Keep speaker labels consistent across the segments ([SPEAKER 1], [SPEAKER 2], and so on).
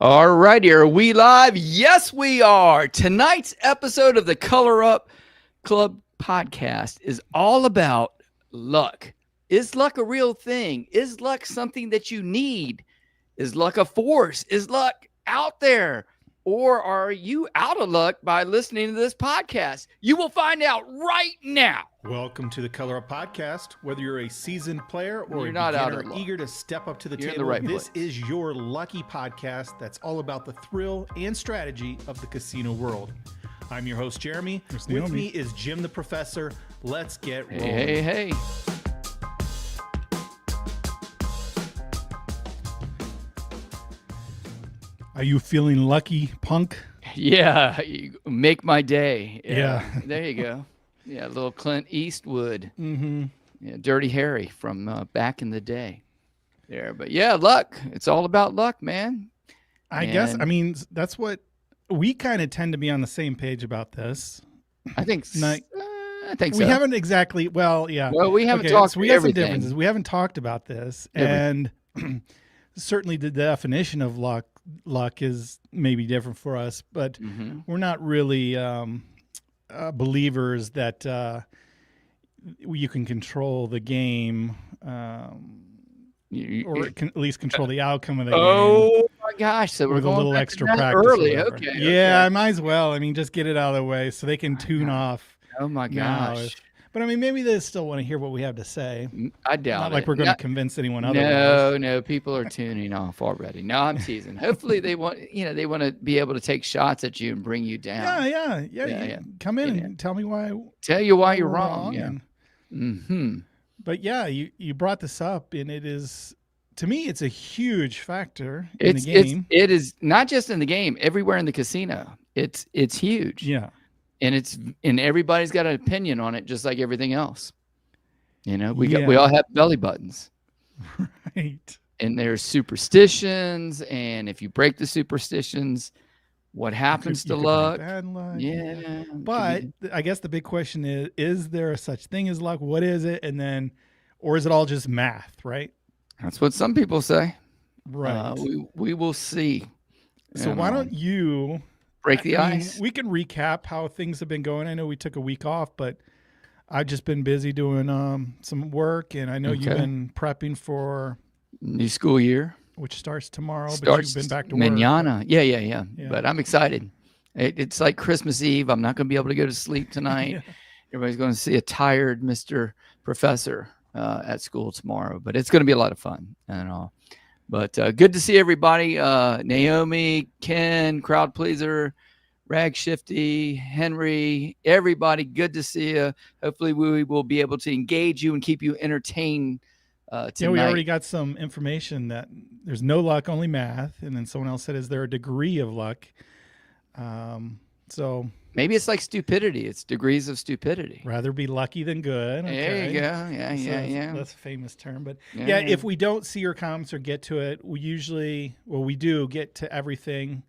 [SPEAKER 1] All righty, are we live? Yes, we are. Tonight's episode of the Color Up Club podcast is all about luck. Is luck a real thing? Is luck something that you need? Is luck a force? Is luck out there? Or are you out of luck by listening to this podcast? You will find out right now.
[SPEAKER 2] Welcome to the Color Up Podcast. Whether you're a seasoned player or
[SPEAKER 1] You're
[SPEAKER 2] a
[SPEAKER 1] not out
[SPEAKER 2] beginner
[SPEAKER 1] of luck.
[SPEAKER 2] eager to step up to the
[SPEAKER 1] You're in
[SPEAKER 2] table,
[SPEAKER 1] the right
[SPEAKER 2] this
[SPEAKER 1] place.
[SPEAKER 2] is your lucky podcast that's all about the thrill and strategy of the casino world. I'm your host, Jeremy.
[SPEAKER 3] There's
[SPEAKER 2] With
[SPEAKER 3] Naomi.
[SPEAKER 2] me is Jim the Professor. Let's get rolling.
[SPEAKER 1] Hey.
[SPEAKER 3] Are you feeling lucky, punk?
[SPEAKER 1] Yeah, you make my day.
[SPEAKER 3] Yeah.
[SPEAKER 1] There you go. Yeah, little Clint Eastwood.
[SPEAKER 3] Mm-hmm.
[SPEAKER 1] Yeah, Dirty Harry from back in the day there. But yeah, luck. It's all about luck, man.
[SPEAKER 3] I guess,
[SPEAKER 1] And-
[SPEAKER 3] I mean, that's what we kind of tend to be on the same page about this.
[SPEAKER 1] I think
[SPEAKER 3] Like-
[SPEAKER 1] I think
[SPEAKER 3] We
[SPEAKER 1] so.
[SPEAKER 3] haven't exactly, well, yeah.
[SPEAKER 1] Well, we haven't
[SPEAKER 3] Okay,
[SPEAKER 1] talked
[SPEAKER 3] so we got some
[SPEAKER 1] everything.
[SPEAKER 3] differences. We haven't talked about this.
[SPEAKER 1] Everything.
[SPEAKER 3] And certainly the definition of luck is maybe different for us, but
[SPEAKER 1] Mhm.
[SPEAKER 3] we're not really believers that you can control the game or can at least control the outcome of the game
[SPEAKER 1] Oh my gosh! So we're
[SPEAKER 3] with a
[SPEAKER 1] going
[SPEAKER 3] little
[SPEAKER 1] back to
[SPEAKER 3] extra
[SPEAKER 1] that
[SPEAKER 3] practice. or
[SPEAKER 1] early.
[SPEAKER 3] whatever.
[SPEAKER 1] Okay.
[SPEAKER 3] Yeah, I
[SPEAKER 1] okay.
[SPEAKER 3] might as well. I mean, just get it out of the way so they can tune off.
[SPEAKER 1] Oh my
[SPEAKER 3] now
[SPEAKER 1] gosh!
[SPEAKER 3] But I mean, maybe they still want to hear what we have to say.
[SPEAKER 1] I doubt
[SPEAKER 3] Not like
[SPEAKER 1] it.
[SPEAKER 3] we're going
[SPEAKER 1] No-
[SPEAKER 3] to convince anyone otherwise.
[SPEAKER 1] No, people are tuning off already. No, I'm teasing. Hopefully, they want to be able to take shots at you and bring you down.
[SPEAKER 3] Yeah.
[SPEAKER 1] Yeah.
[SPEAKER 3] Come in
[SPEAKER 1] Yeah.
[SPEAKER 3] and tell me why
[SPEAKER 1] Tell you why you're
[SPEAKER 3] we're
[SPEAKER 1] wrong. Yeah.
[SPEAKER 3] and-
[SPEAKER 1] Mm-hmm.
[SPEAKER 3] But yeah, you brought this up, and it is, to me, it's a huge factor in the game.
[SPEAKER 1] It is not just in the game. Everywhere in the casino, it's huge.
[SPEAKER 3] Yeah.
[SPEAKER 1] And everybody's got an opinion on it, just like everything else. You know, we
[SPEAKER 3] Yeah.
[SPEAKER 1] all have belly buttons,
[SPEAKER 3] Right.
[SPEAKER 1] and there's superstitions, and if you break the superstitions, what happens
[SPEAKER 3] You
[SPEAKER 1] to
[SPEAKER 3] could bring
[SPEAKER 1] luck?
[SPEAKER 3] bad luck.
[SPEAKER 1] Yeah,
[SPEAKER 3] But I guess the big question is there a such thing as luck? What is it? And then, or is it all just math, right?
[SPEAKER 1] that's what some people say.
[SPEAKER 3] Right.
[SPEAKER 1] We will see.
[SPEAKER 3] So
[SPEAKER 1] You
[SPEAKER 3] why
[SPEAKER 1] know,
[SPEAKER 3] don't you
[SPEAKER 1] break the
[SPEAKER 3] I mean,
[SPEAKER 1] ice?
[SPEAKER 3] we can recap how things have been going. I know we took a week off, but I've just been busy doing some work, and I know you've
[SPEAKER 1] Okay.
[SPEAKER 3] been prepping for
[SPEAKER 1] New school year
[SPEAKER 3] which starts tomorrow, but
[SPEAKER 1] starts
[SPEAKER 3] you've been back to work.
[SPEAKER 1] manana. Yeah.
[SPEAKER 3] Yeah.
[SPEAKER 1] But I'm excited. It's like Christmas Eve. I'm not going to be able to go to sleep tonight.
[SPEAKER 3] Yeah.
[SPEAKER 1] Everybody's going to see a tired Mr. Professor at school tomorrow, but it's going to be a lot of fun and all. But good to see everybody. Naomi, Ken, Crowd Pleaser, Rag Shifty, Henry, everybody. Good to see you. Hopefully, we will be able to engage you and keep you entertained tonight.
[SPEAKER 3] Yeah, we already got some information that there's no luck, only math. And then someone else said, is there a degree of luck? So
[SPEAKER 1] Maybe it's like stupidity. It's degrees of stupidity.
[SPEAKER 3] rather be lucky than good.
[SPEAKER 1] There you
[SPEAKER 3] Okay.
[SPEAKER 1] go. Yeah,
[SPEAKER 3] So
[SPEAKER 1] yeah.
[SPEAKER 3] That's a famous term. But
[SPEAKER 1] Yeah,
[SPEAKER 3] yeah,
[SPEAKER 1] yeah.
[SPEAKER 3] if we don't see your comments or get to it, we do get to everything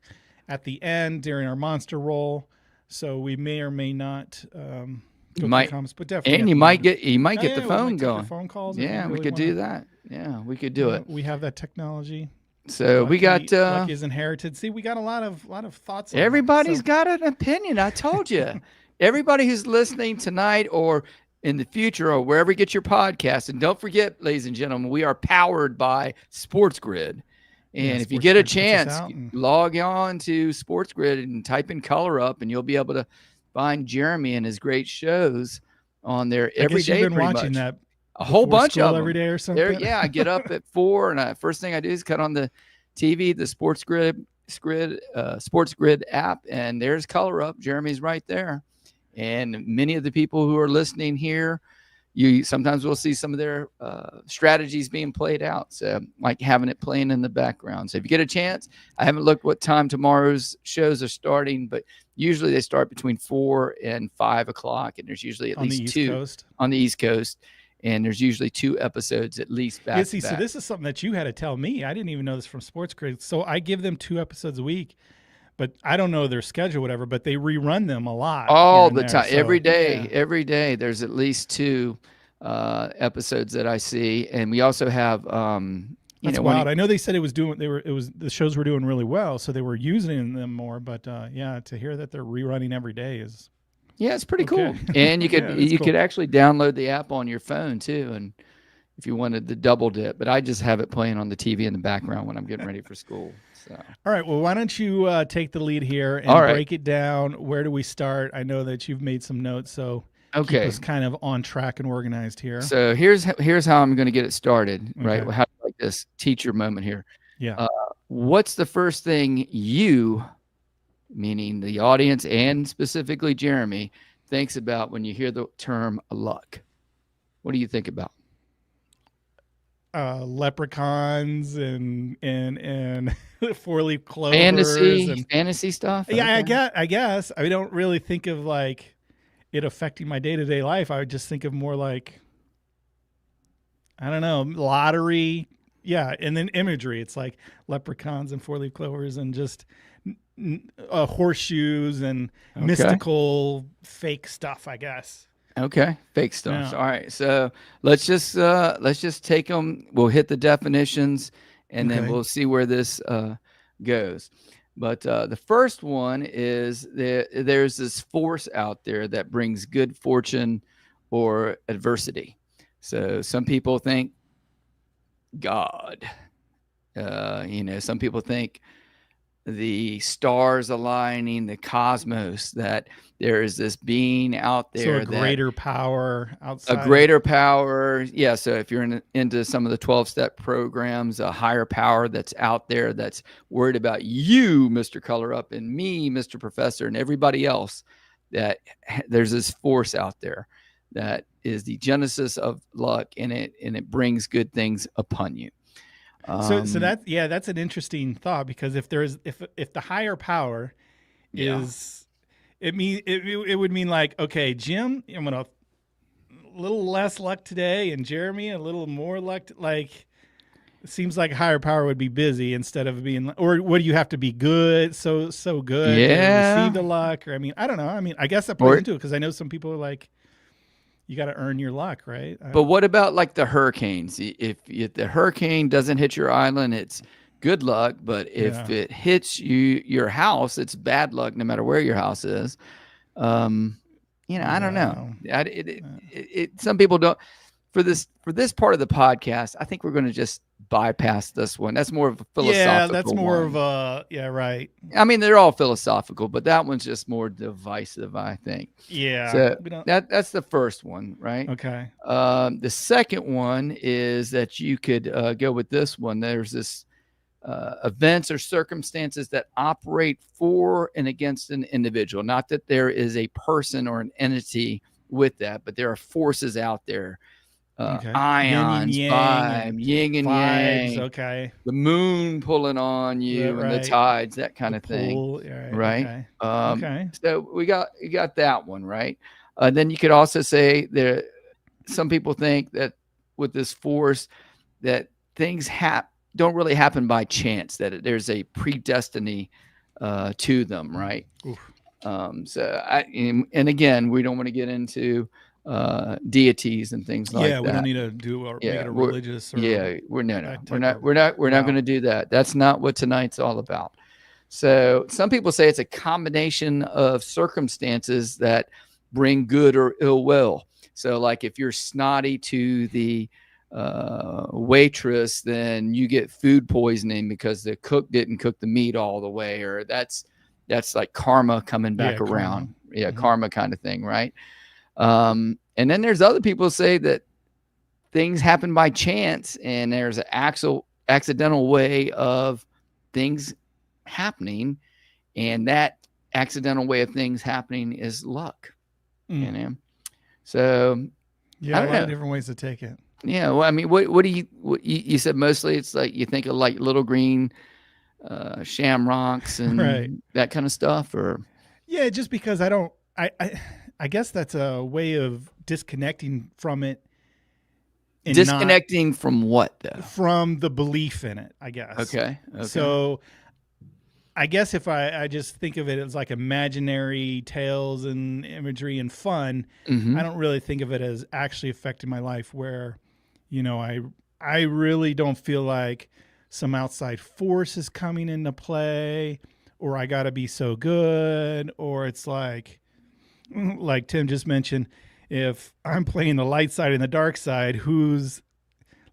[SPEAKER 3] at the end during our monster roll. So we may or may not go through
[SPEAKER 1] might-
[SPEAKER 3] comments, but definitely.
[SPEAKER 1] And you might get the
[SPEAKER 3] we
[SPEAKER 1] phone
[SPEAKER 3] might take
[SPEAKER 1] going.
[SPEAKER 3] the phone calls. if
[SPEAKER 1] Yeah, we
[SPEAKER 3] really
[SPEAKER 1] could do
[SPEAKER 3] wanna-
[SPEAKER 1] that. Yeah, we could do it.
[SPEAKER 3] We have that technology.
[SPEAKER 1] So we got
[SPEAKER 3] luck is inherited. See, we got a lot of thoughts. On that.
[SPEAKER 1] everybody's
[SPEAKER 3] So-
[SPEAKER 1] got an opinion. I told you. Everybody who's listening tonight or in the future or wherever you get your podcast. And don't forget, ladies and gentlemen, we are powered by Sports Grid. And
[SPEAKER 3] Yeah,
[SPEAKER 1] if you
[SPEAKER 3] Sports
[SPEAKER 1] get a
[SPEAKER 3] Grid puts us
[SPEAKER 1] chance,
[SPEAKER 3] out and-
[SPEAKER 1] log on to Sports Grid and type in Color Up, and you'll be able to find Jeremy and his great shows on there
[SPEAKER 3] I
[SPEAKER 1] every
[SPEAKER 3] guess you've
[SPEAKER 1] day.
[SPEAKER 3] been
[SPEAKER 1] pretty
[SPEAKER 3] watching
[SPEAKER 1] much.
[SPEAKER 3] that
[SPEAKER 1] A whole
[SPEAKER 3] before
[SPEAKER 1] bunch
[SPEAKER 3] school
[SPEAKER 1] of them.
[SPEAKER 3] every day or something.
[SPEAKER 1] There, yeah, I get up at 4, and first thing I do is cut on the TV, the Sports Grid app, and there's Color Up. Jeremy's right there, and many of the people who are listening here, you sometimes will see some of their strategies being played out. So, like having it playing in the background. So, if you get a chance, I haven't looked what time tomorrow's shows are starting, but usually they start between 4 and 5 o'clock, and there's usually at
[SPEAKER 3] on the
[SPEAKER 1] least
[SPEAKER 3] East
[SPEAKER 1] two
[SPEAKER 3] Coast.
[SPEAKER 1] on the East Coast. And there's usually 2 episodes at least back.
[SPEAKER 3] Yeah, see,
[SPEAKER 1] to
[SPEAKER 3] so
[SPEAKER 1] back.
[SPEAKER 3] this is something that you had to tell me. I didn't even know this from Sports Grid. So I give them 2 episodes a week, but I don't know their schedule, whatever. But they rerun them a lot
[SPEAKER 1] all
[SPEAKER 3] here and
[SPEAKER 1] the
[SPEAKER 3] there.
[SPEAKER 1] time,
[SPEAKER 3] So,
[SPEAKER 1] every day,
[SPEAKER 3] yeah.
[SPEAKER 1] every day. There's at least 2 episodes that I see, and we also have you
[SPEAKER 3] That's
[SPEAKER 1] know,
[SPEAKER 3] wild. I know they said the shows were doing really well, so they were using them more. But yeah, to hear that they're rerunning every day is
[SPEAKER 1] yeah, it's pretty cool.
[SPEAKER 3] okay.
[SPEAKER 1] And you could
[SPEAKER 3] Yeah, that's
[SPEAKER 1] you
[SPEAKER 3] cool.
[SPEAKER 1] could actually download the app on your phone too, and if you wanted the double dip. But I just have it playing on the TV in the background when I'm getting ready for school. So
[SPEAKER 3] All right. Well, why don't you take the lead here and
[SPEAKER 1] All right.
[SPEAKER 3] break it down? Where do we start? I know that you've made some notes, so keep
[SPEAKER 1] okay,
[SPEAKER 3] us kind of on track and organized here.
[SPEAKER 1] so here's how I'm going to get it started. Right,
[SPEAKER 3] Okay.
[SPEAKER 1] how like this teacher moment here.
[SPEAKER 3] Yeah.
[SPEAKER 1] What's the first thing you, meaning the audience and specifically Jeremy, thinks about when you hear the term luck? What do you think about?
[SPEAKER 3] Leprechauns and 4-leaf clovers and
[SPEAKER 1] Fantasy stuff.
[SPEAKER 3] yeah,
[SPEAKER 1] Okay.
[SPEAKER 3] I guess I don't really think of like it affecting my day-to-day life. I would just think of more like, I don't know, lottery. Yeah, and then imagery. It's like leprechauns and 4-leaf clovers and just horseshoes and
[SPEAKER 1] Okay.
[SPEAKER 3] mystical fake stuff, I guess.
[SPEAKER 1] Okay, fake stuff.
[SPEAKER 3] Yeah.
[SPEAKER 1] All right, so let's just take them. We'll hit the definitions, and then
[SPEAKER 3] Okay.
[SPEAKER 1] we'll see where this goes. But the first one is there's this force out there that brings good fortune or adversity. So some people think God. Some people think the stars aligning, the cosmos, that there is this being out
[SPEAKER 3] So
[SPEAKER 1] there
[SPEAKER 3] a greater power outside.
[SPEAKER 1] a greater power. Yeah. So if you're into some of the 12-step programs, a higher power that's out there that's worried about you, Mr. Color Up, and me, Mr. Professor, and everybody else, that there's this force out there that is the genesis of luck, and it brings good things upon you.
[SPEAKER 3] So that's an interesting thought, because if the higher power
[SPEAKER 1] Yeah.
[SPEAKER 3] is, it would mean like, okay, Jim, I'm gonna a little less luck today, and Jeremy a little more luck. Like, it seems like higher power would be busy instead of being, or what do you have to be good, so good to
[SPEAKER 1] Yeah.
[SPEAKER 3] receive the luck? Or I don't know. I guess that
[SPEAKER 1] Or-
[SPEAKER 3] plays into it, because I know some people are like, you got to earn your luck, right?
[SPEAKER 1] But what about like the hurricanes? If the hurricane doesn't hit your island, it's good luck. But if
[SPEAKER 3] Yeah.
[SPEAKER 1] it hits your house, it's bad luck, no matter where your house is. I don't know. Some people don't. For this part of the podcast, I think we're going to just bypass this one. That's more of a philosophical.
[SPEAKER 3] Yeah, that's more
[SPEAKER 1] one.
[SPEAKER 3] of a, yeah, right.
[SPEAKER 1] I mean, they're all philosophical, but that one's just more divisive, I think.
[SPEAKER 3] Yeah.
[SPEAKER 1] So
[SPEAKER 3] we don't-
[SPEAKER 1] that's the first one, right?
[SPEAKER 3] okay.
[SPEAKER 1] The second one is that you could go with this one. There's this events or circumstances that operate for and against an individual. Not that there is a person or an entity with that, but there are forces out there.
[SPEAKER 3] Okay.
[SPEAKER 1] Ions,
[SPEAKER 3] Yin and
[SPEAKER 1] vibe, yin and
[SPEAKER 3] Vibes.
[SPEAKER 1] yang,
[SPEAKER 3] Okay.
[SPEAKER 1] the moon pulling on you,
[SPEAKER 3] Yeah,
[SPEAKER 1] and
[SPEAKER 3] right.
[SPEAKER 1] the tides, that kind
[SPEAKER 3] The
[SPEAKER 1] of thing.
[SPEAKER 3] pool, yeah,
[SPEAKER 1] Right.
[SPEAKER 3] Okay.
[SPEAKER 1] Okay. So you got that one, right? Then you could also say there. Some people think that with this force, that things don't really happen by chance. That there's a predestiny to them, right?
[SPEAKER 3] Oof.
[SPEAKER 1] And again, we don't want to get into deities and things like
[SPEAKER 3] Yeah,
[SPEAKER 1] that.
[SPEAKER 3] we don't need to do make it a
[SPEAKER 1] we're-
[SPEAKER 3] religious. Or
[SPEAKER 1] we're
[SPEAKER 3] that
[SPEAKER 1] not
[SPEAKER 3] type
[SPEAKER 1] we're not
[SPEAKER 3] of
[SPEAKER 1] we're not
[SPEAKER 3] route.
[SPEAKER 1] going to do that. That's not what tonight's all about. So some people say it's a combination of circumstances that bring good or ill will. So like if you're snotty to the waitress, then you get food poisoning because the cook didn't cook the meat all the way, or that's like karma coming back
[SPEAKER 3] Yeah,
[SPEAKER 1] around.
[SPEAKER 3] karma.
[SPEAKER 1] Yeah,
[SPEAKER 3] Mhm.
[SPEAKER 1] karma kind of thing, right? And then there's other people who say that things happen by chance, and there's an accidental way of things happening, and that accidental way of things happening is luck.
[SPEAKER 3] Mm.
[SPEAKER 1] You know, so
[SPEAKER 3] Yeah,
[SPEAKER 1] I
[SPEAKER 3] a
[SPEAKER 1] don't
[SPEAKER 3] lot of
[SPEAKER 1] know.
[SPEAKER 3] different ways to take it.
[SPEAKER 1] yeah. Well, I mean, what do you said mostly? It's like you think of like little green shamrocks and
[SPEAKER 3] Right.
[SPEAKER 1] that kind of stuff, or
[SPEAKER 3] Yeah, just because I guess that's a way of disconnecting from it. And not
[SPEAKER 1] disconnecting from what though?
[SPEAKER 3] from the belief in it, I guess.
[SPEAKER 1] Okay.
[SPEAKER 3] So I guess if I just think of it as like imaginary tales and imagery and fun,
[SPEAKER 1] Mhm.
[SPEAKER 3] I don't really think of it as actually affecting my life, where, I I really don't feel like some outside force is coming into play, or I got to be so good, or it's like Tim just mentioned, if I'm playing the light side and the dark side, who's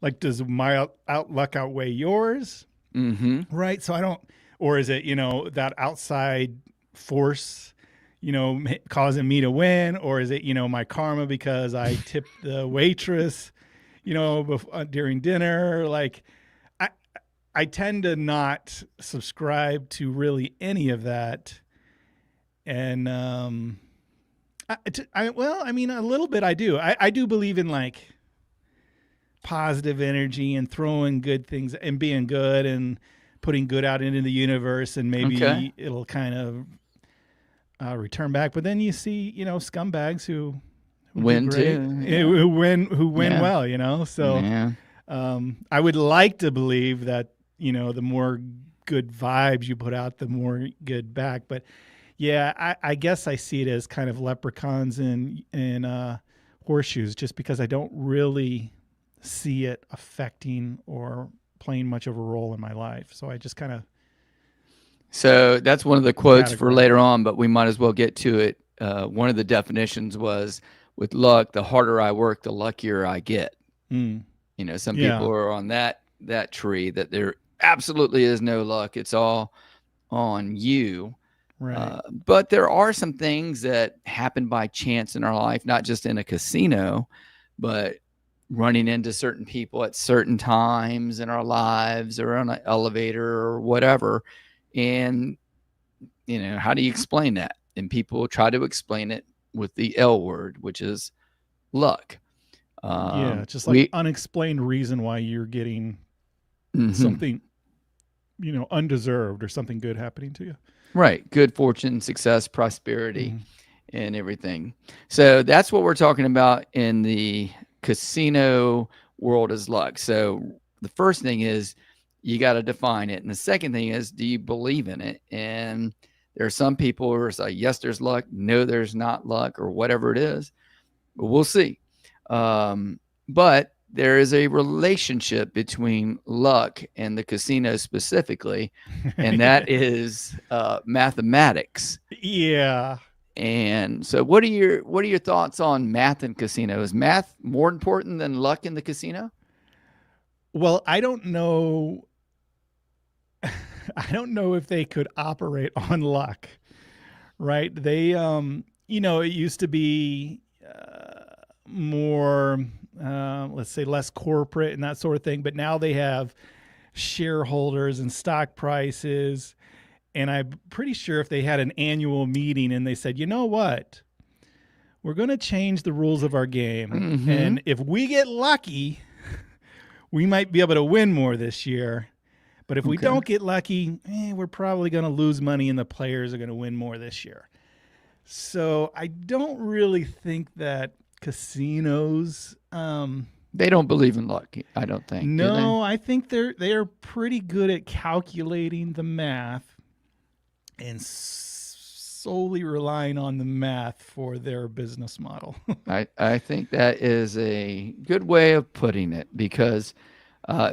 [SPEAKER 3] like, does my luck outweigh yours?
[SPEAKER 1] Mm-hmm.
[SPEAKER 3] Right. So I don't, or is it, that outside force, causing me to win? Or is it, my karma because I tipped the waitress, during dinner? Like, I tend to not subscribe to really any of that. And, a little bit I do. I do believe in like positive energy and throwing good things and being good and putting good out into the universe, and maybe it'll kind of return back. But then you see, scumbags who
[SPEAKER 1] Win
[SPEAKER 3] do great,
[SPEAKER 1] too.
[SPEAKER 3] who win well, So
[SPEAKER 1] Yeah.
[SPEAKER 3] I would like to believe that, the more good vibes you put out, the more good back. But yeah, I guess I see it as kind of leprechauns and horseshoes, just because I don't really see it affecting or playing much of a role in my life. So I just kind of.
[SPEAKER 1] So that's one of the quotes for
[SPEAKER 3] Category.
[SPEAKER 1] later on, but we might as well get to it. One of the definitions was, with luck, the harder I work, the luckier I get. Some people are on that tree, that there absolutely is no luck. It's all on you.
[SPEAKER 3] Right.
[SPEAKER 1] But there are some things that happen by chance in our life, not just in a casino, but running into certain people at certain times in our lives, or on an elevator or whatever. And, how do you explain that? And people try to explain it with the L word, which is luck.
[SPEAKER 3] Just like unexplained reason why you're getting something, undeserved, or something good happening to you.
[SPEAKER 1] Right. Good fortune, success, prosperity, and everything. So that's what we're talking about in the casino world, is luck. So the first thing is, you got to define it. And the second thing is, do you believe in it? And there are some people who are like, yes, there's luck. No, there's not luck, or whatever it is. But we'll see. But there is a relationship between luck and the casino specifically, and that is mathematics.
[SPEAKER 3] Yeah.
[SPEAKER 1] And so what are your thoughts on math and casino? Is math more important than luck in the casino?
[SPEAKER 3] Well, I don't know. I don't know if they could operate on luck, right? They, it used to be more, let's say, less corporate and that sort of thing. But now they have shareholders and stock prices. And I'm pretty sure if they had an annual meeting and they said, you know what, we're going to change the rules of our game. And if we get lucky, we might be able to win more this year. But if we don't get lucky, we're probably going to lose money, and the players are going to win more this year. So I don't really think that casinos.
[SPEAKER 1] They don't believe in luck, I don't think.
[SPEAKER 3] No, I think they are pretty good at calculating the math and solely relying on the math for their business model.
[SPEAKER 1] I think that is a good way of putting it, because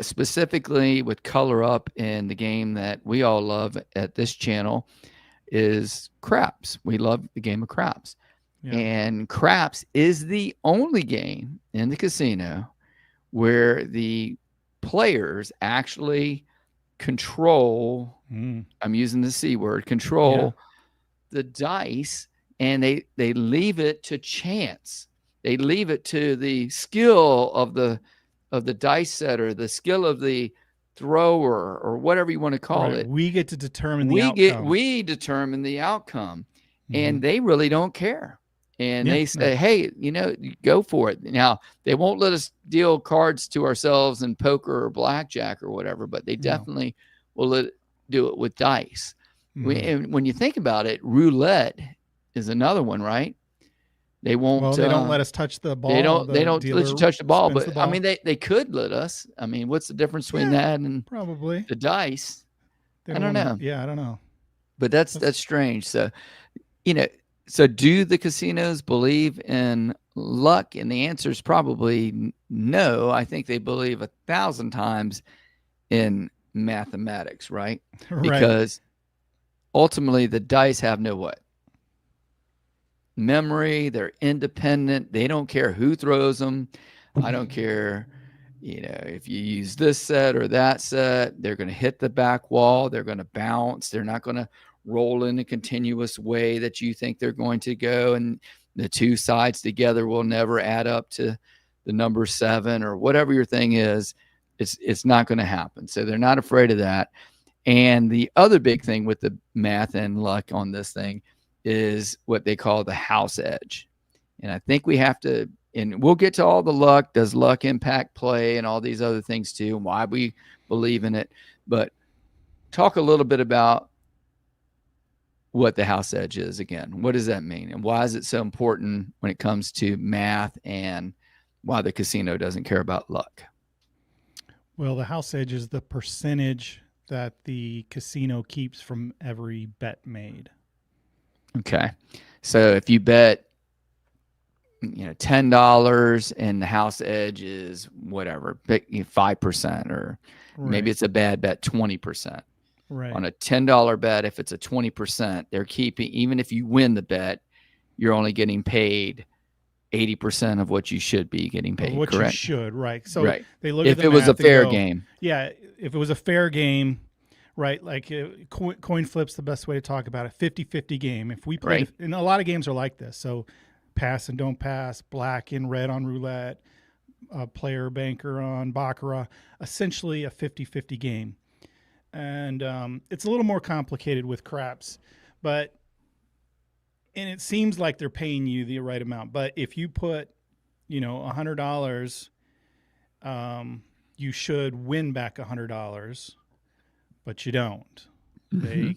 [SPEAKER 1] specifically with Color Up, and the game that we all love at this channel is craps. We love the game of craps. Yeah. And craps is the only game in the casino where the players actually control, I'm using the C word, control the dice, and they leave it to chance. They leave it to the skill of the dice setter, the skill of the thrower, or whatever you want to call it.
[SPEAKER 3] We get to determine the outcome.
[SPEAKER 1] We determine the outcome, and they really don't care. And they say, hey, go for it. Now, they won't let us deal cards to ourselves in poker or blackjack or whatever, but they definitely will do it with dice. And when you think about it, roulette is another one, right? They won't.
[SPEAKER 3] Well, they don't let us touch the ball.
[SPEAKER 1] They don't let you touch the ball. But I mean, they could let us. I mean, what's the difference between that and
[SPEAKER 3] probably
[SPEAKER 1] the dice?
[SPEAKER 3] I don't know. Yeah, I don't know.
[SPEAKER 1] But that's strange. So, so do the casinos believe in luck? And the answer is probably no. I think they believe 1,000 times in mathematics, right?
[SPEAKER 3] Right.
[SPEAKER 1] Because ultimately the dice have no what? Memory. They're independent. They don't care who throws them. I don't care, if you use this set or that set, they're going to hit the back wall. They're going to bounce. They're not going to roll in a continuous way that you think they're going to go. And the two sides together will never add up to the number 7 or whatever your thing is. It's not going to happen. So they're not afraid of that. And the other big thing with the math and luck on this thing is what they call the house edge. And I think we have to, and we'll get to all the luck. Does luck impact play and all these other things too, and why we believe in it. But talk a little bit about what the house edge is again. What does that mean? And why is it so important when it comes to math, and why the casino doesn't care about luck?
[SPEAKER 3] Well, the house edge is the percentage that the casino keeps from every bet made.
[SPEAKER 1] Okay. So if you bet, $10 and the house edge is whatever, 5%, or maybe it's a bad bet, 20%.
[SPEAKER 3] Right.
[SPEAKER 1] On a $10 bet, if it's a 20%, they're keeping, even if you win the bet, you're only getting paid 80% of what you should be getting paid.
[SPEAKER 3] What
[SPEAKER 1] correct?
[SPEAKER 3] you should, right. So
[SPEAKER 1] right.
[SPEAKER 3] they look
[SPEAKER 1] if
[SPEAKER 3] at the
[SPEAKER 1] it was a
[SPEAKER 3] math and
[SPEAKER 1] fair
[SPEAKER 3] go,
[SPEAKER 1] game.
[SPEAKER 3] Yeah, if it was a fair game, right, like coin flip's the best way to talk about it. 50-50 game. If we played,
[SPEAKER 1] Right.
[SPEAKER 3] and a lot of games are like this. So pass and don't pass, black and red on roulette, player banker on baccarat, essentially a 50-50 game. And it's a little more complicated with craps, and it seems like they're paying you the right amount. But if you put, $100, you should win back $100, but you don't.
[SPEAKER 1] Mm-hmm.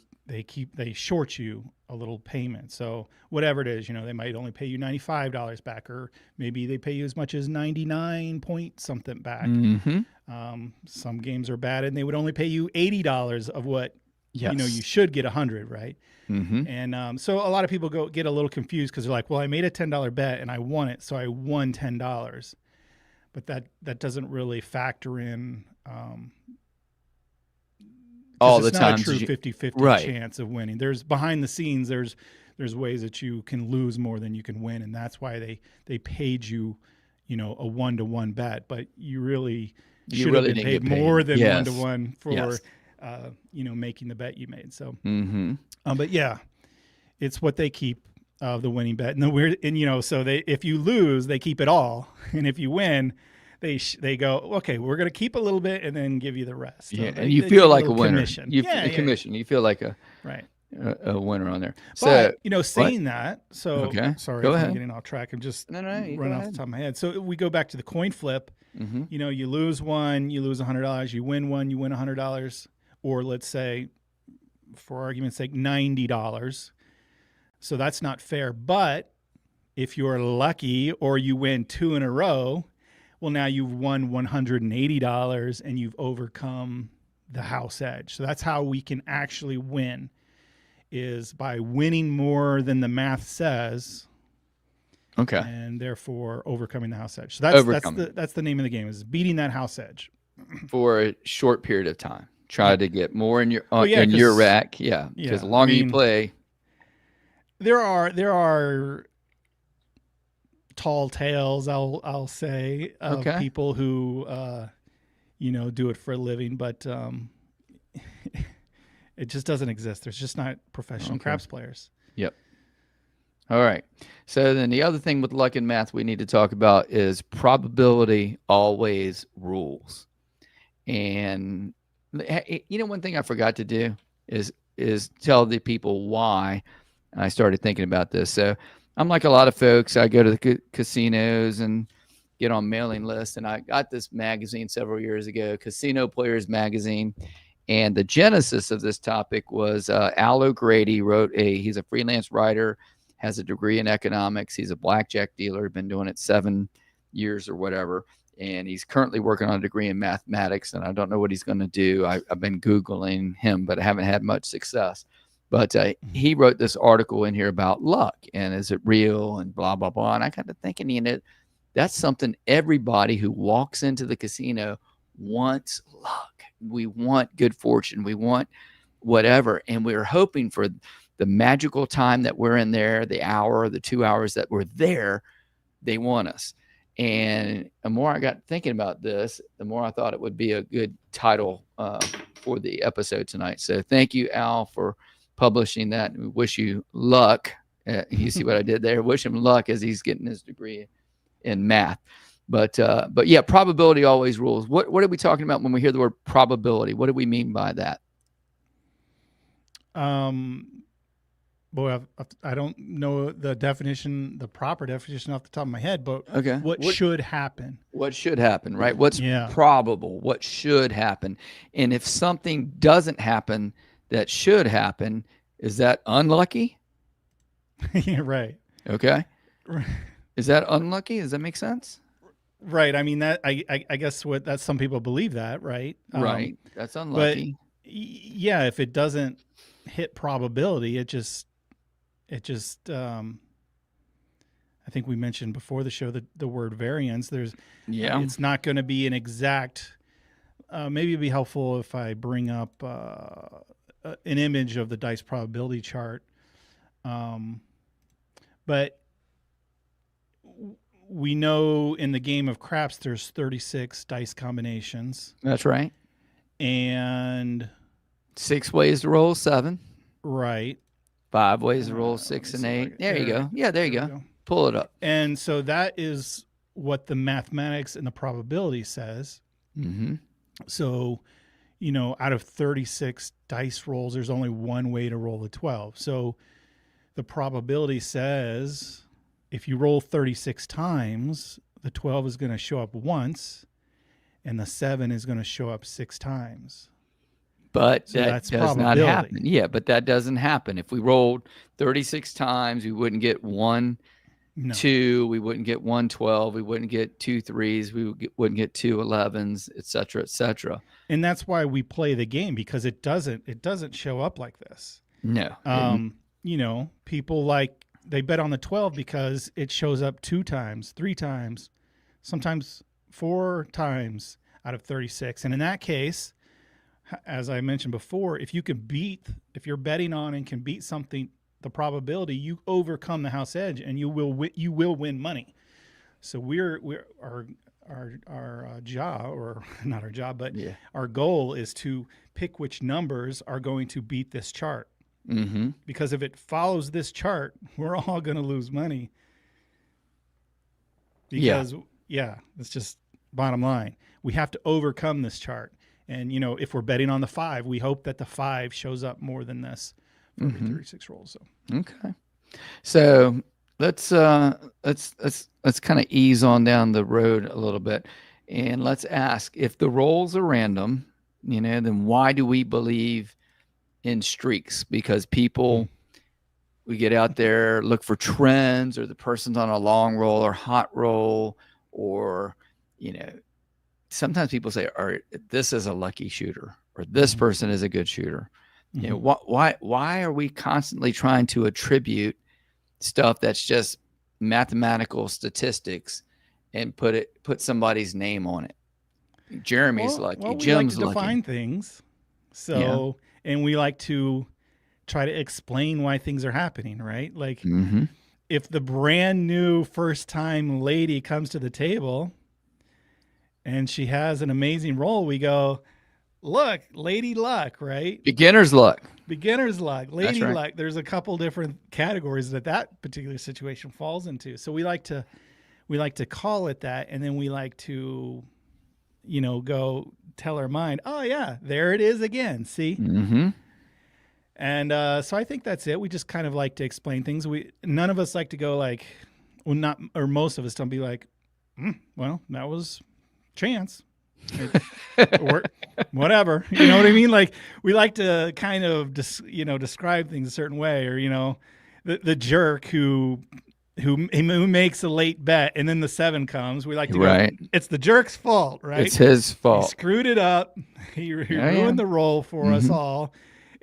[SPEAKER 3] They short you a little payment. So whatever it is, they might only pay you $95 back, or maybe they pay you as much as 99 point something back.
[SPEAKER 1] Mm-hmm.
[SPEAKER 3] Some games are bad and they would only pay you $80 of what,
[SPEAKER 1] Yes.
[SPEAKER 3] you should get 100, right?
[SPEAKER 1] Mm-hmm.
[SPEAKER 3] And so a lot of people get a little confused because they're like, well, I made a $10 bet and I won it, so I won $10. But that doesn't really factor in
[SPEAKER 1] all the
[SPEAKER 3] it's
[SPEAKER 1] time.
[SPEAKER 3] Not a true 50-50
[SPEAKER 1] right.
[SPEAKER 3] chance of winning. There's behind the scenes, there's ways that you can lose more than you can win, and that's why they paid you, a 1-to-1 bet, but you really should have been paid more than 1-to-1 for making the bet you made. So but yeah, it's what they keep of the winning bet. And the weird, and so if you lose, they keep it all, and if you win, they go, okay, we're going to keep a little bit and then give you the rest.
[SPEAKER 1] Yeah,
[SPEAKER 3] So
[SPEAKER 1] and you feel like a winner.
[SPEAKER 3] Commission.
[SPEAKER 1] Commission. You feel like a
[SPEAKER 3] right.
[SPEAKER 1] A winner on there.
[SPEAKER 3] But,
[SPEAKER 1] So
[SPEAKER 3] saying that, so
[SPEAKER 1] Okay.
[SPEAKER 3] sorry,
[SPEAKER 1] Go
[SPEAKER 3] I'm
[SPEAKER 1] ahead.
[SPEAKER 3] getting off track. I'm just
[SPEAKER 1] you
[SPEAKER 3] running
[SPEAKER 1] go
[SPEAKER 3] off
[SPEAKER 1] ahead.
[SPEAKER 3] the top of my head. So we go back to the coin flip.
[SPEAKER 1] Mm-hmm.
[SPEAKER 3] You lose one, you lose $100. You win one, you win $100. Or let's say, for argument's sake, $90. So that's not fair. But if you're lucky or you win 2 in a row, well, now you've won $180 and you've overcome the house edge. So that's how we can actually win, is by winning more than the math says.
[SPEAKER 1] Okay.
[SPEAKER 3] And therefore overcoming the house edge. So that's the name of the game, is beating that house edge
[SPEAKER 1] For a short period of time. Try to get more in your
[SPEAKER 3] in
[SPEAKER 1] your rack. Yeah. Because the longer you play.
[SPEAKER 3] There are tall tales, I'll say, of people who do it for a living, but it just doesn't exist. There's just not professional craps players.
[SPEAKER 1] Yep. All right. So then the other thing with luck and math we need to talk about is probability always rules. And one thing I forgot to do is tell the people why I started thinking about this. So I'm like a lot of folks. I go to the casinos and get on mailing lists. And I got this magazine several years ago, Casino Players Magazine. And the genesis of this topic was Al O'Grady he's a freelance writer, has a degree in economics. He's a blackjack dealer, been doing it 7 years or whatever. And he's currently working on a degree in mathematics. And I don't know what he's going to do. I've been Googling him, but I haven't had much success. But he wrote this article in here about luck and is it real and blah, blah, blah. And I got to thinking, that's something everybody who walks into the casino wants luck. We want good fortune. We want whatever. And we're hoping for the magical time that we're in there, the hour, the 2 hours that we're there, they want us. And the more I got thinking about this, the more I thought it would be a good title for the episode tonight. So thank you, Al, for publishing that. And we wish you luck. You see what I did there? Wish him luck as he's getting his degree in math. But yeah, probability always rules. What are we talking about when we hear the word probability? What do we mean by that?
[SPEAKER 3] Boy, I don't know the definition, the proper definition off the top of my head, but
[SPEAKER 1] okay.
[SPEAKER 3] What should happen?
[SPEAKER 1] What should happen, right? What's probable? What should happen? And if something doesn't happen that should happen, is that unlucky?
[SPEAKER 3] Yeah, right.
[SPEAKER 1] Okay. Is that unlucky? Does that make sense?
[SPEAKER 3] Right. I mean, that I guess that's some people believe that, right?
[SPEAKER 1] Right. That's unlucky.
[SPEAKER 3] But yeah, if it doesn't hit probability, it just I think we mentioned before the show the word variance. It's not going to be an exact. Maybe it'd be helpful if I bring up an image of the dice probability chart. But we know in the game of craps there's 36 dice combinations.
[SPEAKER 1] That's right.
[SPEAKER 3] And
[SPEAKER 1] 6 ways to roll 7.
[SPEAKER 3] Right.
[SPEAKER 1] 5 ways to roll 6 and 8. There you go. Yeah, there you go. Pull it up.
[SPEAKER 3] And so that is what the mathematics and the probability says.
[SPEAKER 1] Mm-hmm.
[SPEAKER 3] So, out of 36 dice rolls, there's only one way to roll a 12. So the probability says if you roll 36 times, the 12 is going to show up once and the 7 is going to show up 6 times.
[SPEAKER 1] But
[SPEAKER 3] so
[SPEAKER 1] that does not happen. Yeah, but that doesn't happen. If we rolled 36 times, we wouldn't get 1, 2. We wouldn't get 1 12. We wouldn't get 2 3s. We wouldn't get 2 11s, et cetera, et cetera.
[SPEAKER 3] And that's why we play the game, because it doesn't show up like this.
[SPEAKER 1] No.
[SPEAKER 3] People they bet on the 12 because it shows up 2 times, 3 times, sometimes 4 times out of 36. And in that case, as I mentioned before, if you're betting on and can beat something, the probability, you overcome the house edge and you will win money. So our job, or not our job, but our goal is to pick which numbers are going to beat this chart.
[SPEAKER 1] Mm-hmm.
[SPEAKER 3] Because if it follows this chart, we're all going to lose money. Because it's just bottom line. We have to overcome this chart. And, if we're betting on the 5, we hope that the 5 shows up more than this for every 36 rolls. So.
[SPEAKER 1] Okay. So let's kind of ease on down the road a little bit. And let's ask, if the rolls are random, then why do we believe in streaks? Because people, we get out there, look for trends, or the person's on a long roll or hot roll, or, sometimes people say, this is a lucky shooter, or this person is a good shooter. Why are we constantly trying to attribute stuff that's just mathematical statistics and put somebody's name on it? Jeremy's lucky. Jim's
[SPEAKER 3] lucky. We like to
[SPEAKER 1] lucky.
[SPEAKER 3] define things. So, and we like to try to explain why things are happening, right? Like if the brand new first time lady comes to the table and she has an amazing roll, we go, look, lady luck, right?
[SPEAKER 1] Beginner's luck.
[SPEAKER 3] Beginner's luck, lady
[SPEAKER 1] right.
[SPEAKER 3] luck. There's a couple different categories that particular situation falls into. So we like to call it that, and then we like to, go tell our mind, oh yeah, there it is again. See?
[SPEAKER 1] Mm-hmm.
[SPEAKER 3] And so I think that's it. We just kind of like to explain things. None of us like to go like, or most of us don't be like, well, that was chance. Or whatever, you know what I mean? Like, we like to kind of describe things a certain way, or the jerk who makes a late bet and then the 7 comes. We like to go, it's the jerk's fault, right?
[SPEAKER 1] It's his fault.
[SPEAKER 3] He screwed it up. He ruined the roll for us all.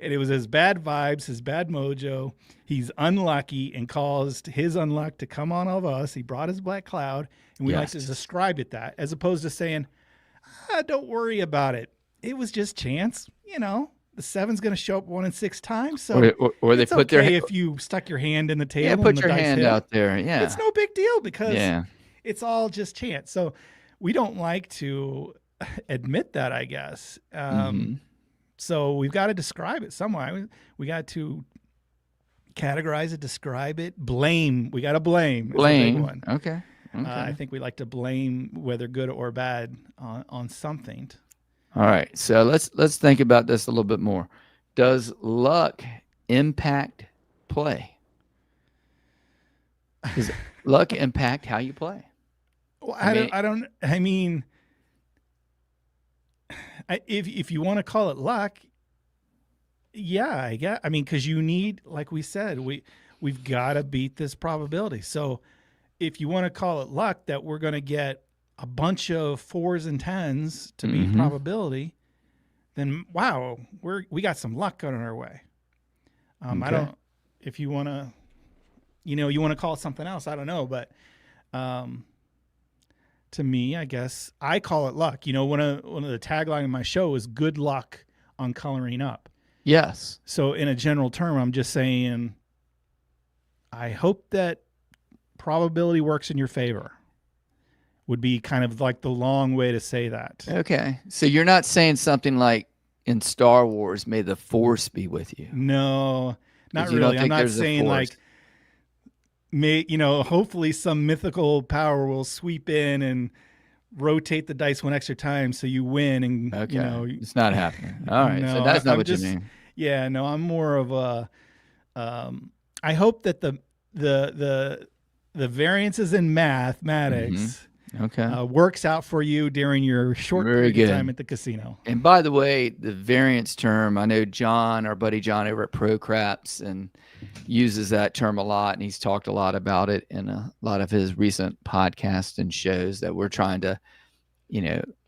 [SPEAKER 3] and it was his bad vibes, his bad mojo. He's unlucky and caused his unluck to come on all of us. He brought his black cloud, and we like to
[SPEAKER 1] Yes.
[SPEAKER 3] describe it that, as opposed to saying, don't worry about it. It was just chance. You know, the 7's going to show up 1 in 6 times. So
[SPEAKER 1] Or they
[SPEAKER 3] it's
[SPEAKER 1] put
[SPEAKER 3] okay
[SPEAKER 1] their
[SPEAKER 3] if you stuck your hand in the table.
[SPEAKER 1] yeah,
[SPEAKER 3] and
[SPEAKER 1] put
[SPEAKER 3] the
[SPEAKER 1] your
[SPEAKER 3] dice
[SPEAKER 1] hand
[SPEAKER 3] hit.
[SPEAKER 1] out there. Yeah.
[SPEAKER 3] It's no big deal because
[SPEAKER 1] Yeah.
[SPEAKER 3] it's all just chance. So we don't like to admit that, I guess.
[SPEAKER 1] Mhm.
[SPEAKER 3] So we've got to describe it somewhere. We got to categorize it, describe it, blame. We got to blame. Is a big
[SPEAKER 1] Blame.
[SPEAKER 3] one.
[SPEAKER 1] Okay. Okay.
[SPEAKER 3] I think we like to blame, whether good or bad, on something.
[SPEAKER 1] All right. So let's think about this a little bit more. Does luck impact play? Does luck impact how you play?
[SPEAKER 3] Well,
[SPEAKER 1] I mean-
[SPEAKER 3] if you want to call it luck, yeah, I get. I mean, because you need, like we said, we've got to beat this probability. So if you want to call it luck that we're going to get a bunch of 4s and 10s to beat
[SPEAKER 1] Mhm.
[SPEAKER 3] probability, then wow, we got some luck going our way. I
[SPEAKER 1] Okay.
[SPEAKER 3] don't. If you want to, you want to call it something else. I don't know, but to me, I guess I call it luck. One of the tagline of my show is "Good luck on coloring up."
[SPEAKER 1] Yes.
[SPEAKER 3] So in a general term, I'm just saying, I hope that probability works in your favor. Would be kind of like the long way to say that.
[SPEAKER 1] Okay. So you're not saying something like in Star Wars, may the force be with you.
[SPEAKER 3] No, not
[SPEAKER 1] 'Cause you don't
[SPEAKER 3] really. I'm
[SPEAKER 1] think
[SPEAKER 3] not
[SPEAKER 1] there's a
[SPEAKER 3] saying
[SPEAKER 1] force.
[SPEAKER 3] like, hopefully some mythical power will sweep in and rotate the dice one extra time so you win. And,
[SPEAKER 1] Okay. It's not happening. All right. So
[SPEAKER 3] No,
[SPEAKER 1] that's not
[SPEAKER 3] I'm
[SPEAKER 1] what
[SPEAKER 3] just-
[SPEAKER 1] you mean.
[SPEAKER 3] yeah, no, I'm more of a, I hope that the variances in mathematics
[SPEAKER 1] Okay.
[SPEAKER 3] works out for you during your short
[SPEAKER 1] Very
[SPEAKER 3] period of
[SPEAKER 1] good.
[SPEAKER 3] time at the casino.
[SPEAKER 1] And by the way, the variance term, I know John, our buddy John over at Pro Craps, and uses that term a lot, and he's talked a lot about it in a lot of his recent podcasts and shows that we're trying to,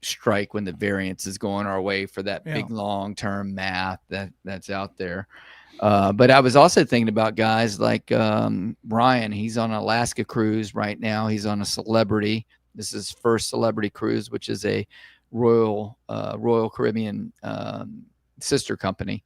[SPEAKER 1] strike when the variance is going our way for that big long-term math that's out there. But I was also thinking about guys like Ryan. He's on an Alaska cruise right now. He's on a Celebrity. This is his first Celebrity cruise, which is a Royal Caribbean sister company.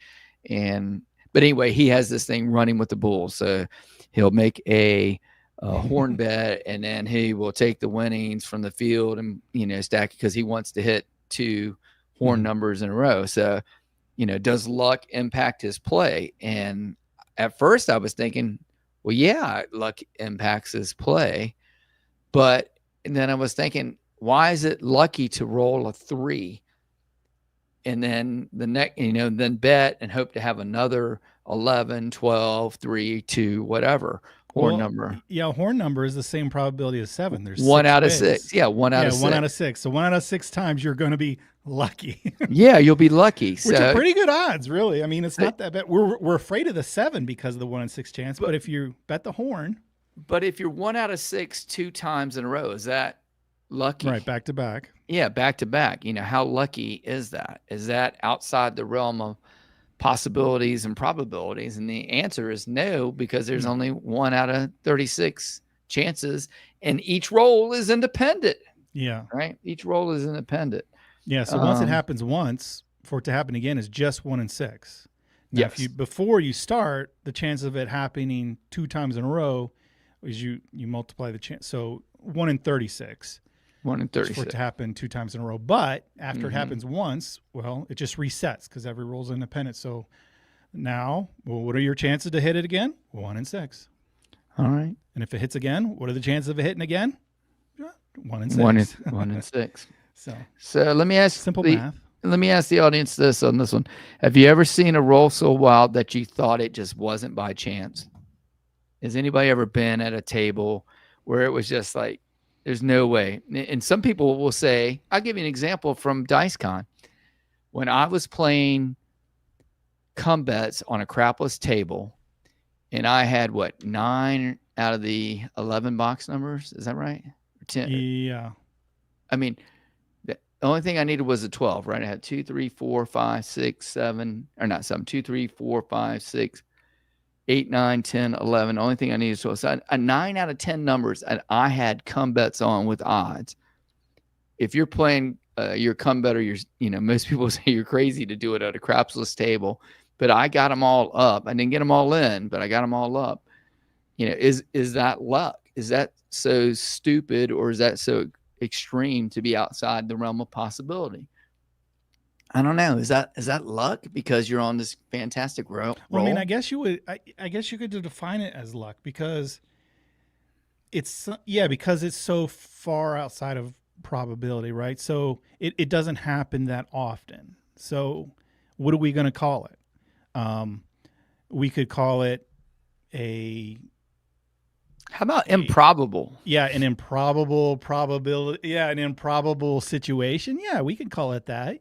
[SPEAKER 1] But anyway, he has this thing running with the bulls. So he'll make a horn bet, and then he will take the winnings from the field and stack, because he wants to hit 2 horn numbers in a row. So does luck impact his play? And at first I was thinking, well, yeah, luck impacts his play. But then I was thinking, why is it lucky to roll a 3 and then then bet and hope to have another 11, 12, 3, 2, whatever horn number?
[SPEAKER 3] Yeah, horn number is the same probability as 7. There's
[SPEAKER 1] 1
[SPEAKER 3] 6
[SPEAKER 1] out of
[SPEAKER 3] ways.
[SPEAKER 1] 6. Yeah, 1 out of 6.
[SPEAKER 3] 1 out of 6. So 1 out of 6 times you're going to be lucky.
[SPEAKER 1] Yeah, you'll be lucky.
[SPEAKER 3] Which
[SPEAKER 1] So
[SPEAKER 3] are pretty good odds, really. I mean, it's not that bad. We're afraid of the 7 because of the 1 in 6 chance. But if you bet the horn,
[SPEAKER 1] but if you're 1 out of 6 2 times in a row, is that lucky?
[SPEAKER 3] right, back to back.
[SPEAKER 1] Yeah, back to back. How lucky is that? Is that outside the realm of possibilities and probabilities? And the answer is no, because there's only 1 out of 36 chances, and each roll is independent,
[SPEAKER 3] Yeah.
[SPEAKER 1] right? Each roll is independent.
[SPEAKER 3] Yeah. So once it happens once, for it to happen again is just 1 in 6. Now,
[SPEAKER 1] Yes.
[SPEAKER 3] before you start, the chance of it happening 2 times in a row is you multiply the chance. So 1 in 36.
[SPEAKER 1] 1 in
[SPEAKER 3] For it
[SPEAKER 1] 36.
[SPEAKER 3] to happen 2 times in a row. But after it happens once, well, it just resets because every roll is independent. So now, well, what are your chances to hit it again? 1 in 6.
[SPEAKER 1] All right.
[SPEAKER 3] And if it hits again, what are the chances of it hitting again? 1 in 6.
[SPEAKER 1] 1 in 6.
[SPEAKER 3] So
[SPEAKER 1] let me ask
[SPEAKER 3] simple math.
[SPEAKER 1] Let me ask the audience this on this one. Have you ever seen a roll so wild that you thought it just wasn't by chance? Has anybody ever been at a table where it was just like, there's no way? And some people will say, I'll give you an example from DiceCon. When I was playing come bets on a crapless table, and I had 9 out of the 11 box numbers. Is that right? Or 10?
[SPEAKER 3] Yeah.
[SPEAKER 1] I mean, The only thing I needed was a 12, right? I had 2, 3, 4, 5, 6, 7, or not 7, 2, 3, 4, 5, 6, 8, 9, 10, 11. The only thing I needed was 12. So a 9 out of 10 numbers, and I had come bets on with odds. If you're playing your come better, most people say you're crazy to do it at a crapsless table, but I got them all up. I didn't get them all in, but I got them all up. Is that luck? Is that so stupid, or is that so extreme to be outside the realm of possibility? I don't know. Is that luck because you're on this fantastic roll?
[SPEAKER 3] Well, I mean, I guess you would. I guess you could define it as luck because it's so far outside of probability, right? So it doesn't happen that often. So what are we going to call it? We could call it
[SPEAKER 1] how about improbable?
[SPEAKER 3] Yeah, an improbable probability. Yeah, an improbable situation. Yeah, we could call it that.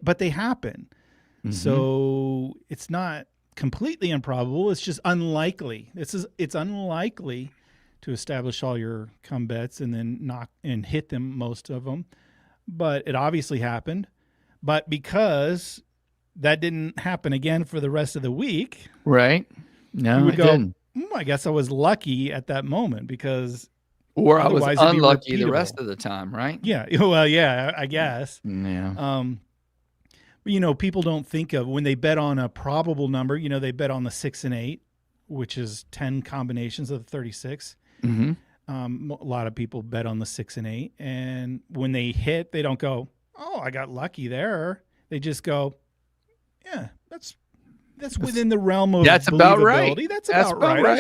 [SPEAKER 3] But they happen. Mm-hmm. So it's not completely improbable. It's just unlikely. It's unlikely to establish all your come bets and then knock and hit them, most of them. But it obviously happened. But because that didn't happen again for the rest of the week,
[SPEAKER 1] right? No, it didn't.
[SPEAKER 3] I guess I was lucky at that moment because,
[SPEAKER 1] or I was unlucky the rest of the time, right?
[SPEAKER 3] Yeah. Well, yeah, I guess.
[SPEAKER 1] Yeah.
[SPEAKER 3] But, people don't think of when they bet on a probable number. They bet on the 6 and 8, which is 10 combinations of the 36.
[SPEAKER 1] Mm-hmm.
[SPEAKER 3] A lot of people bet on the 6 and 8, and when they hit, they don't go, "Oh, I got lucky there." They just go, "Yeah, that's within the realm of
[SPEAKER 1] that's about right.
[SPEAKER 3] That's about right.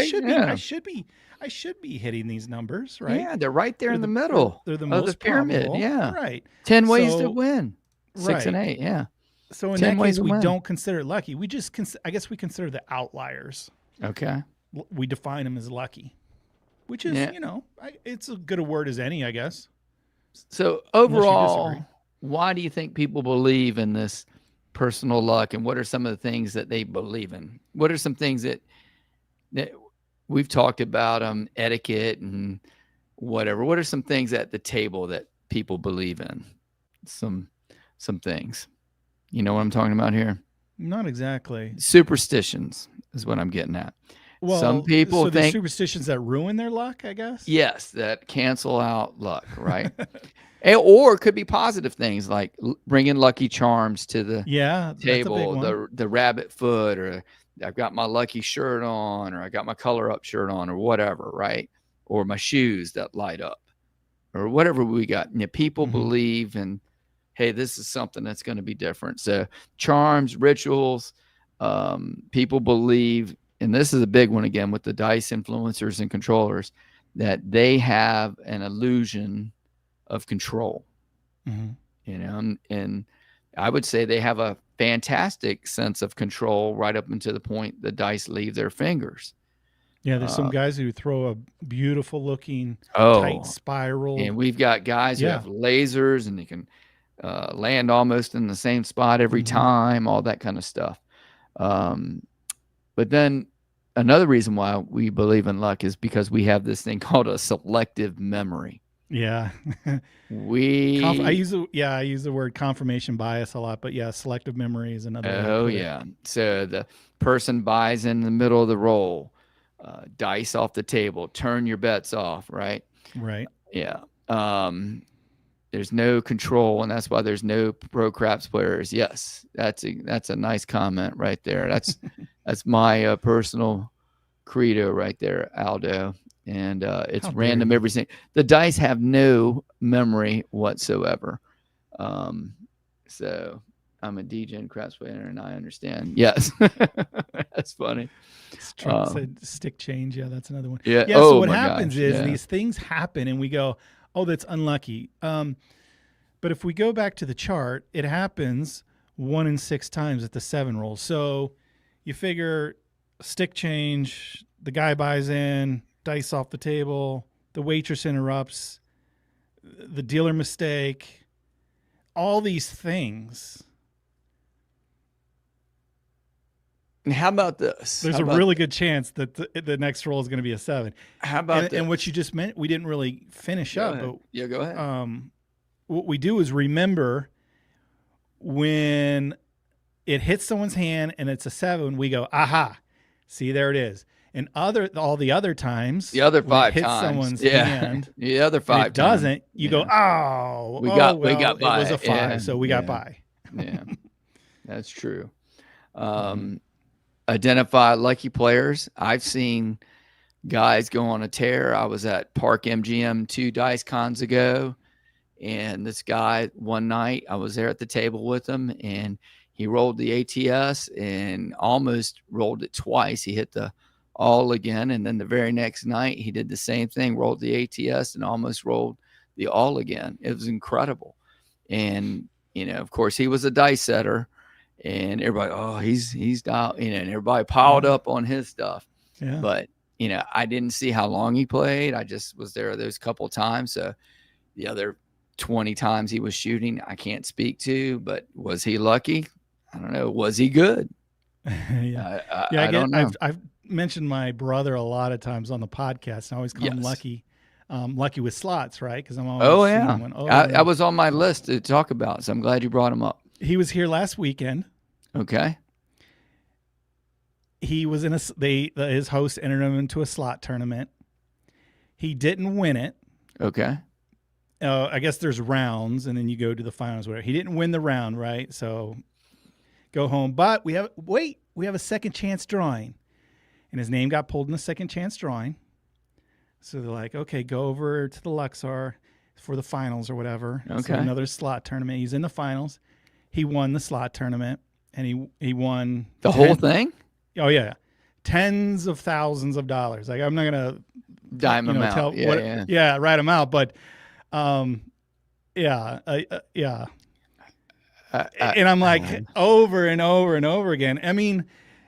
[SPEAKER 1] I
[SPEAKER 3] should be hitting these numbers, right?
[SPEAKER 1] Yeah, they're right there in the middle.
[SPEAKER 3] They're the most
[SPEAKER 1] of the pyramid.
[SPEAKER 3] Probable.
[SPEAKER 1] Yeah,
[SPEAKER 3] right.
[SPEAKER 1] 10 ways to win. 6 and 8. Yeah.
[SPEAKER 3] So in that case, we don't consider it lucky. We just I guess we consider the outliers.
[SPEAKER 1] Okay.
[SPEAKER 3] We define them as lucky, which is it's as good a word as any, I guess.
[SPEAKER 1] So overall, why do you think people believe in this personal luck, and what are some of the things that they believe in? What are some things that we've talked about, etiquette and whatever? What are some things at the table that people believe in? Some things. You know what I'm talking about here?
[SPEAKER 3] Not exactly.
[SPEAKER 1] Superstitions is what I'm getting at.
[SPEAKER 3] Well,
[SPEAKER 1] some people think
[SPEAKER 3] superstitions that ruin their luck, I guess.
[SPEAKER 1] Yes, that cancel out luck, right? Or it could be positive things like bringing Lucky Charms to the table, the rabbit foot, or I've got my lucky shirt on, or I got my color up shirt on, or whatever, right? Or my shoes that light up, or whatever we got. People believe in, hey, this is something that's going to be different. So charms, rituals, people believe, and this is a big one again with the dice influencers and controllers, that they have an illusion of control. And I would say they have a fantastic sense of control right up until the point the dice leave their fingers.
[SPEAKER 3] Yeah, there's some guys who throw a beautiful looking tight spiral.
[SPEAKER 1] And we've got guys who have lasers and they can land almost in the same spot every time, all that kind of stuff. But then another reason why we believe in luck is because we have this thing called a selective memory.
[SPEAKER 3] Yeah. I use the word confirmation bias a lot, but yeah, selective memory is another.
[SPEAKER 1] Oh yeah. So the person buys in the middle of the roll, dice off the table, turn your bets off, right?
[SPEAKER 3] Right.
[SPEAKER 1] Yeah. There's no control, and that's why there's no pro craps players. Yes, that's a nice comment right there. That's my personal credo right there, Aldo. And it's random every single. The dice have no memory whatsoever. So I'm a DJ and craps player, and I understand. Yes, that's funny.
[SPEAKER 3] Trump said stick change. Yeah, that's another one.
[SPEAKER 1] Yeah.
[SPEAKER 3] So what happens is these things happen, and we go, "Oh, that's unlucky." But if we go back to the chart, it happens 1 in 6 times at the 7 roll. So you figure stick change, the guy buys in, dice off the table, the waitress interrupts, the dealer mistake, all these things.
[SPEAKER 1] And how about this?
[SPEAKER 3] There's a really good chance that the next roll is going to be a 7.
[SPEAKER 1] How about
[SPEAKER 3] and what you just meant, we didn't really finish up. But,
[SPEAKER 1] yeah, go ahead.
[SPEAKER 3] what we do is remember when it hits someone's hand and it's a 7, we go, aha, see, there it is. And all the other times,
[SPEAKER 1] The other
[SPEAKER 3] when it
[SPEAKER 1] 5
[SPEAKER 3] hits
[SPEAKER 1] times.
[SPEAKER 3] someone's
[SPEAKER 1] Yeah.
[SPEAKER 3] hand,
[SPEAKER 1] The other
[SPEAKER 3] and
[SPEAKER 1] 5
[SPEAKER 3] it doesn't, you go, we got
[SPEAKER 1] by
[SPEAKER 3] it was a 5,
[SPEAKER 1] Yeah.
[SPEAKER 3] so we got
[SPEAKER 1] Yeah.
[SPEAKER 3] by.
[SPEAKER 1] Yeah, that's true. Identify lucky players. I've seen guys go on a tear. I was at Park MGM 2 Dice Cons ago, and this guy one night, I was there at the table with him, and he rolled the ATS and almost rolled it twice. He hit the all again, and then the very next night he did the same thing, rolled the ATS and almost rolled the all again. It was incredible. And of course, he was a dice setter, and everybody, oh, he's dialed, and everybody piled up on his stuff.
[SPEAKER 3] Yeah.
[SPEAKER 1] But I didn't see how long he played. I just was there those couple times. So the other 20 times he was shooting, I can't speak to. But was he lucky? I don't know. Was he good?
[SPEAKER 3] Yeah.
[SPEAKER 1] I don't know.
[SPEAKER 3] I've mentioned my brother a lot of times on the podcast, and I always call him
[SPEAKER 1] Yes.
[SPEAKER 3] Lucky. Lucky with slots, right? Because I'm always
[SPEAKER 1] Oh
[SPEAKER 3] seeing
[SPEAKER 1] yeah,
[SPEAKER 3] one.
[SPEAKER 1] I was on my list to talk about, so I'm glad you brought him up.
[SPEAKER 3] He was here last weekend.
[SPEAKER 1] Okay.
[SPEAKER 3] He was in his host entered him into a slot tournament. He didn't win it.
[SPEAKER 1] Okay.
[SPEAKER 3] I guess there's rounds, and then you go to the finals. Whatever. He didn't win the round, right? So go home. But we have a second chance drawing, and his name got pulled in the second chance drawing. So they're like, okay, go over to the Luxor for the finals or whatever.
[SPEAKER 1] Okay.
[SPEAKER 3] So another slot tournament. He's in the finals. He won the slot tournament, and he won
[SPEAKER 1] The whole thing?
[SPEAKER 3] Oh yeah, tens of thousands of dollars. Like I'm not gonna
[SPEAKER 1] Dime him out.
[SPEAKER 3] write him out. But yeah. And I'm like over and over and over again. I mean,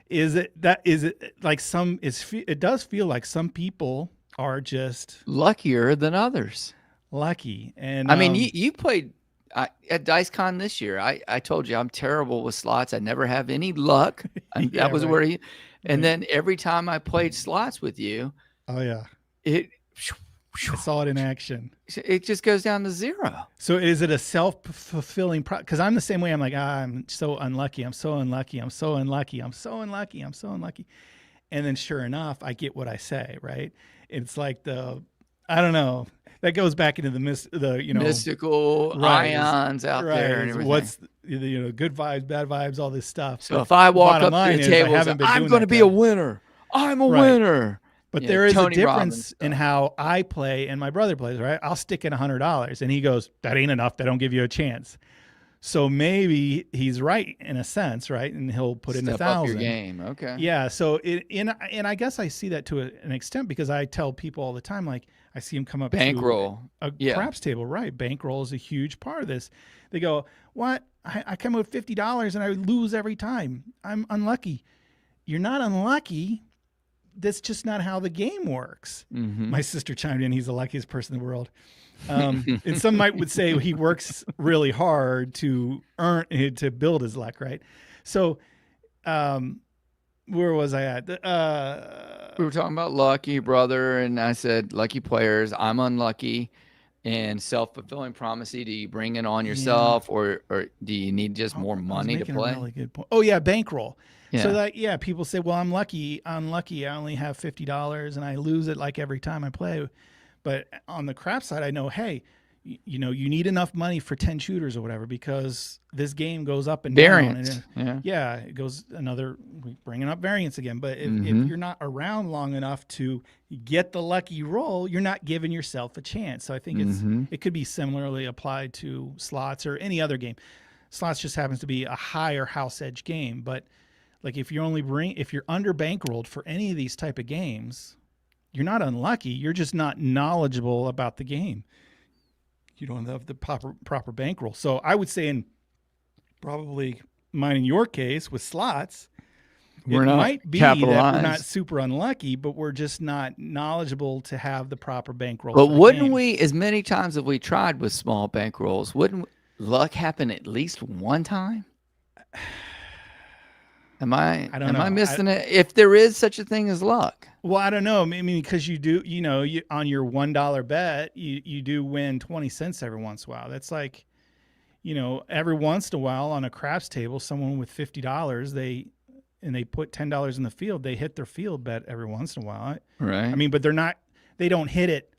[SPEAKER 3] it does feel like some people are just
[SPEAKER 1] Luckier than others.
[SPEAKER 3] lucky. And
[SPEAKER 1] I mean, you played at DiceCon this year. I told you I'm terrible with slots. I never have any luck.
[SPEAKER 3] Yeah,
[SPEAKER 1] That was
[SPEAKER 3] right.
[SPEAKER 1] where and then every time I played slots with you,
[SPEAKER 3] oh yeah,
[SPEAKER 1] it
[SPEAKER 3] I saw it in action.
[SPEAKER 1] just goes down to 0.
[SPEAKER 3] So is it a self-fulfilling because I'm the same way. I'm like, I'm so unlucky. I'm so unlucky. I'm so unlucky. I'm so unlucky. I'm so unlucky. And then sure enough, I get what I say, right? It's like I don't know. That goes back into the
[SPEAKER 1] mystical
[SPEAKER 3] right,
[SPEAKER 1] ions out there and everything.
[SPEAKER 3] What's good vibes, bad vibes, all this stuff.
[SPEAKER 1] So
[SPEAKER 3] But
[SPEAKER 1] if I walk
[SPEAKER 3] bottom
[SPEAKER 1] up to
[SPEAKER 3] line
[SPEAKER 1] the
[SPEAKER 3] is I
[SPEAKER 1] table,
[SPEAKER 3] haven't been
[SPEAKER 1] I'm
[SPEAKER 3] doing
[SPEAKER 1] going to
[SPEAKER 3] that
[SPEAKER 1] be
[SPEAKER 3] good.
[SPEAKER 1] a winner. I'm a
[SPEAKER 3] Right.
[SPEAKER 1] winner.
[SPEAKER 3] But
[SPEAKER 1] Yeah,
[SPEAKER 3] there is
[SPEAKER 1] Tony
[SPEAKER 3] a
[SPEAKER 1] Robbins
[SPEAKER 3] difference
[SPEAKER 1] stuff.
[SPEAKER 3] in how I play and my brother plays, right? I'll stick in $100 and he goes, that ain't enough. That don't give you a chance. So maybe he's right in a sense, right? And he'll put in
[SPEAKER 1] Step
[SPEAKER 3] 1,000.
[SPEAKER 1] up your game. Okay.
[SPEAKER 3] Yeah. So and I guess I see that to an extent because I tell people all the time, like I see them come up
[SPEAKER 1] Bankroll.
[SPEAKER 3] to a
[SPEAKER 1] Yeah.
[SPEAKER 3] craps table, right? Bankroll is a huge part of this. They go, what? I come with $50 and I lose every time. I'm unlucky. You're not unlucky. That's just not how the game works.
[SPEAKER 1] Mhm.
[SPEAKER 3] My sister chimed in. He's the luckiest person in the world. And some would say he works really hard to build his luck, right? So, where was I at?
[SPEAKER 1] We were talking about lucky, brother, and I said lucky players. I'm unlucky, and self-fulfilling prophecy. Do you bring it on yourself, or do you need just more
[SPEAKER 3] I was
[SPEAKER 1] money to
[SPEAKER 3] making
[SPEAKER 1] play?
[SPEAKER 3] A really good point. Oh yeah, bankroll.
[SPEAKER 1] Yeah.
[SPEAKER 3] So people say, well, I'm lucky. I only have $50 and I lose it like every time I play. But on the crap side, I know, hey, you need enough money for 10 shooters or whatever because this game goes up and
[SPEAKER 1] Variance.
[SPEAKER 3] down. And
[SPEAKER 1] Yeah.
[SPEAKER 3] it goes bringing up variance again. But if
[SPEAKER 1] Mhm.
[SPEAKER 3] you're not around long enough to get the lucky roll, you're not giving yourself a chance. So I think
[SPEAKER 1] Mhm.
[SPEAKER 3] it could be similarly applied to slots or any other game. Slots just happens to be a higher house edge game, but like if you're under bankrolled for any of these type of games, you're not unlucky. You're just not knowledgeable about the game. You don't have the proper bankroll. So I would say in probably mine in your case with slots,
[SPEAKER 1] We're
[SPEAKER 3] it
[SPEAKER 1] not
[SPEAKER 3] might be that we're
[SPEAKER 1] capitalized.
[SPEAKER 3] not super unlucky, but we're just not knowledgeable to have the proper bankroll.
[SPEAKER 1] But
[SPEAKER 3] for the
[SPEAKER 1] wouldn't
[SPEAKER 3] game.
[SPEAKER 1] we, as many times as we tried with small bankrolls, wouldn't luck happen at least one time? Am I
[SPEAKER 3] don't know.
[SPEAKER 1] missing it? If there is such a thing as luck.
[SPEAKER 3] Well, I don't know. I mean, because you do, you on your $1 bet, you do win 20 cents every once in a while. That's like, every once in a while on a craps table, someone with $50, they put $10 in the field, they hit their field bet every once in a while.
[SPEAKER 1] Right.
[SPEAKER 3] I mean, but they don't hit it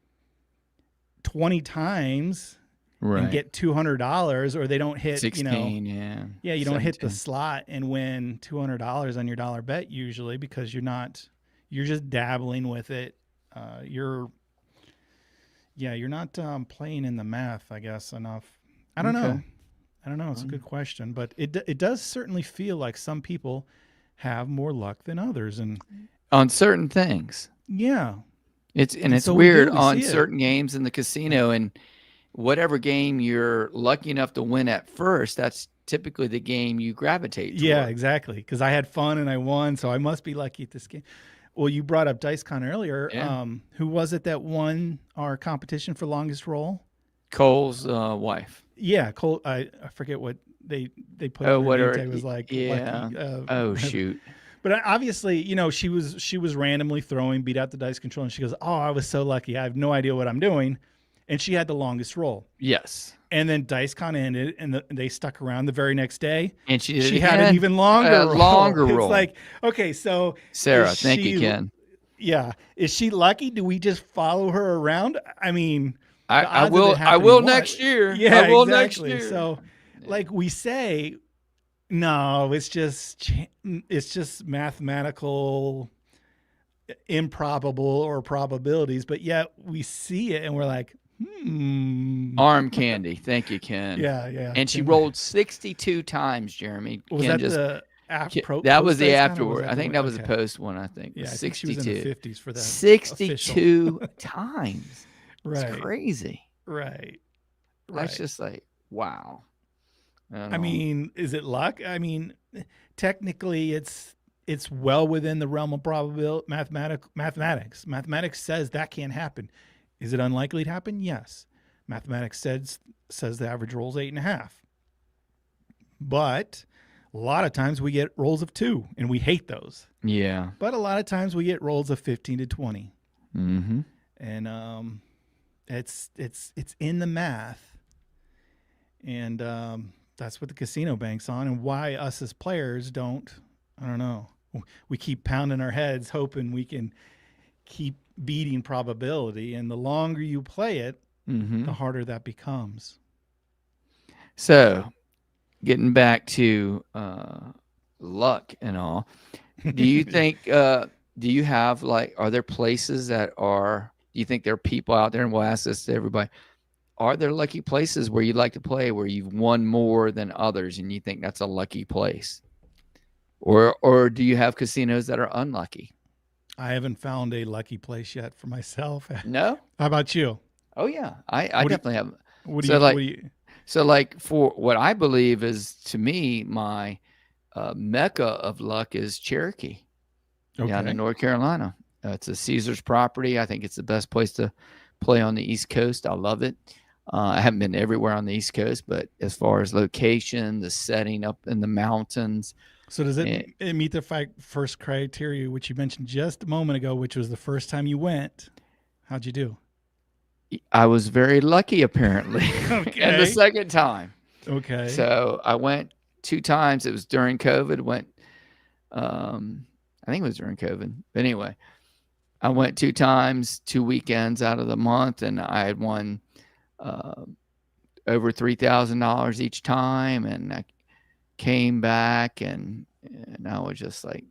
[SPEAKER 3] 20 times
[SPEAKER 1] Right.
[SPEAKER 3] and get $200, or they don't hit
[SPEAKER 1] 16,
[SPEAKER 3] you don't hit the
[SPEAKER 1] 17.
[SPEAKER 3] slot and win $200 on your dollar bet usually, because you're just dabbling with it. You're not playing in the math, I guess, enough. I don't know. It's a good question, but it does certainly feel like some people have more luck than others, and
[SPEAKER 1] On certain things.
[SPEAKER 3] yeah,
[SPEAKER 1] It's
[SPEAKER 3] so we
[SPEAKER 1] weird
[SPEAKER 3] do, we
[SPEAKER 1] on
[SPEAKER 3] see it.
[SPEAKER 1] certain games in the casino, and whatever game you're lucky enough to win at first, that's typically the game you gravitate toward.
[SPEAKER 3] yeah, exactly. Because I had fun and I won, so I must be lucky at this game. Well, you brought up DiceCon earlier.
[SPEAKER 1] Yeah.
[SPEAKER 3] Who was it that won our competition for longest roll?
[SPEAKER 1] Cole's wife.
[SPEAKER 3] Yeah, Cole. I forget what they put.
[SPEAKER 1] Oh,
[SPEAKER 3] in
[SPEAKER 1] what
[SPEAKER 3] her
[SPEAKER 1] are
[SPEAKER 3] name tag. It was like
[SPEAKER 1] yeah.
[SPEAKER 3] lucky,
[SPEAKER 1] Oh shoot.
[SPEAKER 3] But obviously, she was randomly throwing, beat out the dice control, and she goes, "Oh, I was so lucky. I have no idea what I'm doing," and she had the longest roll.
[SPEAKER 1] Yes.
[SPEAKER 3] And then DiceCon ended, and they stuck around the very next day.
[SPEAKER 1] And she did it
[SPEAKER 3] had
[SPEAKER 1] again.
[SPEAKER 3] an even longer roll.
[SPEAKER 1] Longer roll.
[SPEAKER 3] It's like, okay, so
[SPEAKER 1] Sarah,
[SPEAKER 3] is
[SPEAKER 1] thank
[SPEAKER 3] she-
[SPEAKER 1] you, Ken.
[SPEAKER 3] Yeah, is she lucky? Do we just follow her around? I mean, the
[SPEAKER 1] I
[SPEAKER 3] odds of
[SPEAKER 1] will.
[SPEAKER 3] it
[SPEAKER 1] I
[SPEAKER 3] happening
[SPEAKER 1] will
[SPEAKER 3] what?
[SPEAKER 1] next year.
[SPEAKER 3] Yeah,
[SPEAKER 1] I will
[SPEAKER 3] exactly.
[SPEAKER 1] next year.
[SPEAKER 3] So, like we say, no, it's just mathematical, improbable or probabilities. But yet we see it and we're like,
[SPEAKER 1] Arm candy. Thank you, Ken.
[SPEAKER 3] yeah.
[SPEAKER 1] And she
[SPEAKER 3] Ken-
[SPEAKER 1] rolled 62 times, Jeremy.
[SPEAKER 3] Was
[SPEAKER 1] Ken
[SPEAKER 3] that
[SPEAKER 1] just,
[SPEAKER 3] the
[SPEAKER 1] that was the
[SPEAKER 3] post-dice
[SPEAKER 1] afterward.
[SPEAKER 3] or
[SPEAKER 1] I think
[SPEAKER 3] the-
[SPEAKER 1] that was the
[SPEAKER 3] okay.
[SPEAKER 1] post one. I think.
[SPEAKER 3] Yeah, I think
[SPEAKER 1] 62.
[SPEAKER 3] she was in the 50s for that.
[SPEAKER 1] 62 times.
[SPEAKER 3] Right.
[SPEAKER 1] It's crazy.
[SPEAKER 3] Right.
[SPEAKER 1] That's just like, wow.
[SPEAKER 3] I mean, is it luck? I mean, technically, it's well within the realm of probability. Mathematics. Mathematics says that can't happen. Is it unlikely to happen? Yes. Mathematics says the average roll is 8.5. But a lot of times we get rolls of 2, and we hate those.
[SPEAKER 1] yeah.
[SPEAKER 3] But a lot of times we get rolls of 15 to 20,
[SPEAKER 1] Mm-hmm.
[SPEAKER 3] and it's in the math, and that's what the casino banks on, and why us as players don't. I don't know. We keep pounding our heads, hoping we can keep beating probability, and the longer you play it,
[SPEAKER 1] Mm-hmm.
[SPEAKER 3] the harder that becomes.
[SPEAKER 1] So, getting back to luck and all, do you think? Do you have are there places that are? Do you think there are people out there, and we'll ask this to everybody? Are there lucky places where you'd like to play where you've won more than others, and you think that's a lucky place? Or do you have casinos that are unlucky?
[SPEAKER 3] I haven't found a lucky place yet for myself.
[SPEAKER 1] No.
[SPEAKER 3] How about you?
[SPEAKER 1] Oh yeah, I
[SPEAKER 3] What do you-
[SPEAKER 1] definitely have.
[SPEAKER 3] What do
[SPEAKER 1] So,
[SPEAKER 3] you
[SPEAKER 1] like,
[SPEAKER 3] what do you,
[SPEAKER 1] So, for what I believe is, to me, my mecca of luck is Cherokee down in North Carolina. It's a Caesars property. I think it's the best place to play on the East Coast. I love it. I haven't been everywhere on the East Coast, but as far as location, the setting up in the mountains.
[SPEAKER 3] So does it
[SPEAKER 1] Yeah.
[SPEAKER 3] meet the first criteria, which you mentioned just a moment ago, which was the first time you went? How'd you do?
[SPEAKER 1] I was very lucky, apparently, and
[SPEAKER 3] Okay.
[SPEAKER 1] the second time.
[SPEAKER 3] Okay.
[SPEAKER 1] So I went 2 times. It was during COVID. I think it was during COVID. But anyway, I went 2 times, 2 weekends out of the month, and I had won over $3,000 each time. And I came back, and I was just like,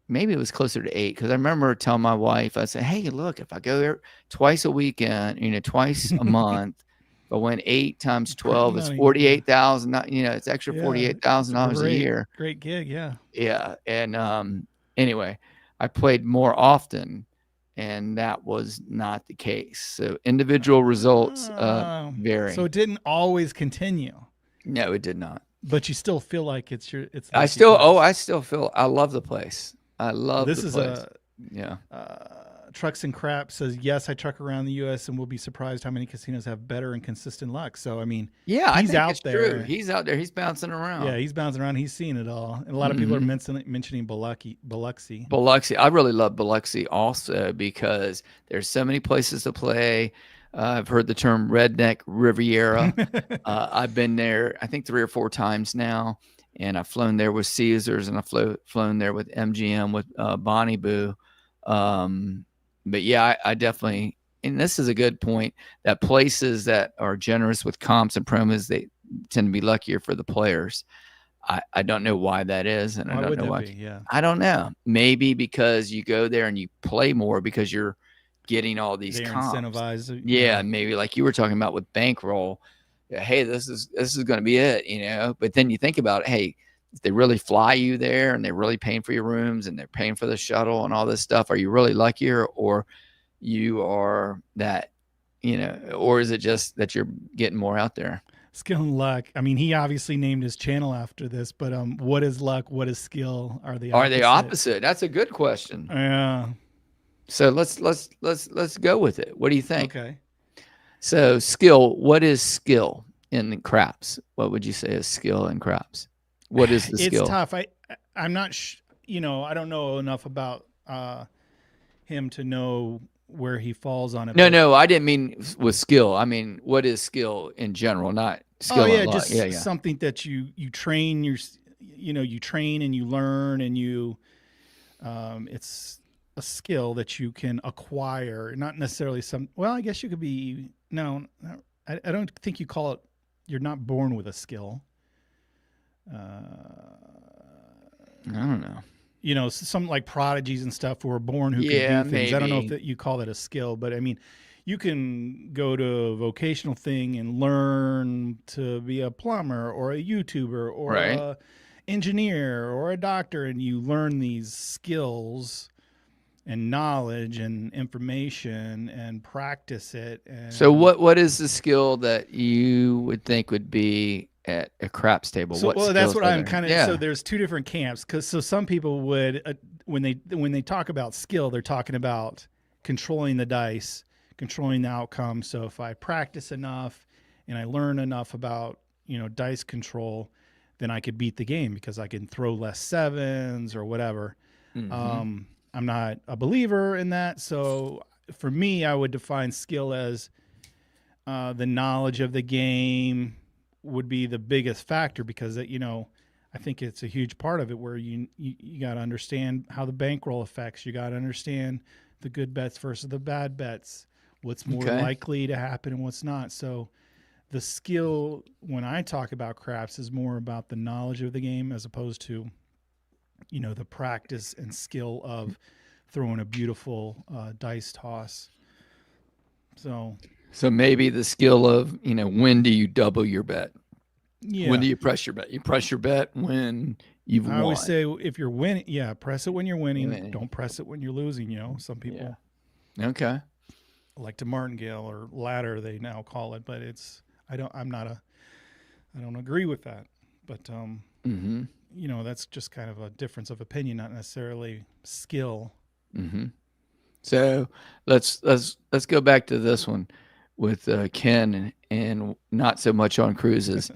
[SPEAKER 1] maybe it was closer to 8, because I remember telling my wife, I said, "Hey, look, if I go there twice a weekend, twice a month, if I went 8 times 12, it's
[SPEAKER 3] money.
[SPEAKER 1] 48,000. It's extra
[SPEAKER 3] Yeah,
[SPEAKER 1] $48,000 a year."
[SPEAKER 3] Great gig, yeah.
[SPEAKER 1] Yeah, and anyway, I played more often, and that was not the case. So individual results vary.
[SPEAKER 3] So it didn't always continue,
[SPEAKER 1] No, it did not.
[SPEAKER 3] but you still feel like it's.
[SPEAKER 1] I still feel I love the place. I love
[SPEAKER 3] This
[SPEAKER 1] the
[SPEAKER 3] is
[SPEAKER 1] place. Yeah.
[SPEAKER 3] Trucks and Crap says, yes, I truck around the U.S. and we'll be surprised how many casinos have better and consistent luck. So, I mean,
[SPEAKER 1] Yeah, I
[SPEAKER 3] he's
[SPEAKER 1] think
[SPEAKER 3] out
[SPEAKER 1] it's
[SPEAKER 3] there.
[SPEAKER 1] true. He's out there. He's bouncing around.
[SPEAKER 3] Yeah, he's bouncing around. He's seen it all. And a lot of people are mentioning Biloxi.
[SPEAKER 1] Biloxi. I really love Biloxi also because there's so many places to play. I've heard the term Redneck Riviera. I've been there, I think 3 or 4 times now, and I've flown there with Caesars, and I've flown there with MGM with Bonnie Boo. But yeah, I definitely, and this is a good point, that places that are generous with comps and promos, they tend to be luckier for the players. I don't know why that is, and I don't know why.
[SPEAKER 3] Yeah.
[SPEAKER 1] I don't know. Maybe because you go there and you play more because you're getting all these
[SPEAKER 3] They're
[SPEAKER 1] comps.
[SPEAKER 3] incentivized.
[SPEAKER 1] Yeah, maybe like you were talking about with bankroll. Yeah, hey, this is going to be it, you know. But then you think about it, hey, if they really fly you there and they're really paying for your rooms and they're paying for the shuttle and all this stuff, are you really luckier, or you are that, you know, or is it just that you're getting more out there?
[SPEAKER 3] Skill and luck. I mean, he obviously named his channel after this, but what is luck? What is skill? Are they
[SPEAKER 1] opposite? That's a good question.
[SPEAKER 3] Yeah.
[SPEAKER 1] So let's go with it. What do you think?
[SPEAKER 3] Okay.
[SPEAKER 1] So skill, what is skill in craps? What would you say is skill in craps? What is the skill?
[SPEAKER 3] It's tough. I'm not, I don't know enough about him to know where he falls on it.
[SPEAKER 1] No, I didn't mean with skill. I mean, what is skill in general, not skill.
[SPEAKER 3] Oh yeah, just something that you train you train and you learn and you, it's a skill that you can acquire, not necessarily I guess you could be, I don't think you call it, you're not born with a skill.
[SPEAKER 1] I don't know.
[SPEAKER 3] Some like prodigies and stuff who are born who can do things.
[SPEAKER 1] Maybe.
[SPEAKER 3] I don't know if you call that a skill, but I mean, you can go to a vocational thing and learn to be a plumber or a YouTuber or a engineer or a doctor, and you learn these skills and knowledge and information and practice it. And
[SPEAKER 1] so what is the skill that you would think would be at a craps table?
[SPEAKER 3] That's what I'm kind of. Yeah. So there's 2 different camps, so some people would when they talk about skill, they're talking about controlling the dice, controlling the outcome. So if I practice enough and I learn enough about dice control, then I could beat the game because I can throw less 7s or whatever. Mm-hmm. I'm not a believer in that. So for me, I would define skill as the knowledge of the game would be the biggest factor, because I think it's a huge part of it where you got to understand how the bankroll affects. You got to understand the good bets versus the bad bets, what's more likely to happen and what's not. So the skill, when I talk about craps, is more about the knowledge of the game as opposed to the practice and skill of throwing a beautiful dice toss. So
[SPEAKER 1] maybe the skill of, when do you double your bet?
[SPEAKER 3] Yeah.
[SPEAKER 1] When do you press your bet? You press your bet when you've won.
[SPEAKER 3] I always say if you're winning, press it when you're winning. Don't press it when you're losing. Some people like to martingale or ladder, they now call it, but I don't agree with that. But that's just kind of a difference of opinion, not necessarily skill.
[SPEAKER 1] Mm-hmm. So let's go back to this one with Ken and not so much on cruises.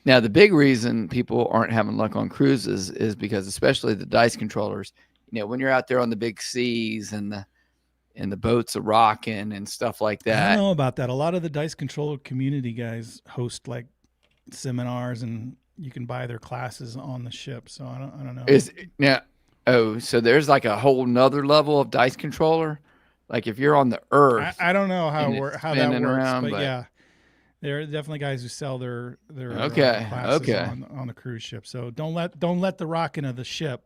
[SPEAKER 1] Now, the big reason people aren't having luck on cruises is because, especially the dice controllers, when you're out there on the big seas and the boats are rocking and stuff like that.
[SPEAKER 3] I don't know about that. A lot of the dice controller community guys host like seminars, and you can buy their classes on the ship. So I don't know.
[SPEAKER 1] So there's like a whole nother level of dice controller. Like if you're on the Earth,
[SPEAKER 3] I don't know how that works, but yeah, there are definitely guys who sell their classes on the cruise ship. So don't let the rocking of the ship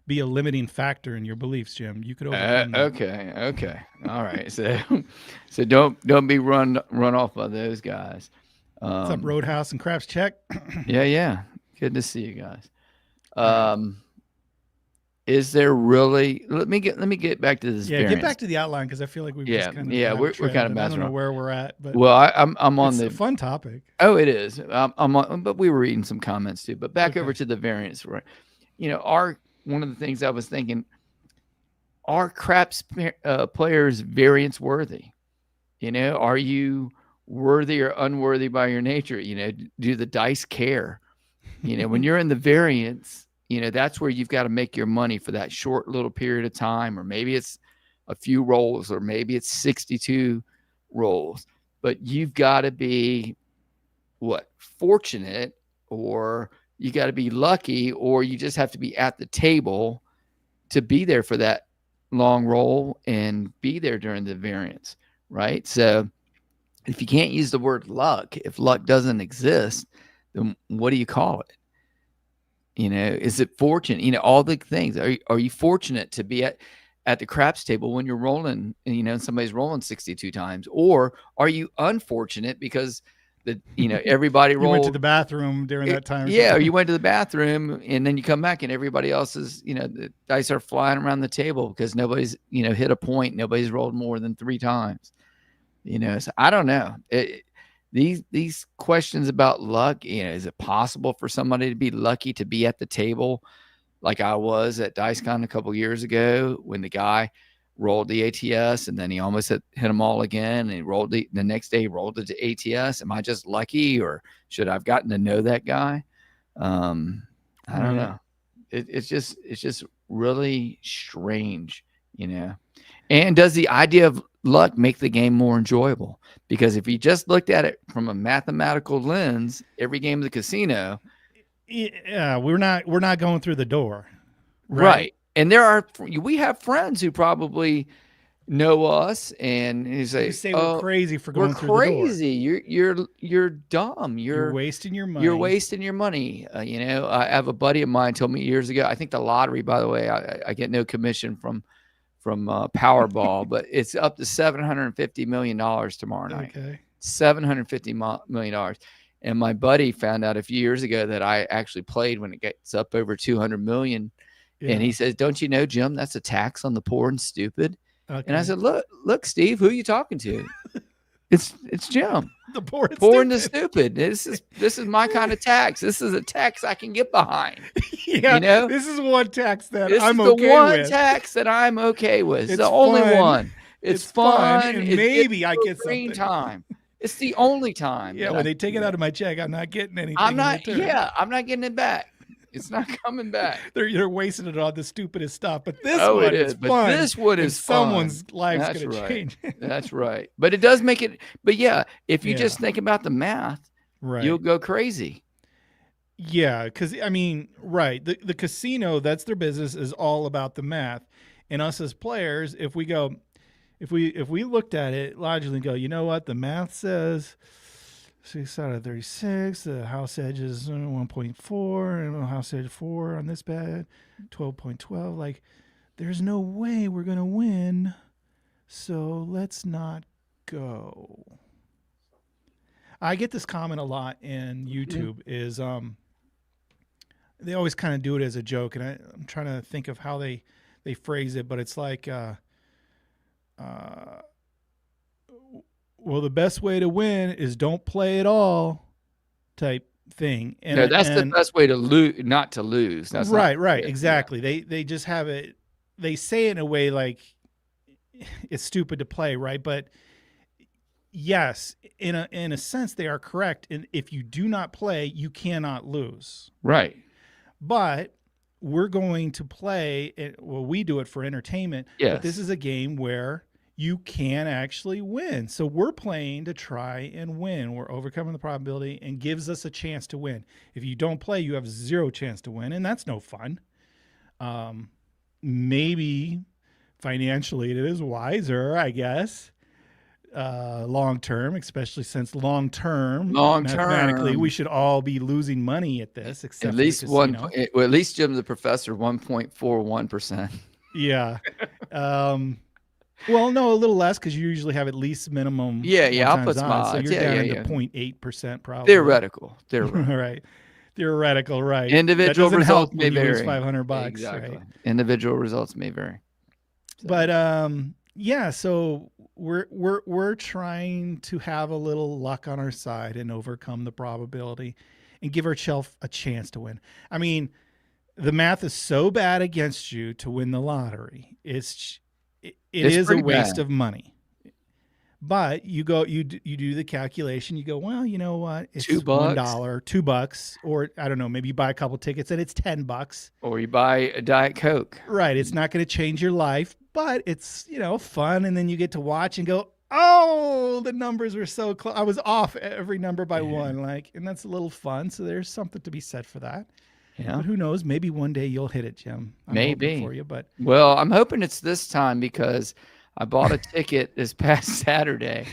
[SPEAKER 3] be a limiting factor in your beliefs, Jim. You could overcome that.
[SPEAKER 1] Okay, all right. So don't be run off by those guys.
[SPEAKER 3] What's up, Roadhouse and Craps Check?
[SPEAKER 1] Yeah. Good to see you guys. Is there really? Let me get back to this.
[SPEAKER 3] Yeah, get back to the outline because I feel like we've just kind of
[SPEAKER 1] we're kind of messing
[SPEAKER 3] I don't know where we're at, but
[SPEAKER 1] I'm on
[SPEAKER 3] it's a fun topic.
[SPEAKER 1] Oh, it is. I'm on, but we were reading some comments too. But back over to the variants, right? One of the things I was thinking, are craps players variance worthy? You know, are you worthy or unworthy by your nature? You know, do the dice care? You know, when you're in the variance, you know, that's where you've got to make your money for that short little period of time, or maybe it's a few rolls, or maybe it's 62 rolls. But you've got to be fortunate, or you got to be lucky, or you just have to be at the table to be there for that long roll and be there during the variance, right? So if you can't use the word luck, if luck doesn't exist, then what do you call it? You know, is it fortune? You know, all the things. Are you fortunate to be at the craps table when you're rolling, and you know somebody's rolling 62 times, or are you unfortunate because everybody
[SPEAKER 3] You
[SPEAKER 1] rolled,
[SPEAKER 3] went to the bathroom during that time.
[SPEAKER 1] Yeah, or you went to the bathroom and then you come back and everybody else is, the dice are flying around the table because nobody's, hit a point. Nobody's rolled more than 3 times. So I don't know. These questions about luck, is it possible for somebody to be lucky to be at the table like I was at DiceCon a couple years ago when the guy rolled the ATS and then he almost hit them all again, and he rolled the next day, he rolled it to ATS. Am I just lucky, or should I have gotten to know that guy? I don't know. It's just really strange, And does the idea of luck make the game more enjoyable? Because if you just looked at it from a mathematical lens, every game of the casino,
[SPEAKER 3] we're not going through the door,
[SPEAKER 1] right? And we have friends who probably know us, and you say
[SPEAKER 3] we're crazy for going through the door.
[SPEAKER 1] We're crazy. You're dumb. You're
[SPEAKER 3] wasting your money.
[SPEAKER 1] You're wasting your money. I have a buddy of mine told me years ago. I think the lottery, by the way, I get no commission from Powerball, but it's up to $750 million tomorrow night.
[SPEAKER 3] Okay.
[SPEAKER 1] $750 million. And my buddy found out a few years ago that I actually played when it gets up over 200 million. Yeah. And he says, "Don't you know, Jim, that's a tax on the poor and stupid." Okay. And I said, look, Steve, who are you talking to? It's Jim.
[SPEAKER 3] The poor
[SPEAKER 1] and the stupid. This is my kind of tax. This is a tax I can get behind.
[SPEAKER 3] Yeah, this is one tax that I'm
[SPEAKER 1] okay with.
[SPEAKER 3] This is
[SPEAKER 1] the one tax that I'm okay with. It's the only one. It's fun.
[SPEAKER 3] And maybe I get
[SPEAKER 1] green
[SPEAKER 3] something.
[SPEAKER 1] Time. It's the only time.
[SPEAKER 3] Yeah, when they take it out of my check, I'm not getting anything.
[SPEAKER 1] I'm not getting it back. It's not coming back.
[SPEAKER 3] They're wasting it on the stupidest stuff. But this one is fun.
[SPEAKER 1] But this one is fun.
[SPEAKER 3] Someone's life's going to change.
[SPEAKER 1] That's right. But it does make it. But yeah, if you just think about the math, you'll go crazy.
[SPEAKER 3] Yeah, because right. The casino, that's their business, is all about the math. And us as players, if we looked at it logically and go, you know what, the math says 6 out of 36. The house edge is 1.4, and house edge 4 on this bed, 12.12. Like, there's no way we're gonna win, so let's not go. I get this comment a lot in YouTube. Is they always kind of do it as a joke, and I'm trying to think of how they phrase it, but it's like well, the best way to win is don't play at all type thing.
[SPEAKER 1] And that's the best way to lose, not to lose. That's
[SPEAKER 3] right. Exactly. Yeah. They just have it. They say it in a way like it's stupid to play, right? But yes, in a sense, they are correct. And if you do not play, you cannot lose.
[SPEAKER 1] Right.
[SPEAKER 3] But we're going to play. Well, we do it for entertainment.
[SPEAKER 1] Yes.
[SPEAKER 3] But this is a game where you can actually win. So we're playing to try and win. We're overcoming the probability and gives us a chance to win. If you don't play, you have 0 chance to win, and that's no fun. Maybe financially it is wiser, I guess, long term, especially since long term, mathematically, we should all be losing money at this. Except
[SPEAKER 1] at least at least Jim the professor, 1.41%.
[SPEAKER 3] Yeah. Well, no, a little less because you usually have at least minimum.
[SPEAKER 1] Yeah, I'll put some odds.
[SPEAKER 3] So you're down into 0.8% probably.
[SPEAKER 1] Theoretical.
[SPEAKER 3] Right. Theoretical, right.
[SPEAKER 1] Individual results may vary.
[SPEAKER 3] Lose $500,
[SPEAKER 1] exactly.
[SPEAKER 3] Right?
[SPEAKER 1] Individual results may vary.
[SPEAKER 3] So. But yeah, so we're trying to have a little luck on our side and overcome the probability and give ourselves a chance to win. I mean, the math is so bad against you to win the lottery. It
[SPEAKER 1] It's
[SPEAKER 3] is a
[SPEAKER 1] pretty
[SPEAKER 3] waste
[SPEAKER 1] bad.
[SPEAKER 3] of money. But you do the calculation. You go, well, you know what? It's
[SPEAKER 1] $2.
[SPEAKER 3] $1, $2, or I don't know. Maybe you buy a couple tickets and it's $10.
[SPEAKER 1] Or you buy a Diet Coke.
[SPEAKER 3] Right. It's not going to change your life, but it's, fun. And then you get to watch and go, oh, the numbers were so close. I was off every number by one. And that's a little fun. So there's something to be said for that.
[SPEAKER 1] Yeah.
[SPEAKER 3] But who knows? Maybe one day you'll hit it, Jim. I'm
[SPEAKER 1] Maybe.
[SPEAKER 3] hoping for you, but
[SPEAKER 1] Well, I'm hoping it's this time because I bought a ticket this past Saturday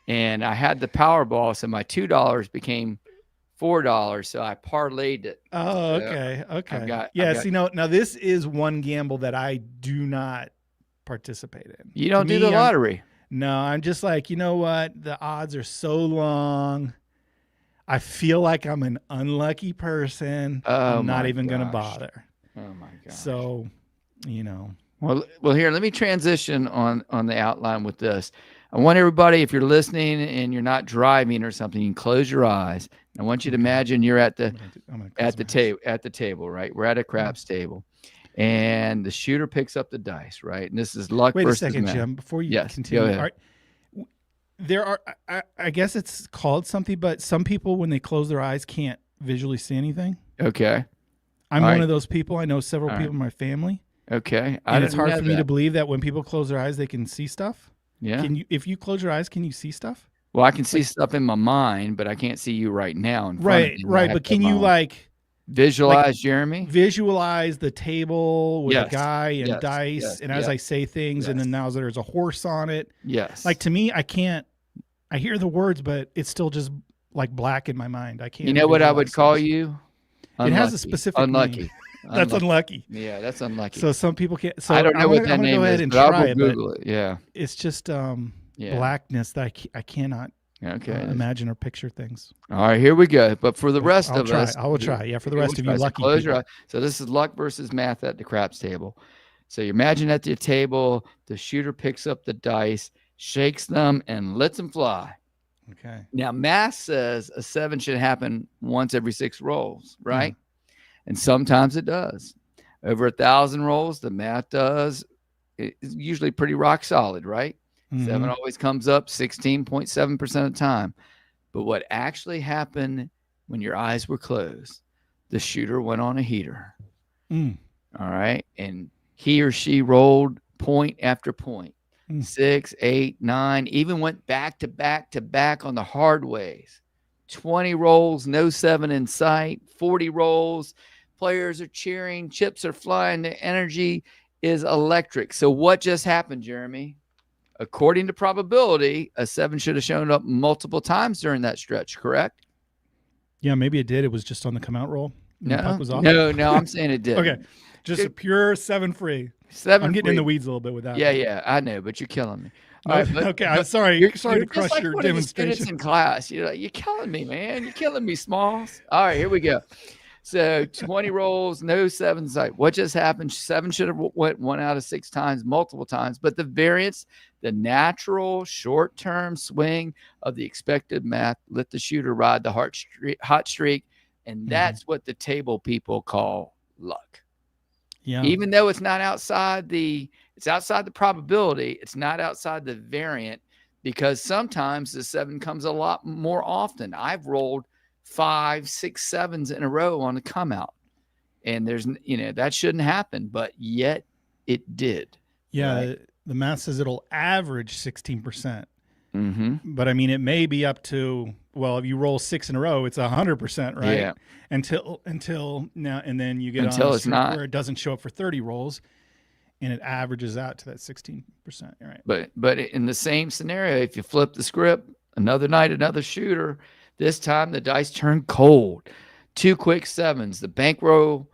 [SPEAKER 1] and I had the Powerball. So my $2 became $4. So I parlayed it.
[SPEAKER 3] oh,
[SPEAKER 1] So
[SPEAKER 3] okay, okay.
[SPEAKER 1] I've got-
[SPEAKER 3] Yes, now this is one gamble that I do not participate in.
[SPEAKER 1] You don't
[SPEAKER 3] To
[SPEAKER 1] do
[SPEAKER 3] me,
[SPEAKER 1] the lottery.
[SPEAKER 3] No, I'm just like, you know what? The odds are so long. I feel like I'm an unlucky person.
[SPEAKER 1] Oh,
[SPEAKER 3] I'm not
[SPEAKER 1] my
[SPEAKER 3] even going to
[SPEAKER 1] gosh.
[SPEAKER 3] bother.
[SPEAKER 1] Oh my God.
[SPEAKER 3] So,
[SPEAKER 1] Well, here, let me transition on the outline with this. I want everybody, if you're listening and you're not driving or something, you can close your eyes. I want you to imagine you're at the
[SPEAKER 3] I'm gonna close my eyes.
[SPEAKER 1] at the table, right? We're at a craps table, and the shooter picks up the dice, right? And this is luck
[SPEAKER 3] Wait a
[SPEAKER 1] versus
[SPEAKER 3] second,
[SPEAKER 1] math.
[SPEAKER 3] Jim. Before you
[SPEAKER 1] Yes,
[SPEAKER 3] continue,
[SPEAKER 1] go ahead.
[SPEAKER 3] all right, there are, I guess it's called something, but some people, when they close their eyes, can't visually see anything.
[SPEAKER 1] Okay,
[SPEAKER 3] I'm
[SPEAKER 1] All
[SPEAKER 3] one
[SPEAKER 1] right.
[SPEAKER 3] of those people. I know several
[SPEAKER 1] All
[SPEAKER 3] people in my family,
[SPEAKER 1] okay.
[SPEAKER 3] and it's
[SPEAKER 1] didn't
[SPEAKER 3] hard
[SPEAKER 1] know
[SPEAKER 3] for me to
[SPEAKER 1] that.
[SPEAKER 3] believe that when people close their eyes, they can see stuff.
[SPEAKER 1] Yeah.
[SPEAKER 3] If you close your eyes, can you see stuff?
[SPEAKER 1] Well, I can see stuff in my mind, but I can't see you right now. In front of
[SPEAKER 3] Right,
[SPEAKER 1] me. I
[SPEAKER 3] right.
[SPEAKER 1] have
[SPEAKER 3] But
[SPEAKER 1] to
[SPEAKER 3] can you
[SPEAKER 1] mind. Visualize, Jeremy?
[SPEAKER 3] visualize the table with
[SPEAKER 1] Yes,
[SPEAKER 3] a guy and
[SPEAKER 1] yes,
[SPEAKER 3] dice,
[SPEAKER 1] yes,
[SPEAKER 3] and as
[SPEAKER 1] yes,
[SPEAKER 3] I say things, and
[SPEAKER 1] yes.
[SPEAKER 3] then now there's a horse on it.
[SPEAKER 1] Yes.
[SPEAKER 3] Like, to me, I can't. I hear the words, but it's still just like black in my mind. I can't.
[SPEAKER 1] You know what I would
[SPEAKER 3] visualize
[SPEAKER 1] call
[SPEAKER 3] things.
[SPEAKER 1] you?
[SPEAKER 3] It has a
[SPEAKER 1] Unlucky.
[SPEAKER 3] specific
[SPEAKER 1] unlucky.
[SPEAKER 3] name. That's unlucky.
[SPEAKER 1] Yeah, that's unlucky.
[SPEAKER 3] So some people can't. So
[SPEAKER 1] I don't know
[SPEAKER 3] I'm
[SPEAKER 1] what
[SPEAKER 3] gonna,
[SPEAKER 1] that
[SPEAKER 3] I'm gonna
[SPEAKER 1] name
[SPEAKER 3] go ahead
[SPEAKER 1] is,
[SPEAKER 3] and
[SPEAKER 1] but I
[SPEAKER 3] try
[SPEAKER 1] will
[SPEAKER 3] it. But
[SPEAKER 1] Google it. Yeah.
[SPEAKER 3] it's just
[SPEAKER 1] Yeah.
[SPEAKER 3] blackness that I cannot
[SPEAKER 1] Okay.
[SPEAKER 3] imagine or picture things.
[SPEAKER 1] All right, here we go. But for the rest
[SPEAKER 3] I'll
[SPEAKER 1] of
[SPEAKER 3] try.
[SPEAKER 1] us,
[SPEAKER 3] I will try. Yeah, for the
[SPEAKER 1] we
[SPEAKER 3] rest
[SPEAKER 1] will
[SPEAKER 3] of you
[SPEAKER 1] try. So
[SPEAKER 3] lucky
[SPEAKER 1] close your
[SPEAKER 3] people.
[SPEAKER 1] eyes. So this is luck versus math at the craps table. So you imagine at the table, the shooter picks up the dice, shakes them, and lets them fly.
[SPEAKER 3] Okay.
[SPEAKER 1] Now, math says a 7 should happen once every 6 rolls, right? And sometimes it does. Over 1,000 rolls, the math does. It's usually pretty rock solid, right? 7
[SPEAKER 3] Mhm.
[SPEAKER 1] always comes up 16.7% of the time. But what actually happened when your eyes were closed, the shooter went on a heater.
[SPEAKER 3] Mm.
[SPEAKER 1] All right. And he or she rolled point after point.
[SPEAKER 3] Mm.
[SPEAKER 1] 6, 8, 9, even went back to back to back on the hard ways. 20 rolls, no 7 in sight. 40 rolls, players are cheering, chips are flying, the energy is electric. So what just happened, Jeremy? According to probability, a 7 should have shown up multiple times during that stretch, correct?
[SPEAKER 3] Yeah, maybe it did. It was just on the come out roll. And the puck was off.
[SPEAKER 1] No, I'm saying it did.
[SPEAKER 3] Okay. Just a pure 7 free.
[SPEAKER 1] 7
[SPEAKER 3] I'm getting in
[SPEAKER 1] free.
[SPEAKER 3] the weeds a little bit with that.
[SPEAKER 1] Yeah, I know, but you're killing me.
[SPEAKER 3] No,
[SPEAKER 1] All right, but-
[SPEAKER 3] okay, I'm
[SPEAKER 1] but
[SPEAKER 3] sorry.
[SPEAKER 1] You're
[SPEAKER 3] Sorry to
[SPEAKER 1] just
[SPEAKER 3] crush
[SPEAKER 1] like
[SPEAKER 3] your
[SPEAKER 1] one of the students
[SPEAKER 3] demonstration.
[SPEAKER 1] in class. You're like, you're killing me, man. You're killing me, Smalls. All right, here we go. So 20 rolls, no 7 sight. What just happened? 7 should have went 1 out of 6 times, multiple times. But the variance, the natural short-term swing of the expected math, let the shooter ride the hot streak, and that's what the table people call luck.
[SPEAKER 3] Yeah.
[SPEAKER 1] Even though it's not outside it's outside the probability, it's not outside the variant, because sometimes the 7 comes a lot more often. I've rolled 5, 6 7s in a row on a come out, and there's that shouldn't happen, but yet it did.
[SPEAKER 3] Yeah.
[SPEAKER 1] Right.
[SPEAKER 3] The math says it'll average 16%.
[SPEAKER 1] Mm-hmm.
[SPEAKER 3] But I mean, it may be up to, well, if you roll 6 in a row, it's 100%, right?
[SPEAKER 1] Yeah.
[SPEAKER 3] Until now, and then you get
[SPEAKER 1] Until
[SPEAKER 3] on a
[SPEAKER 1] it's
[SPEAKER 3] streak
[SPEAKER 1] not.
[SPEAKER 3] where it doesn't show up for 30 rolls, and it averages out to that 16%. Right.
[SPEAKER 1] But in the same scenario, if you flip the script, another night, another shooter, this time the dice turn cold. 2 quick 7s, the bankroll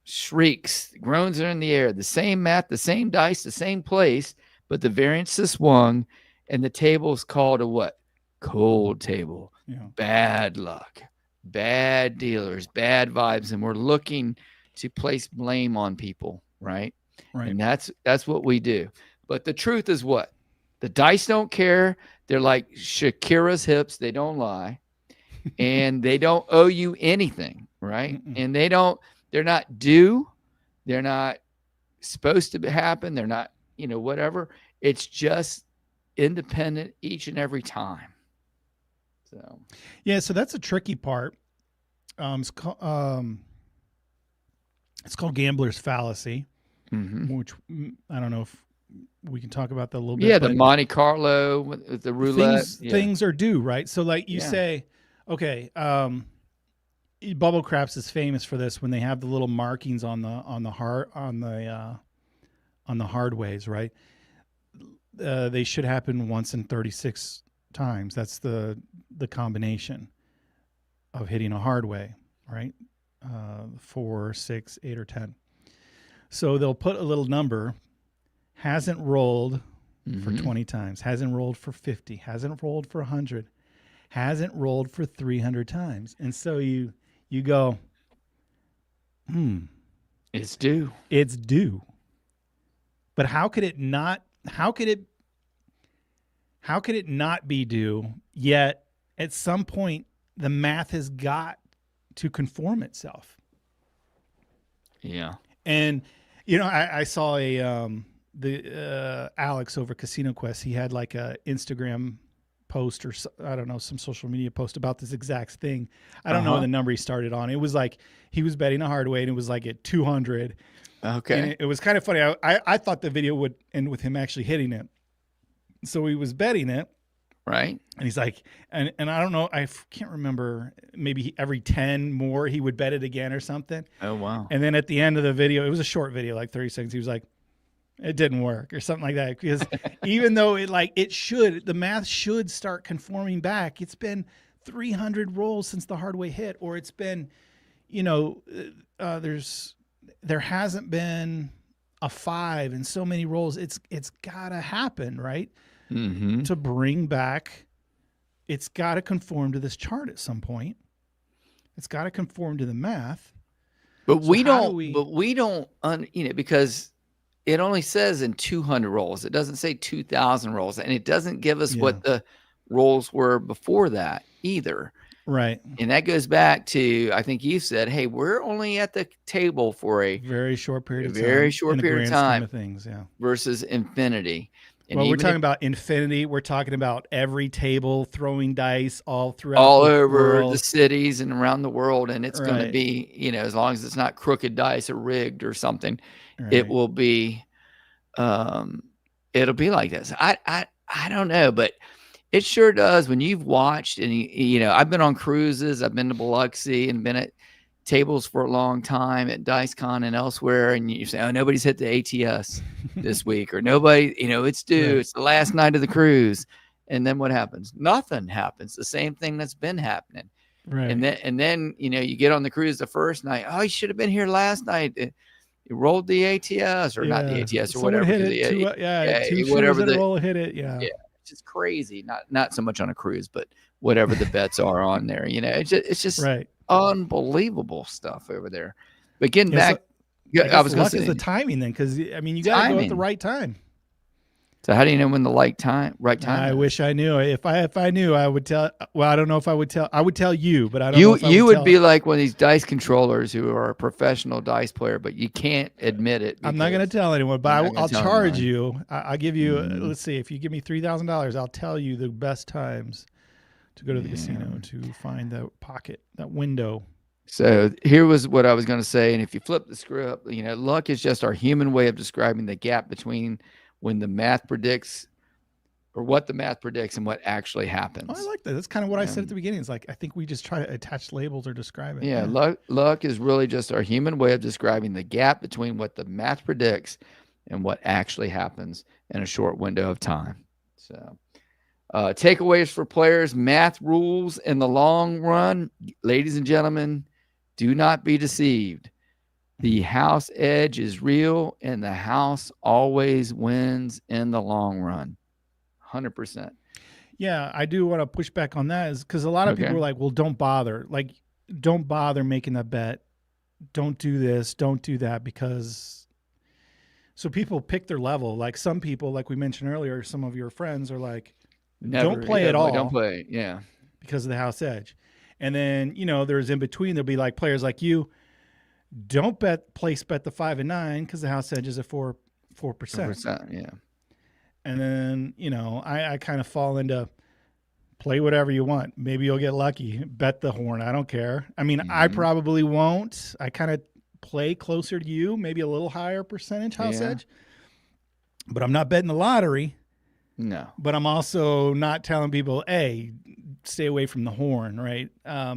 [SPEAKER 1] shrieks, groans are in the air. The same math, the same dice, the same place, but the variance is swung, and the table is called a what? Cold table.
[SPEAKER 3] Yeah.
[SPEAKER 1] Bad luck, bad dealers, bad vibes, and we're looking to place blame on people, right?
[SPEAKER 3] Right.
[SPEAKER 1] And that's what we do. But the truth is what? The dice don't care. They're like Shakira's hips. They don't lie. And they don't owe you anything, right?
[SPEAKER 3] Mm-mm.
[SPEAKER 1] And they don't They're not due. They're not supposed to happen. They're not, whatever. It's just independent each and every time. So
[SPEAKER 3] yeah, so that's a tricky part. It's called gambler's fallacy, which I don't know if we can talk about that a little bit.
[SPEAKER 1] Yeah, the Monte Carlo with the roulette.
[SPEAKER 3] Things are due, right? So like you say, okay, Bubble Craps is famous for this when they have the little markings on the hard ways, right? They should happen once in 36 times. That's the combination of hitting a hard way, right? 4, 6, 8, or 10. So they'll put a little number, hasn't rolled for 20 times, hasn't rolled for 50, hasn't rolled for 100, hasn't rolled for 300 times. And so you go,
[SPEAKER 1] it's due.
[SPEAKER 3] It's due. But how could it not be due? Yet at some point the math has got to conform itself.
[SPEAKER 1] Yeah.
[SPEAKER 3] And I saw Alex over Casino Quest. He had like a Instagram post or I don't know, some social media post about this exact thing. I don't know the number he started on. It was like he was betting a hard way and it was like at 200.
[SPEAKER 1] Okay.
[SPEAKER 3] And it was kind of funny. I thought the video would end with him actually hitting it. So he was betting it.
[SPEAKER 1] Right.
[SPEAKER 3] And he's like, and I don't know, I can't remember, maybe every 10 more he would bet it again or something.
[SPEAKER 1] Oh, wow.
[SPEAKER 3] And then at the end of the video, it was a short video, like 30 seconds. He was like, it didn't work or something like that. Because even though the math should start conforming back. It's been 300 rolls since the hard way hit, or it's been, there hasn't been a 5 in so many rolls. It's gotta happen, right? To bring back, it's got to conform to this chart at some point. It's got to conform to the math.
[SPEAKER 1] But we don't, because it only says in 200 rolls. It doesn't say 2,000 rolls, and it doesn't give us what the rolls were before that either.
[SPEAKER 3] Right.
[SPEAKER 1] And that goes back to, I think you said, hey, we're only at the table for a
[SPEAKER 3] very short period of time.
[SPEAKER 1] Very short period of time.
[SPEAKER 3] Of things, yeah.
[SPEAKER 1] Versus infinity. And
[SPEAKER 3] well, we're talking about infinity. We're talking about every table throwing dice all throughout
[SPEAKER 1] all
[SPEAKER 3] the
[SPEAKER 1] over
[SPEAKER 3] world.
[SPEAKER 1] the cities and around the world. And it's going to be, as long as it's not crooked dice or rigged or something, it will be, it'll be like this. I don't know, but it sure does. When you've watched and, I've been on cruises, I've been to Biloxi and been at tables for a long time at DiceCon and elsewhere, and you say, oh, nobody's hit the ATS this week, or nobody, it's due. It's the last night of the cruise. And then what happens? Nothing happens. The same thing that's been happening.
[SPEAKER 3] Right.
[SPEAKER 1] And then you get on the cruise the first night. Oh, you should have been here last night. You rolled the ATS or not the ATS or
[SPEAKER 3] someone
[SPEAKER 1] whatever.
[SPEAKER 3] Hit it two whatever the roll hit it. Yeah.
[SPEAKER 1] It's just crazy. Not so much on a cruise, but whatever the bets are on there. It's just
[SPEAKER 3] right.
[SPEAKER 1] Unbelievable stuff over there. But getting back,
[SPEAKER 3] I was going to say the timing then, because you got to go at the right time.
[SPEAKER 1] So how do you know when the right time?
[SPEAKER 3] I wish I knew. If I knew, I would tell. Well, I don't know if I would tell. I would tell you, but I don't know if
[SPEAKER 1] you would be like one of these dice controllers who are a professional dice player, but you can't admit it.
[SPEAKER 3] I'm not going to tell anyone, but I'll charge you. I'll give you. Let's see, if you give me $3,000, I'll tell you the best times to go to the casino to find that pocket, that window.
[SPEAKER 1] So here was what I was going to say. And if you flip the script, luck is just our human way of describing the gap between when the math predicts, or what the math predicts, and what actually happens.
[SPEAKER 3] Oh, I like that. That's kind of what I said at the beginning. It's like, I think we just try to attach labels or describe it.
[SPEAKER 1] Yeah. Luck is really just our human way of describing the gap between what the math predicts and what actually happens in a short window of time. So takeaways for players: math rules in the long run. Ladies and gentlemen, do not be deceived. The house edge is real, and the house always wins in the long run. 100%.
[SPEAKER 3] Yeah, I do want to push back on that, is because a lot of people are like, well, don't bother. Like, don't bother making that bet. Don't do this. Don't do that, because so people pick their level. Like some people, like we mentioned earlier, some of your friends are like, don't play at all.
[SPEAKER 1] Don't play. Yeah.
[SPEAKER 3] Because of the house edge. And then, there's in between, there'll be like players like you. Don't place bet the 5 and 9 because the house edge is at 4%.
[SPEAKER 1] 4%, yeah.
[SPEAKER 3] And then, I kind of fall into play whatever you want. Maybe you'll get lucky. Bet the horn. I don't care. I mean, I probably won't. I kind of play closer to you, maybe a little higher percentage house edge. But I'm not betting the lottery.
[SPEAKER 1] No.
[SPEAKER 3] But I'm also not telling people, hey, stay away from the horn, right?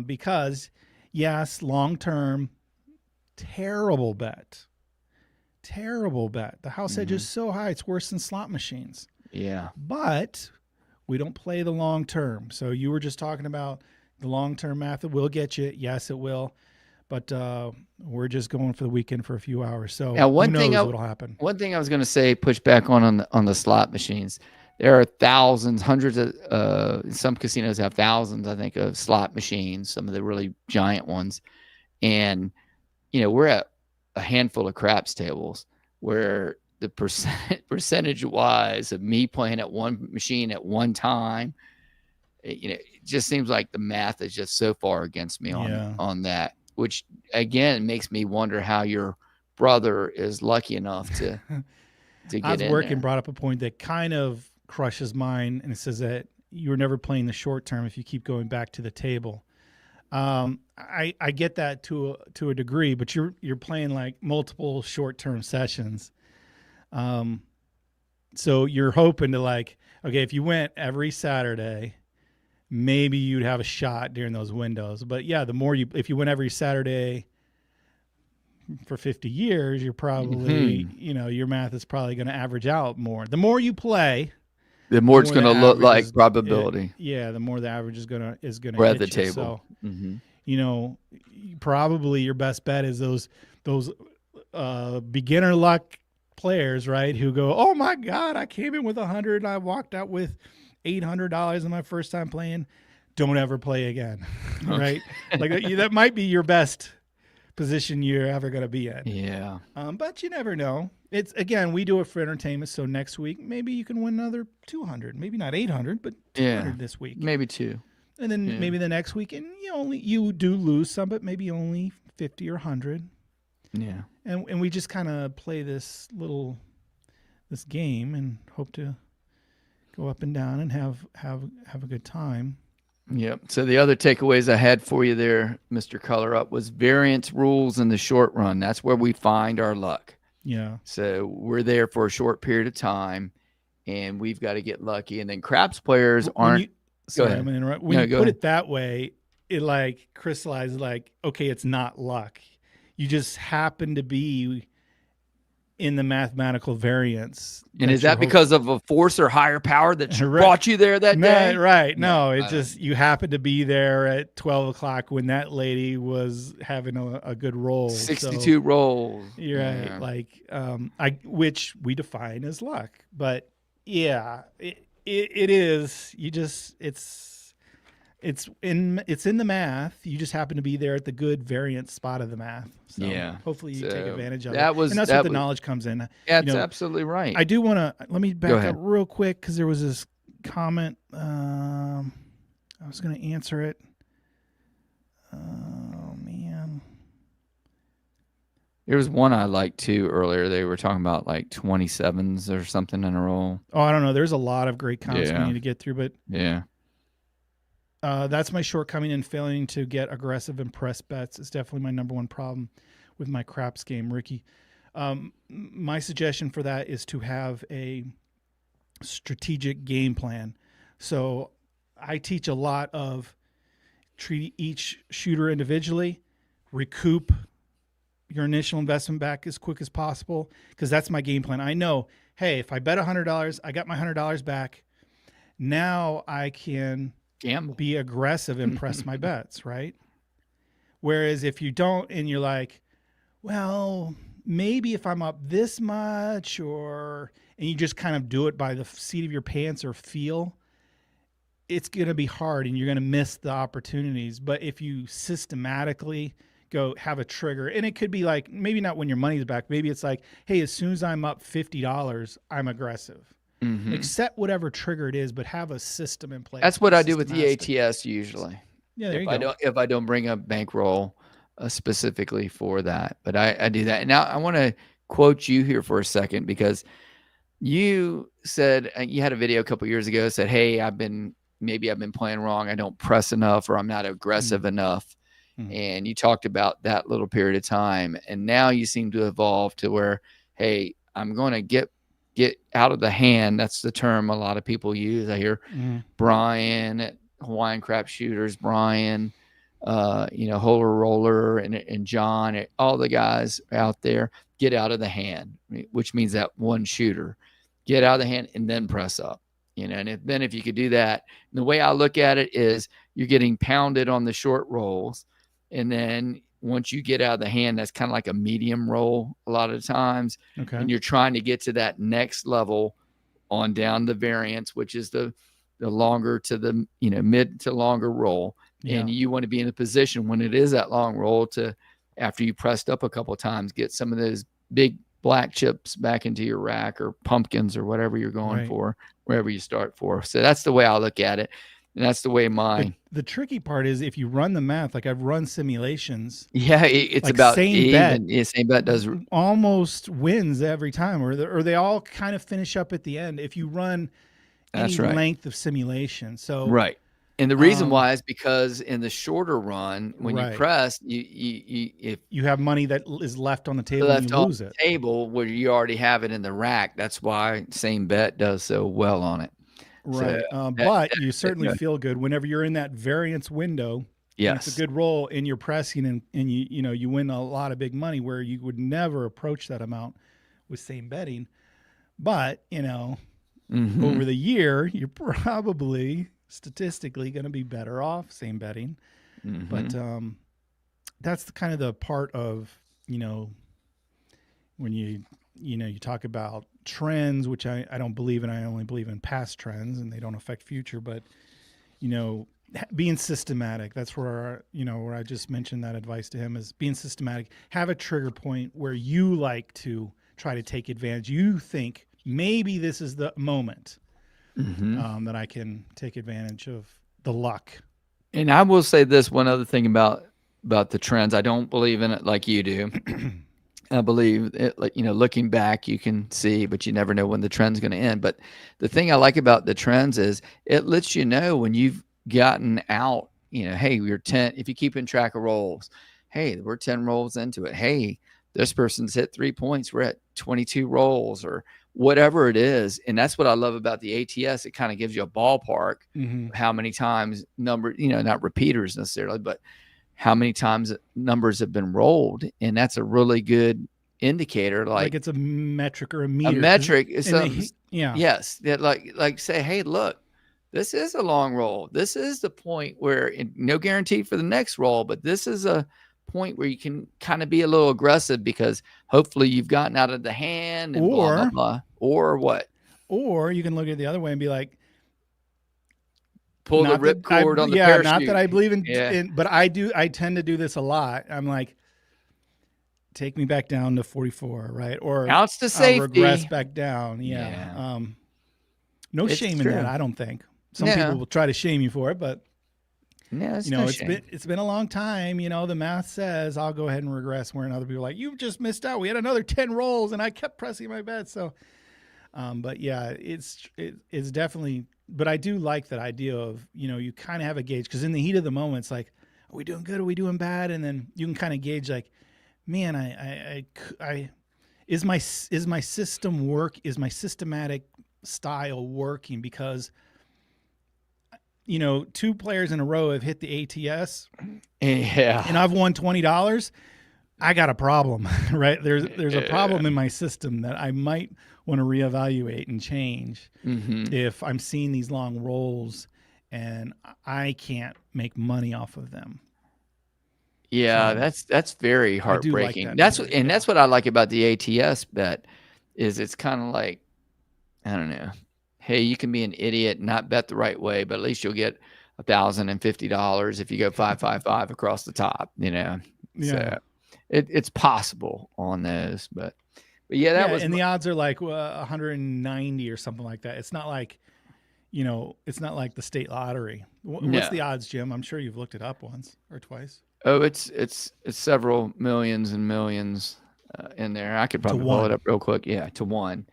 [SPEAKER 3] Because, yes, long-term, terrible bet. Terrible bet. The house edge is so high, it's worse than slot machines.
[SPEAKER 1] Yeah.
[SPEAKER 3] But we don't play the long term. So you were just talking about the long-term math. It will get you. Yes, it will. But we're just going for the weekend for a few hours. So
[SPEAKER 1] now,
[SPEAKER 3] who knows what'll happen.
[SPEAKER 1] One thing I was going to say, push back on the slot machines. There are thousands, hundreds of some casinos have thousands, I think, of slot machines, some of the really giant ones. And, we're at a handful of craps tables where the percentage wise of me playing at one machine at one time, it just seems like the math is just so far against me on that, which again makes me wonder how your brother is lucky enough to get in
[SPEAKER 3] Working
[SPEAKER 1] there.
[SPEAKER 3] Brought up a point that kind of crushes mine, and it says that you're never playing the short term if you keep going back to the table. I get that to a degree, but you're playing like multiple short-term sessions. So you're hoping to okay, if you went every Saturday, maybe you'd have a shot during those windows. But yeah, if you went every Saturday for 50 years, you're probably, your math is probably going to average out more. The more you play,
[SPEAKER 1] the more it's going to look like probability.
[SPEAKER 3] The more the average is going to
[SPEAKER 1] we're at the
[SPEAKER 3] you.
[SPEAKER 1] table.
[SPEAKER 3] So, probably your best bet is those beginner luck players, right? Who go, oh my God, I came in with 100. I walked out with $800 in my first time playing. Don't ever play again, right? That might be your best position you're ever going to be in.
[SPEAKER 1] Yeah.
[SPEAKER 3] But you never know. It's again, we do it for entertainment. So next week, maybe you can win another 200, maybe not 800, but 200 this week.
[SPEAKER 1] Maybe 2.
[SPEAKER 3] And then maybe the next week, and you do lose some, but maybe only 50 or 100.
[SPEAKER 1] Yeah.
[SPEAKER 3] And we just kind of play this game and hope to go up and down and have a good time.
[SPEAKER 1] Yep. So the other takeaways I had for you there, Mr. Color Up, was variance rules in the short run. That's where we find our luck.
[SPEAKER 3] Yeah.
[SPEAKER 1] So we're there for a short period of time, and we've got to get lucky. And then craps players aren't.
[SPEAKER 3] Sorry, I'm going to interrupt. When you put it that way, it crystallizes okay, it's not luck. You just happen to be in the mathematical variance.
[SPEAKER 1] And is that because of a force or higher power that brought you there that day?
[SPEAKER 3] Right. No, it's just you happen to be there at 12 o'clock when that lady was having a good roll.
[SPEAKER 1] 62 rolls.
[SPEAKER 3] You're right. Which we define as luck. But yeah, it is. You just it's in the math. You just happen to be there at the good variance spot of the math. So hopefully you take advantage of it. And that's where the knowledge comes in.
[SPEAKER 1] That's absolutely right.
[SPEAKER 3] I do want to let me back up real quick because there was this comment. I was going to answer it. Oh man.
[SPEAKER 1] There was one I liked too earlier. They were talking about 27s or something in a row.
[SPEAKER 3] Oh, I don't know. There's a lot of great comments we need to get through, but that's my shortcoming in failing to get aggressive and press bets. It's definitely my number one problem with my craps game, Ricky. My suggestion for that is to have a strategic game plan. So I teach a lot of treat each shooter individually, recoup your initial investment back as quick as possible, because that's my game plan. I know, hey, if I bet $100, I got my $100 back. Now I can
[SPEAKER 1] gamble,
[SPEAKER 3] be aggressive and press my bets, right? Whereas if you don't and you're like, well, maybe if I'm up this much, and you just kind of do it by the seat of your pants or feel, it's going to be hard and you're going to miss the opportunities. But if you systematically go have a trigger, and it could be maybe not when your money's back, maybe it's hey, as soon as I'm up $50, I'm aggressive.
[SPEAKER 1] Mm-hmm.
[SPEAKER 3] Set whatever trigger it is, but have a system in place.
[SPEAKER 1] That's what I do with the ATS usually.
[SPEAKER 3] Yeah, there you go.
[SPEAKER 1] If I don't bring a bankroll, specifically for that. But I do that. Now I want to quote you here for a second, because you said you had a video a couple years ago said, "Hey, maybe I've been playing wrong. I don't press enough, or I'm not aggressive enough." And you talked about that little period of time, and now you seem to evolve to where, hey, I'm going to get out of the hand. That's the term a lot of people use. I hear Brian, Hawaiian Crap Shooters, Brian, Holer Roller, and John, all the guys out there, get out of the hand, which means that one shooter, get out of the hand and then press up. And if you could do that, the way I look at it is you're getting pounded on the short rolls. And then once you get out of the hand, that's kind of like a medium roll a lot of times.
[SPEAKER 3] Okay.
[SPEAKER 1] And you're trying to get to that next level on down the variance, which is the longer to the, mid to longer roll. Yeah. And you want to be in a position when it is that long roll to, after you pressed up a couple of times, get some of those big black chips back into your rack, or pumpkins, or whatever you're going for, wherever you start for. So that's the way I look at it. And that's the way mine.
[SPEAKER 3] The tricky part is if you run the math, like I've run simulations.
[SPEAKER 1] Yeah, it's
[SPEAKER 3] like
[SPEAKER 1] about
[SPEAKER 3] same bet.
[SPEAKER 1] Yeah, same bet does
[SPEAKER 3] almost wins every time, or they all kind of finish up at the end if you run any length of simulation. So
[SPEAKER 1] right. And the reason why is because in the shorter run, when you press, if
[SPEAKER 3] you have money that is left on the table, and you lose it.
[SPEAKER 1] Table where you already have it in the rack. That's why same bet does so well on it.
[SPEAKER 3] Right. So, but you certainly feel good whenever you're in that variance window.
[SPEAKER 1] Yes.
[SPEAKER 3] It's a good roll and you're pressing and you win a lot of big money where you would never approach that amount with same betting. But, over the year, you're probably statistically going to be better off same betting. But that's the kind of the part of, when you talk about trends, which I don't believe in. I only believe in past trends and they don't affect future, but being systematic, that's where, where I just mentioned that advice to him is being systematic. Have a trigger point where you like to try to take advantage. You think maybe this is the moment that I can take advantage of the luck.
[SPEAKER 1] And I will say this one other thing about the trends. I don't believe in it like you do. I believe it, like, looking back, you can see, but you never know when the trend's going to end. But the thing I like about the trends is it lets you know when you've gotten out, hey, we're 10, if you keep in track of rolls, hey, we're 10 rolls into it. Hey, this person's hit 3 points. We're at 22 rolls, or whatever it is. And that's what I love about the ATS. It kind of gives you a ballpark, how many times not repeaters necessarily, but how many times numbers have been rolled. And that's a really good indicator. Like
[SPEAKER 3] it's a metric or a meter.
[SPEAKER 1] A metric is
[SPEAKER 3] something.
[SPEAKER 1] Yes. That like say, hey, look, this is a long roll. This is the point where no guarantee for the next roll, but this is a point where you can kind of be a little aggressive because hopefully you've gotten out of the hand and blah, blah, blah. Or what?
[SPEAKER 3] Or you can look at it the other way and be like,
[SPEAKER 1] pull the ripcord on the parachute.
[SPEAKER 3] Not that I believe in, but I tend to do this a lot. I'm like, take me back down to 44, right? Or
[SPEAKER 1] counts to safety.
[SPEAKER 3] Regress back down. Yeah. No shame in that, I don't think. Some people will try to shame you for it, but it's been a long time. The math says I'll go ahead and regress. Where other people are like, you just missed out. We had another 10 rolls, and I kept pressing my bet. So, but yeah, it's definitely. But I do like that idea of, you kind of have a gauge, because in the heat of the moment, it's like, are we doing good? Are we doing bad? And then you can kind of gauge like, man, is my system work? Is my systematic style working? Because, 2 players in a row have hit the ATS.
[SPEAKER 1] Yeah.
[SPEAKER 3] And I've won $20. I got a problem, right? There's a problem in my system that I might want to reevaluate and change if I'm seeing these long rolls and I can't make money off of them.
[SPEAKER 1] Yeah,
[SPEAKER 3] so
[SPEAKER 1] that's very heartbreaking.
[SPEAKER 3] Like
[SPEAKER 1] that's what I like about the ATS bet is it's kind of like, I don't know. Hey, you can be an idiot and not bet the right way, but at least you'll get $1,050 if you go 5-5-5 across the top.
[SPEAKER 3] Yeah.
[SPEAKER 1] So it's possible on those, but yeah, that was.
[SPEAKER 3] And the odds are like 190 or something like that. It's not like, it's not like the state lottery. What's the odds, Jim? I'm sure you've looked it up once or twice.
[SPEAKER 1] Oh, it's several millions and millions in there. I could probably pull
[SPEAKER 3] one.
[SPEAKER 1] it up real quick. Yeah, to one.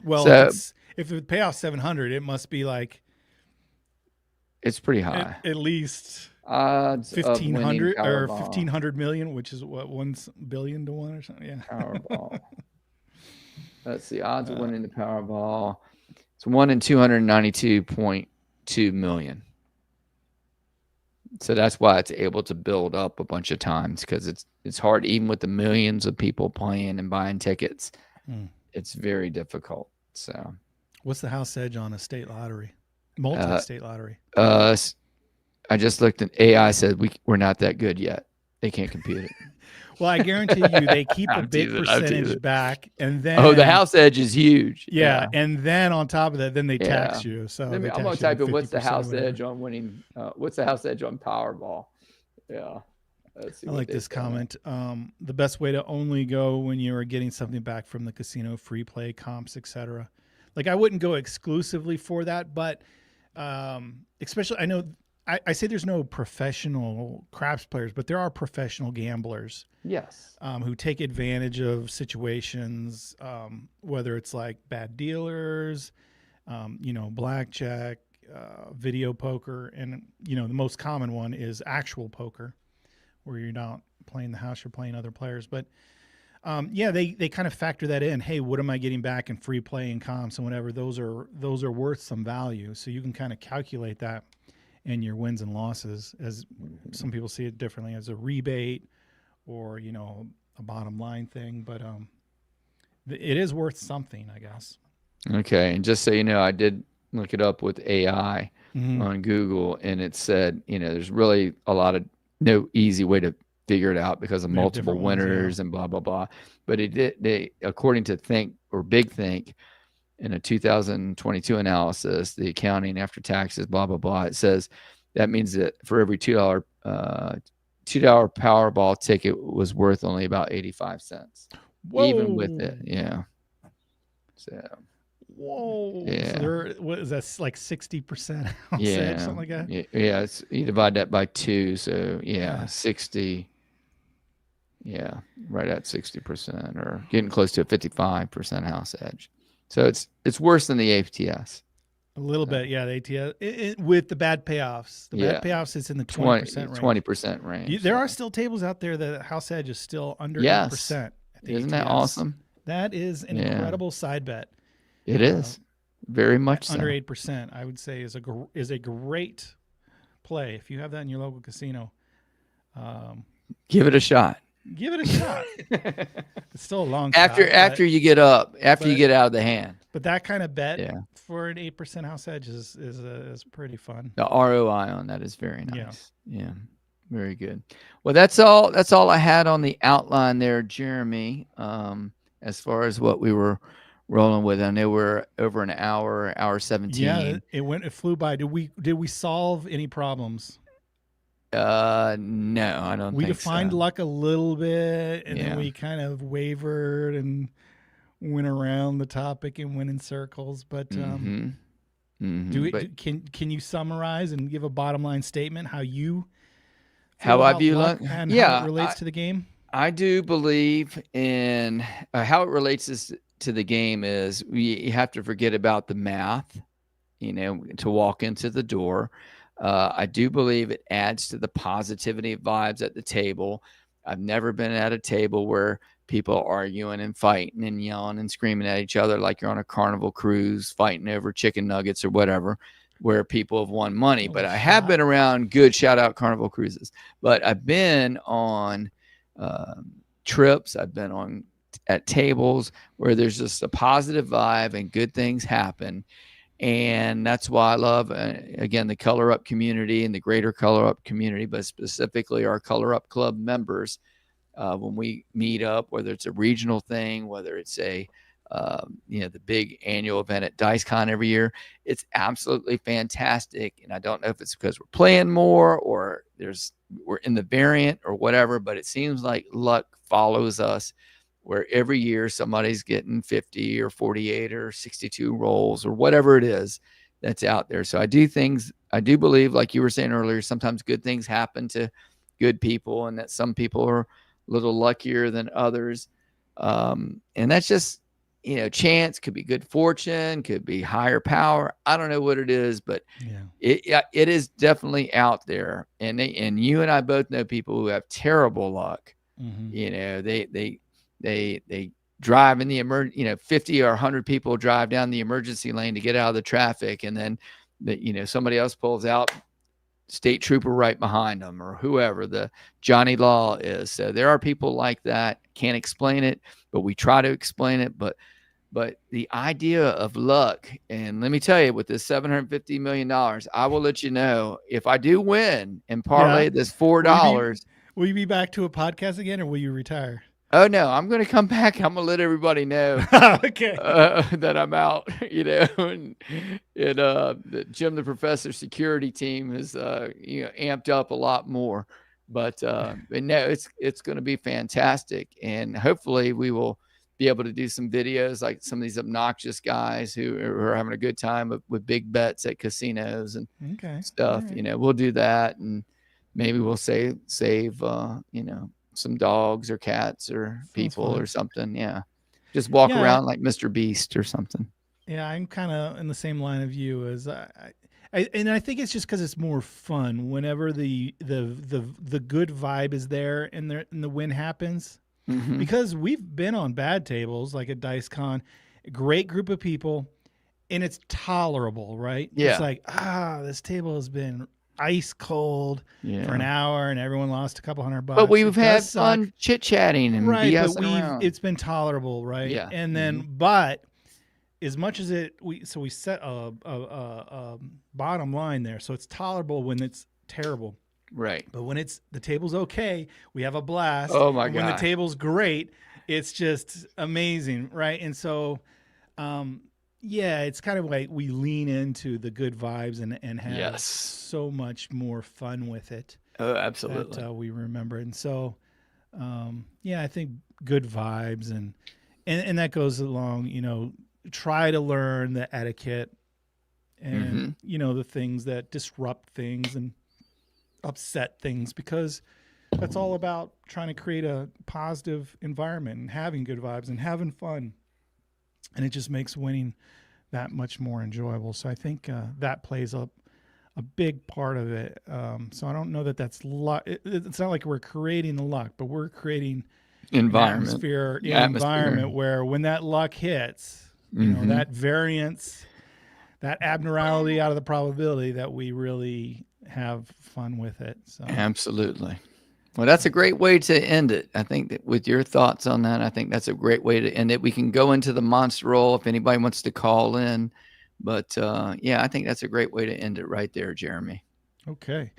[SPEAKER 3] Well,
[SPEAKER 1] So
[SPEAKER 3] if it pay off 700, it must be like
[SPEAKER 1] it's pretty high.
[SPEAKER 3] at least
[SPEAKER 1] Odds of winning
[SPEAKER 3] 1,500 or
[SPEAKER 1] Powerball.
[SPEAKER 3] 1,500 million, which is what, 1 billion to 1 or something. Yeah.
[SPEAKER 1] Powerball. Let's see. Odds of winning the Powerball. It's 1 in 292.2 million. So that's why it's able to build up a bunch of times, because it's hard, even with the millions of people playing and buying tickets. It's very difficult. So
[SPEAKER 3] What's the house edge on a state lottery? Multi-state lottery.
[SPEAKER 1] I just looked at AI said we're not that good yet. They can't compute it.
[SPEAKER 3] Well, I guarantee you they keep a
[SPEAKER 1] I'm
[SPEAKER 3] big
[SPEAKER 1] teasing, I'm
[SPEAKER 3] percentage
[SPEAKER 1] teasing.
[SPEAKER 3] back, and then
[SPEAKER 1] Oh, the house edge is huge.
[SPEAKER 3] Yeah, and then on top of that, then they
[SPEAKER 1] Yeah.
[SPEAKER 3] tax you. So
[SPEAKER 1] I'm
[SPEAKER 3] they
[SPEAKER 1] gonna
[SPEAKER 3] tax you
[SPEAKER 1] type
[SPEAKER 3] like
[SPEAKER 1] in what's the
[SPEAKER 3] 50% or
[SPEAKER 1] house
[SPEAKER 3] whatever.
[SPEAKER 1] edge on winning. What's the house edge on Powerball? Yeah. Let's see
[SPEAKER 3] I
[SPEAKER 1] what
[SPEAKER 3] like
[SPEAKER 1] they
[SPEAKER 3] this
[SPEAKER 1] say.
[SPEAKER 3] comment. The best way to only go when you are getting something back from the casino, free play, comps, etc. Like I wouldn't go exclusively for that, but especially I know I say there's no professional craps players, but there are professional gamblers
[SPEAKER 1] Yes.
[SPEAKER 3] who take advantage of situations, whether it's like bad dealers, blackjack, video poker, and the most common one is actual poker, where you're not playing the house, you're playing other players. But they kind of factor that in. Hey, what am I getting back in free play and comps and whatever? Those are worth some value. So you can kind of calculate that in your wins and losses, as some people see it differently, as a rebate or a bottom line thing. But it is worth something, I guess.
[SPEAKER 1] Okay, and just so you know, I did look it up with AI
[SPEAKER 3] Mhm.
[SPEAKER 1] on Google, and it said, there's really no easy way to figure it out because of
[SPEAKER 3] They have
[SPEAKER 1] multiple
[SPEAKER 3] different ones, yeah.
[SPEAKER 1] winners and blah blah blah. But they according to Big Think, in a 2022 analysis, the accounting after taxes, blah blah blah, it says that means that for every $2 Powerball ticket was worth only about 85 cents, even with it. Yeah. So.
[SPEAKER 3] Whoa.
[SPEAKER 1] Yeah.
[SPEAKER 3] So what is that, like 60% house
[SPEAKER 1] Yeah.
[SPEAKER 3] edge, something like that?
[SPEAKER 1] Yeah. You divide that by 2. So
[SPEAKER 3] Yeah.
[SPEAKER 1] 60. Yeah. Right at 60%, or getting close to a 55% house edge. So it's worse than the ATS.
[SPEAKER 3] A little bit, yeah. The ATS with the bad payoffs. The bad payoffs is in the 20% range.
[SPEAKER 1] 20% range.
[SPEAKER 3] There are still tables out there that house edge is still under
[SPEAKER 1] Yes.
[SPEAKER 3] 8%. At the
[SPEAKER 1] Isn't that
[SPEAKER 3] ATS.
[SPEAKER 1] awesome?
[SPEAKER 3] That is an
[SPEAKER 1] Yeah.
[SPEAKER 3] incredible side bet.
[SPEAKER 1] It is. Very much
[SPEAKER 3] Under
[SPEAKER 1] so.
[SPEAKER 3] 8%, I would say, is a great play. If you have that in your local casino,
[SPEAKER 1] Give it a shot.
[SPEAKER 3] give it a shot. It's still a long shot.
[SPEAKER 1] After you get up, you get out of the hand.
[SPEAKER 3] But that kind of bet
[SPEAKER 1] Yeah.
[SPEAKER 3] for an 8% house edge is pretty fun.
[SPEAKER 1] The ROI on that is very
[SPEAKER 3] Yeah.
[SPEAKER 1] nice. Yeah. Very good. Well, that's all I had on the outline there, Jeremy. As far as what we were rolling with, I know we're over an hour 17.
[SPEAKER 3] Yeah, it flew by. Did we solve any problems?
[SPEAKER 1] No, I don't
[SPEAKER 3] We
[SPEAKER 1] think
[SPEAKER 3] defined
[SPEAKER 1] so.
[SPEAKER 3] luck a little bit, and
[SPEAKER 1] Yeah.
[SPEAKER 3] then we kind of wavered and went around the topic and went in circles. But
[SPEAKER 1] Mhm. Mhm.
[SPEAKER 3] do
[SPEAKER 1] But
[SPEAKER 3] it. Can you summarize and give a bottom line statement how you
[SPEAKER 1] How
[SPEAKER 3] feel
[SPEAKER 1] I
[SPEAKER 3] about
[SPEAKER 1] view
[SPEAKER 3] luck
[SPEAKER 1] luck?
[SPEAKER 3] and
[SPEAKER 1] Yeah,
[SPEAKER 3] how it relates to the game?
[SPEAKER 1] I do believe in how it relates to the game is you have to forget about the math, to walk into the door. I do believe it adds to the positivity of vibes at the table. I've never been at a table where people are arguing and fighting and yelling and screaming at each other like you're on a Carnival cruise fighting over chicken nuggets or whatever, where people have won money. But I have been around good, shout out Carnival cruises. But I've been on trips. I've been at tables where there's just a positive vibe and good things happen. And that's why I love, again, the Color Up community and the greater Color Up community, but specifically our Color Up Club members. When we meet up, whether it's a regional thing, whether it's the big annual event at DiceCon every year, it's absolutely fantastic. And I don't know if it's because we're playing more or we're in the variant or whatever, but it seems like luck follows us, where every year somebody's getting 50 or 48 or 62 rolls or whatever it is that's out there. So I do believe, like you were saying earlier, sometimes good things happen to good people, and that some people are a little luckier than others. And that's just, chance. Could be good fortune, could be higher power. I don't know what it is, but it is definitely out there. And you and I both know people who have terrible luck. They drive in the 50 or 100 people drive down the emergency lane to get out of the traffic, and then somebody else pulls out, state trooper right behind them, or whoever the Johnny Law is. So there are people like that. Can't explain it, but we try to explain it. But the idea of luck, and let me tell you, with this $750 million, I will let you know if I do win and parlay this $4.
[SPEAKER 3] Will you be back to a podcast again, or will you retire?
[SPEAKER 1] Oh no, I'm going to come back. I'm going to let everybody know
[SPEAKER 3] okay.
[SPEAKER 1] that I'm out, and the Jim the Professor security team is amped up a lot more. But no, it's going to be fantastic, and hopefully we will be able to do some videos like some of these obnoxious guys who are having a good time with big bets at casinos and stuff. Right. We'll do that, and maybe we'll save some dogs or cats or people or something. Yeah. Just walk around like Mr. Beast or something.
[SPEAKER 3] Yeah. I'm kind of in the same line of you as and I think it's just because it's more fun whenever the good vibe is there and the win happens. Mm-hmm. Because we've been on bad tables like at DiceCon, a great group of people, and it's tolerable, right?
[SPEAKER 1] Yeah.
[SPEAKER 3] It's like, this table has been ice cold for an hour and everyone lost a couple $100.
[SPEAKER 1] But we've had fun chit-chatting and BSing
[SPEAKER 3] but it's been tolerable, right?
[SPEAKER 1] Yeah.
[SPEAKER 3] And then but as much as we set a bottom line there, so it's tolerable when it's terrible.
[SPEAKER 1] Right.
[SPEAKER 3] But when the table's okay, we have a blast.
[SPEAKER 1] Oh my God.
[SPEAKER 3] When the table's great, it's just amazing, right? And so it's kind of like we lean into the good vibes and have so much more fun with it.
[SPEAKER 1] Oh, absolutely.
[SPEAKER 3] That we remember. And so, I think good vibes and that goes along, try to learn the etiquette and, the things that disrupt things and upset things, because that's all about trying to create a positive environment and having good vibes and having fun. And it just makes winning that much more enjoyable. So I think that plays a big part of it. So I don't know that that's luck. It's not like we're creating the luck, but we're creating
[SPEAKER 1] environment
[SPEAKER 3] where when that luck hits, that variance, that abnormality out of the probability, that we really have fun with it. So
[SPEAKER 1] absolutely. Well, that's a great way to end it. I think that with your thoughts on that, I think that's a great way to end it. We can go into the monster roll if anybody wants to call in, but I think that's a great way to end it right there, Jeremy.
[SPEAKER 3] Okay.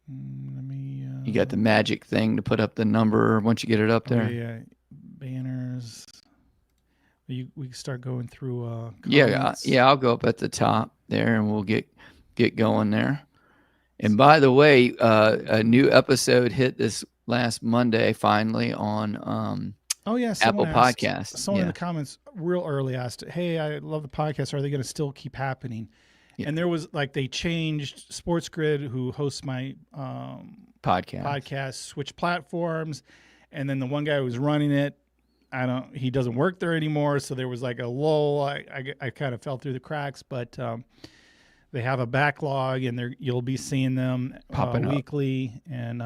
[SPEAKER 3] Let me.
[SPEAKER 1] You got the magic thing to put up the number once you get it up there.
[SPEAKER 3] Yeah, banners. We start going through.
[SPEAKER 1] Comments. Yeah. I'll go up at the top there, and we'll get going there. And by the way, a new episode hit this last Monday finally on Apple Podcasts.
[SPEAKER 3] Someone in the comments real early asked, "Hey, I love the podcast. Are they going to still keep happening?" Yeah. And there was they changed Sports Grid, who hosts my podcast, switched platforms, and then the one guy who was running it, he doesn't work there anymore. So there was a lull. I kind of fell through the cracks, but. They have a backlog, and you'll be seeing them
[SPEAKER 1] popping
[SPEAKER 3] weekly, and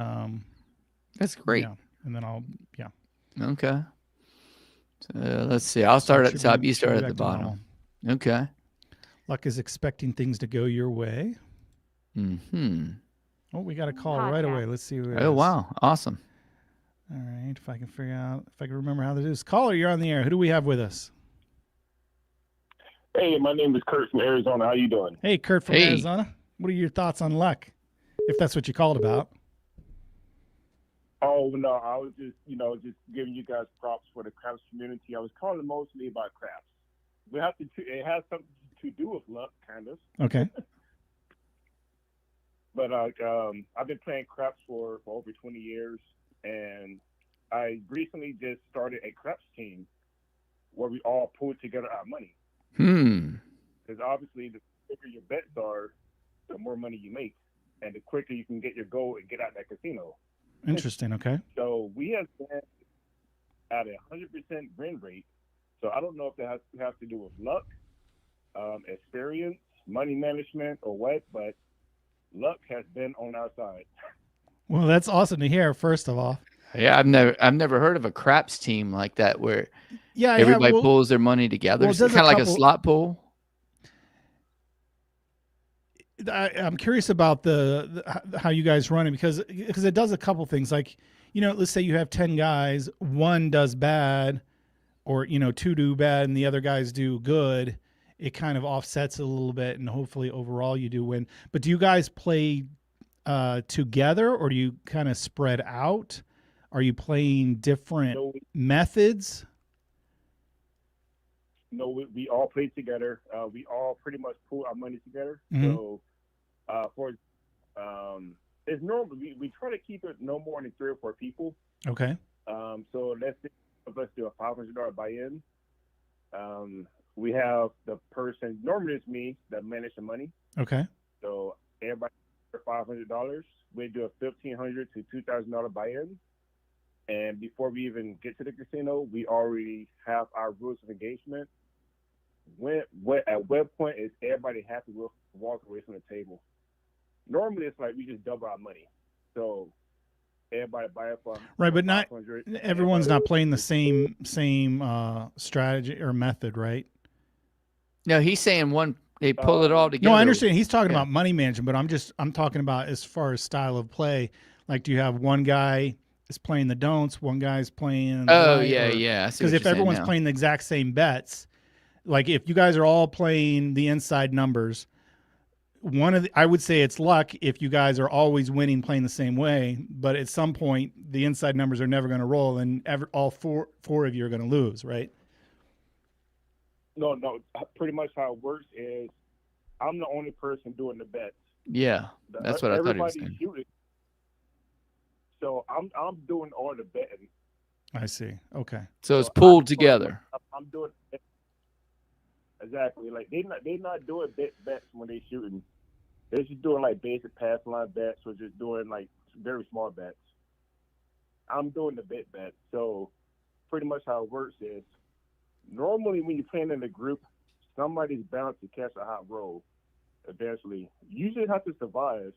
[SPEAKER 1] that's great.
[SPEAKER 3] Yeah. And then
[SPEAKER 1] Okay. So let's see. I'll start at the top. You start at the bottom. Okay.
[SPEAKER 3] Luck is expecting things to go your way.
[SPEAKER 1] Mm-hmm.
[SPEAKER 3] Oh, we got a call right away. Let's see who it is.
[SPEAKER 1] Oh, wow. Awesome.
[SPEAKER 3] All right. If I can remember how to do this. Caller, you're on the air. Who do we have with us?
[SPEAKER 4] Hey, my name is Kurt from Arizona. How you doing?
[SPEAKER 3] Hey, Kurt from Arizona. What are your thoughts on luck, if that's what you called about?
[SPEAKER 4] Oh, no, I was just giving you guys props for the crafts community. I was calling mostly about crafts. It has something to do with luck, kind of.
[SPEAKER 3] Okay.
[SPEAKER 4] But I've been playing craps for over 20 years, and I recently just started a craps team where we all pulled together our money. Because obviously, the bigger your bets are, the more money you make. and the quicker you can get your goal and get out of that casino.
[SPEAKER 3] Interesting. Okay.
[SPEAKER 4] So we have been at a 100% win rate. So I don't know if that has to do with luck, experience, money management, or what, but luck has been on our side.
[SPEAKER 3] Well, that's awesome to hear. First of all,
[SPEAKER 1] Yeah, I've never heard of a craps team like that where
[SPEAKER 3] yeah,
[SPEAKER 1] everybody
[SPEAKER 3] well,
[SPEAKER 1] pulls their money together.
[SPEAKER 3] well,
[SPEAKER 1] It's
[SPEAKER 3] there's
[SPEAKER 1] kind
[SPEAKER 3] a
[SPEAKER 1] of like a
[SPEAKER 3] couple-
[SPEAKER 1] slot pool.
[SPEAKER 3] I'm curious about how you guys run it because it does a couple things. Like, let's say you have 10 guys, one does bad, or two do bad, and the other guys do good. It kind of offsets it a little bit, and hopefully overall you do win. But do you guys play together, or do you kind of spread out? Are you playing different methods?
[SPEAKER 4] No, we all play together. We all pretty much pool our money together.
[SPEAKER 3] Mhm.
[SPEAKER 4] So, it's normal. We try to keep it no more than 3 or 4 people.
[SPEAKER 3] Okay.
[SPEAKER 4] So let's do a $500 buy-in. We have the person, normally it's me, that manage the money.
[SPEAKER 3] Okay.
[SPEAKER 4] So everybody for $500. We do a $1,500 to $2,000 buy-in. And before we even get to the casino, we already have our rules of engagement. At what point is everybody happy with walk away from the table? Normally, it's like we just double our money. So everybody buy it for
[SPEAKER 3] Right, but not
[SPEAKER 4] $500.
[SPEAKER 3] everyone's not playing the same strategy or method, right?
[SPEAKER 1] No, he's saying they pull it all together.
[SPEAKER 3] No, I understand. He's talking
[SPEAKER 1] Yeah.
[SPEAKER 3] about money management, but I'm talking about as far as style of play. Like, do you have one guy is playing the don'ts, one guy's playing?
[SPEAKER 1] Oh, yeah.
[SPEAKER 3] Because if everyone's playing the exact same bets, like if you guys are all playing the inside numbers, I would say it's luck if you guys are always winning playing the same way, but at some point the inside numbers are never going to roll, and all four of you are going to lose, right?
[SPEAKER 4] No. Pretty much how it works is I'm the only person doing the bets.
[SPEAKER 1] Yeah, that's what I thought he was
[SPEAKER 4] Everybody's
[SPEAKER 1] saying.
[SPEAKER 4] shooting. So I'm doing all the betting.
[SPEAKER 3] I see. Okay.
[SPEAKER 1] So it's pulled together.
[SPEAKER 4] I'm doing exactly like they not doing bets when they shooting. They're just doing like basic pass line bets or just doing like very small bets. I'm doing the bets. So pretty much how it works is normally when you're playing in a group, somebody's bound to catch a hot roll eventually. You usually have to survive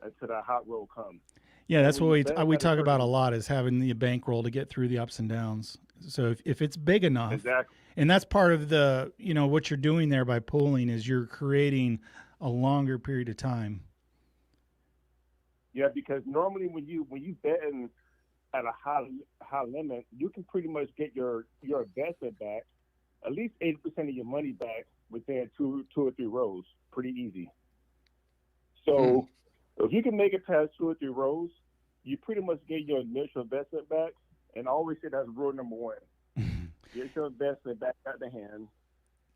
[SPEAKER 4] until that hot roll comes.
[SPEAKER 3] Yeah, that's what
[SPEAKER 4] When
[SPEAKER 3] we
[SPEAKER 4] you
[SPEAKER 3] talk
[SPEAKER 4] bet
[SPEAKER 3] about a lot, is having the bankroll to get through the ups and downs. So if it's big enough,
[SPEAKER 4] Exactly.
[SPEAKER 3] and that's part of the what you're doing there by pooling is you're creating a longer period of time.
[SPEAKER 4] Yeah, because normally when you betting at a high limit, you can pretty much get your investment back, at least 80% of your money back within two or three rows, pretty easy. So if you can make it past 2 or 3 rows, you pretty much get your initial investment back. And I always say that's rule number 1. Get your investment back out the hand.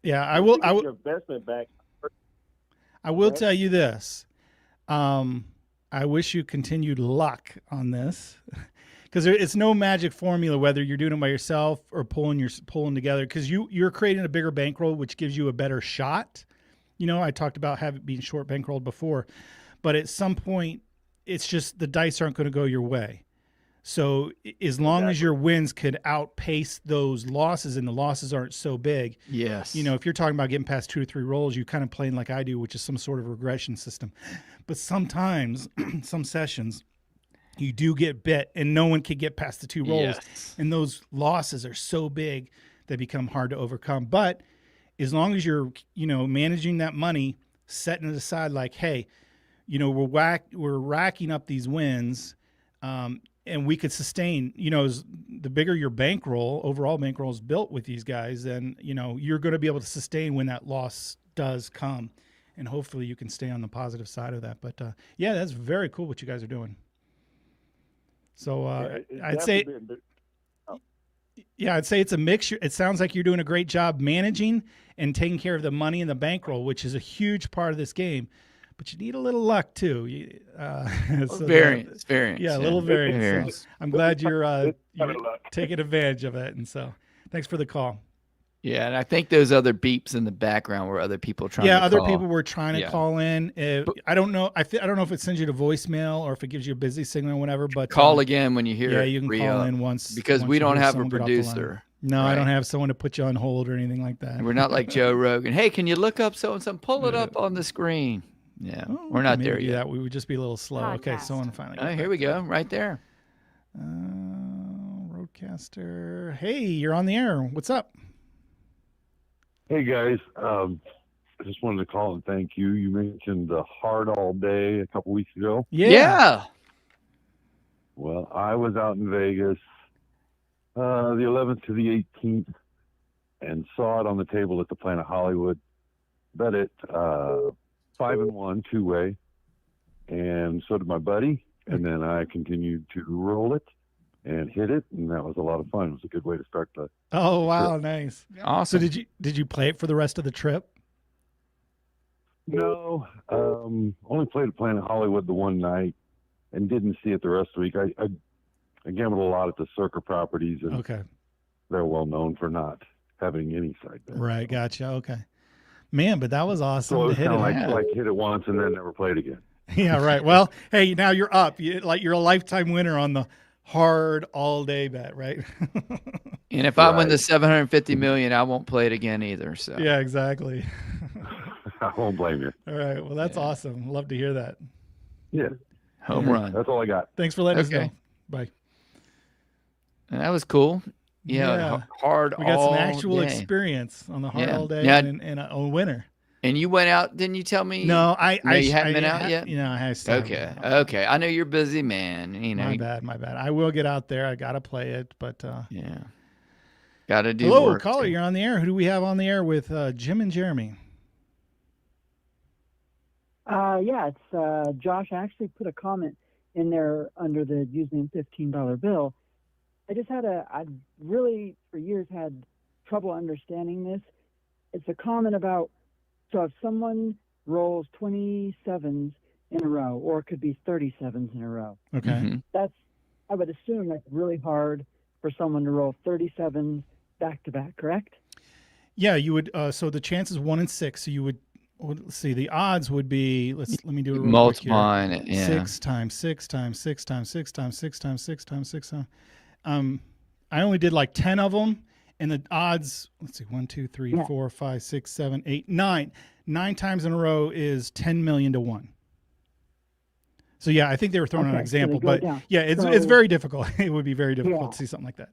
[SPEAKER 3] Yeah, I will.
[SPEAKER 4] Get your investment back.
[SPEAKER 3] I will tell you this. I wish you continued luck on this, because it's no magic formula whether you're doing it by yourself or pulling together, because you're creating a bigger bankroll, which gives you a better shot. I talked about being short bankrolled before, but at some point, it's just the dice aren't going to go your way. So as long as your wins could outpace those losses, and the losses aren't so big,
[SPEAKER 1] Yes.
[SPEAKER 3] if you're talking about getting past 2 or 3 rolls, you kind of playing like I do, which is some sort of regression system. But sometimes, some sessions, you do get bit, and no one can get past the 2 rolls,
[SPEAKER 1] Yes.
[SPEAKER 3] and those losses are so big they become hard to overcome. But as long as you're, managing that money, setting it aside, like, hey, we're racking up these wins, and we could sustain, the bigger your bankroll, overall bankroll is built with these guys, then, you're going to be able to sustain when that loss does come. And hopefully you can stay on the positive side of that. But yeah, that's very cool what you guys are doing. So I'd say it's a mixture. It sounds like you're doing a great job managing and taking care of the money and the bankroll, which is a huge part of this game. But you need a little luck too.
[SPEAKER 1] Variance.
[SPEAKER 3] Yeah, a little variance.
[SPEAKER 1] Variance.
[SPEAKER 3] So I'm glad you're
[SPEAKER 4] It's kind of luck.
[SPEAKER 3] taking advantage of it. And so thanks for the call.
[SPEAKER 1] Yeah, and I think those other beeps in the background were other people trying
[SPEAKER 3] Yeah,
[SPEAKER 1] to
[SPEAKER 3] other
[SPEAKER 1] call.
[SPEAKER 3] people were trying to
[SPEAKER 1] Yeah.
[SPEAKER 3] call in. I don't know. I don't know if it sends you to voicemail or if it gives you a busy signal or whatever. But
[SPEAKER 1] Call again when you hear
[SPEAKER 3] yeah,
[SPEAKER 1] it.
[SPEAKER 3] you can
[SPEAKER 1] re
[SPEAKER 3] call
[SPEAKER 1] up.
[SPEAKER 3] in once
[SPEAKER 1] Because
[SPEAKER 3] once
[SPEAKER 1] we
[SPEAKER 3] you
[SPEAKER 1] don't
[SPEAKER 3] hear
[SPEAKER 1] have a
[SPEAKER 3] someone get off the line.
[SPEAKER 1] producer.
[SPEAKER 3] No, I don't
[SPEAKER 1] Right.
[SPEAKER 3] have someone to put you on hold or anything like that.
[SPEAKER 1] We're not like Joe Rogan. Hey, can you look up so and so? Pull it
[SPEAKER 3] Yeah.
[SPEAKER 1] up on the screen. Yeah,
[SPEAKER 3] Oh, we
[SPEAKER 1] we're
[SPEAKER 3] could
[SPEAKER 1] not
[SPEAKER 3] maybe
[SPEAKER 1] there
[SPEAKER 3] do
[SPEAKER 1] yet.
[SPEAKER 3] that. We would just be a little slow. Okay,
[SPEAKER 5] Podcast.
[SPEAKER 3] someone finally.
[SPEAKER 1] Oh,
[SPEAKER 3] got
[SPEAKER 1] here
[SPEAKER 3] back
[SPEAKER 1] we
[SPEAKER 3] to
[SPEAKER 1] go,
[SPEAKER 3] it.
[SPEAKER 1] right there.
[SPEAKER 3] Roadcaster. Hey, you're on the air. What's up?
[SPEAKER 6] Hey guys, I just wanted to call and thank you. You mentioned the hard all day a couple weeks ago.
[SPEAKER 1] Yeah.
[SPEAKER 6] Well, I was out in Vegas the 11th to the 18th and saw it on the table at the Planet Hollywood. Bet it 5-1 two-way, and so did my buddy. And then I continued to roll it and hit it, and that was a lot of fun. It was a good way to start the.
[SPEAKER 3] Oh wow, nice. So
[SPEAKER 1] Awesome.
[SPEAKER 3] did you play it for the rest of the trip?
[SPEAKER 6] No, only played at Planet Hollywood the one night, and didn't see it the rest of the week. I gambled a lot at the Circa properties, and
[SPEAKER 3] Okay,
[SPEAKER 6] they're well known for not having any side bets.
[SPEAKER 3] right, gotcha. Okay, man, but that was awesome
[SPEAKER 6] So it
[SPEAKER 3] to
[SPEAKER 6] was
[SPEAKER 3] hit
[SPEAKER 6] kind
[SPEAKER 3] it.
[SPEAKER 6] of
[SPEAKER 1] Yeah.
[SPEAKER 6] like hit it once and then never played again.
[SPEAKER 3] Yeah, right. Well, hey, now you're up. You're a lifetime winner on the hard all day bet, right?
[SPEAKER 1] And if I win the
[SPEAKER 6] Right.
[SPEAKER 1] 750 million, I won't play it again either. So
[SPEAKER 3] Yeah, exactly.
[SPEAKER 6] I won't blame you.
[SPEAKER 3] All right. Well, that's
[SPEAKER 1] Yeah.
[SPEAKER 3] awesome. Love to hear that.
[SPEAKER 6] Yeah,
[SPEAKER 1] home
[SPEAKER 3] Yeah.
[SPEAKER 1] run.
[SPEAKER 6] that's all I got.
[SPEAKER 3] Thanks for letting us
[SPEAKER 1] Okay.
[SPEAKER 3] know. Bye.
[SPEAKER 1] And that was cool. Yeah,
[SPEAKER 3] Yeah.
[SPEAKER 1] hard
[SPEAKER 3] We got
[SPEAKER 1] all
[SPEAKER 3] some actual
[SPEAKER 1] day.
[SPEAKER 3] experience on the hard
[SPEAKER 1] Yeah.
[SPEAKER 3] all day
[SPEAKER 1] Now-
[SPEAKER 3] and a winner.
[SPEAKER 1] And you went out, didn't you tell me?
[SPEAKER 3] No,
[SPEAKER 1] you haven't been out yet?
[SPEAKER 3] You know, I still haven't
[SPEAKER 1] Okay.
[SPEAKER 3] been out.
[SPEAKER 1] Okay. I know you're busy, man. You know.
[SPEAKER 3] My bad. My bad. I will get out there. I got to play it, but
[SPEAKER 1] Yeah. Got to do
[SPEAKER 3] hello,
[SPEAKER 1] work.
[SPEAKER 3] caller.
[SPEAKER 1] too.
[SPEAKER 3] You're on the air. Who do we have on the air with Jim and Jeremy?
[SPEAKER 5] Yeah, it's Josh. I actually put a comment in there under the username $15 bill. I really for years had trouble understanding this. It's a comment about, so if someone rolls 27s in a row, or it could be 37s in a row,
[SPEAKER 3] Okay.
[SPEAKER 1] Mhm.
[SPEAKER 5] I would assume that's really hard for someone to roll 37s back to back, correct?
[SPEAKER 3] Yeah, you would. So the chances 1 in 6. So you would. Let's see. The odds would be. Let me do it. Real quick here.
[SPEAKER 1] Multiplying it. Yeah.
[SPEAKER 3] 6 times 6 times 6 times 6 times 6 times 6 times 6 times. I only did like 10 of them, and the odds. Let's see. 1, 2, 3,
[SPEAKER 5] Yeah.
[SPEAKER 3] 4, 5, 6, 7, 8, 9. 9 times in a row is 10 million to 1. So yeah, I think they were throwing out an
[SPEAKER 5] Okay, so they
[SPEAKER 3] example,
[SPEAKER 5] go
[SPEAKER 3] but
[SPEAKER 5] down.
[SPEAKER 3] yeah, it's
[SPEAKER 5] So-
[SPEAKER 3] very difficult. It would be very difficult
[SPEAKER 5] Yeah.
[SPEAKER 3] to see something like that.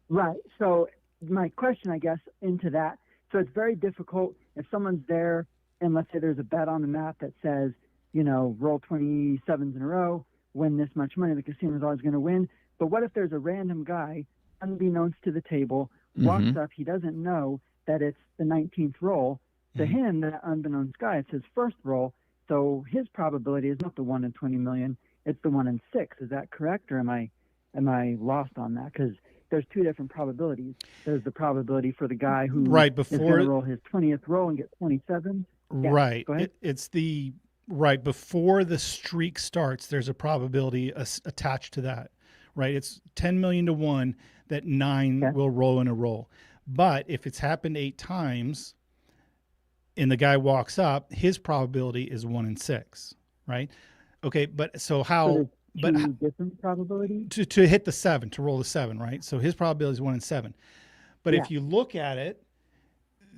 [SPEAKER 5] Right. So my question, I guess, into that. So it's very difficult if someone's there, and let's say there's a bet on the map that says, roll 27s in a row, win this much money. The casino's always going to win. But what if there's a random guy, unbeknownst to the table, walks
[SPEAKER 1] Mhm.
[SPEAKER 5] up, he doesn't know that it's the 19th roll. To
[SPEAKER 3] Mhm.
[SPEAKER 5] him, that unbeknownst guy, it's his first roll. So his probability is not the 1 in 20 million, it's the 1 in 6. Is that correct, or am I lost on that? Because there's two different probabilities. There's the probability for the guy who
[SPEAKER 3] Right
[SPEAKER 5] is going
[SPEAKER 3] before
[SPEAKER 5] to roll his 20th roll and get 27. Yeah,
[SPEAKER 3] right.
[SPEAKER 5] go ahead.
[SPEAKER 3] It's the right before the streak starts. There's a probability attached to that, right? It's 10 million to 1 that 9
[SPEAKER 5] Okay.
[SPEAKER 3] will roll in a roll. But if it's happened 8 times, and the guy walks up, his probability is 1 in 6, right? Okay, but so
[SPEAKER 5] So
[SPEAKER 3] how?
[SPEAKER 5] there's
[SPEAKER 3] But
[SPEAKER 5] two different probabilities.
[SPEAKER 3] to hit the 7, to roll the 7, right? So his probability is 1 in 7. But if
[SPEAKER 5] Yeah.
[SPEAKER 3] you look at it,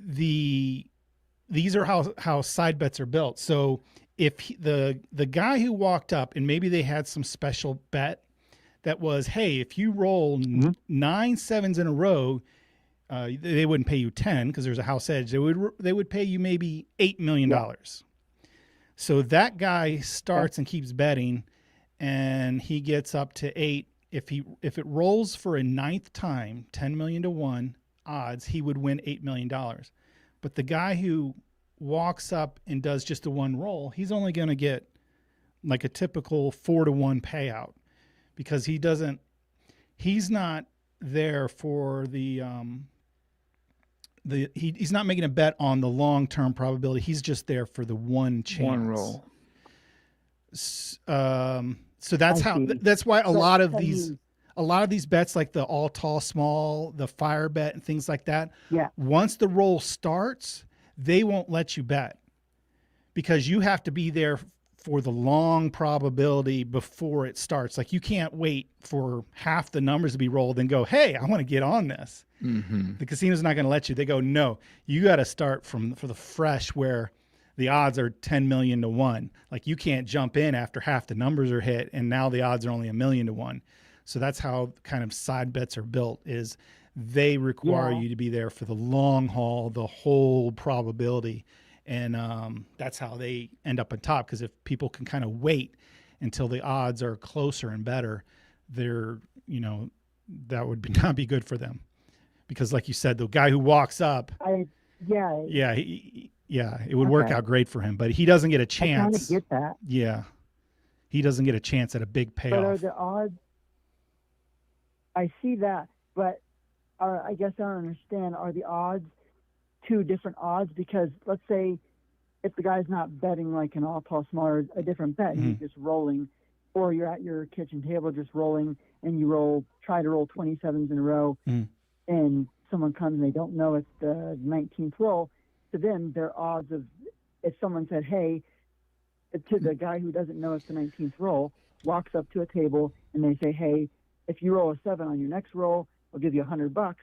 [SPEAKER 3] these are how side bets are built. So if the guy who walked up and maybe they had some special bet that was, hey, if you roll 9 7s in a row, they wouldn't pay you 10 because there's a house edge. They would pay you maybe $8 million. So that guy starts and keeps betting, and he gets up to 8. If it rolls for a 9th time, 10 million to 1 odds, he would win $8 million. But the guy who walks up and does just the one roll, he's only going to get like a typical 4 to 1 payout because he's not there for he's not making a bet on the long-term probability. He's just there for the one chance.
[SPEAKER 1] One roll.
[SPEAKER 3] So that's
[SPEAKER 5] I
[SPEAKER 3] how.
[SPEAKER 5] see.
[SPEAKER 3] That's why a
[SPEAKER 5] So
[SPEAKER 3] lot of
[SPEAKER 5] tell
[SPEAKER 3] these
[SPEAKER 5] me-
[SPEAKER 3] a lot of these bets, like the all tall, small, the fire bet and things like that.
[SPEAKER 5] Yeah.
[SPEAKER 3] Once the roll starts, they won't let you bet because you have to be there for the long probability before it starts. Like you can't wait for half the numbers to be rolled and go, hey, I want to get on this.
[SPEAKER 1] Mm-hmm.
[SPEAKER 3] The casino's not going to let you. They go, no, you got to start for the fresh where the odds are 10 million to 1. Like you can't jump in after half the numbers are hit and now the odds are only 1 million to 1. So that's how kind of side bets are built, is they require you to be there for the long haul, the whole probability. And that's how they end up on top. Because if people can kind of wait until the odds are closer and better, that would not be good for them. Because like you said, the guy who walks up, it would work out great for him, but he doesn't get a chance.
[SPEAKER 5] I kind of get that.
[SPEAKER 3] Yeah. He doesn't get a chance at a big payoff.
[SPEAKER 5] But are the odds, I see that, but I guess I don't understand, are the odds two different odds? Because let's say if the guy's not betting like an all tall small or a different bet, he's just rolling, or you're at your kitchen table just rolling and you try to roll 27s in a row and someone comes and they don't know it's the 19th roll, to them their odds of, if someone said, hey, to the guy who doesn't know it's the 19th roll, walks up to a table and they say, hey, if you roll a 7 on your next roll, I'll give you $100.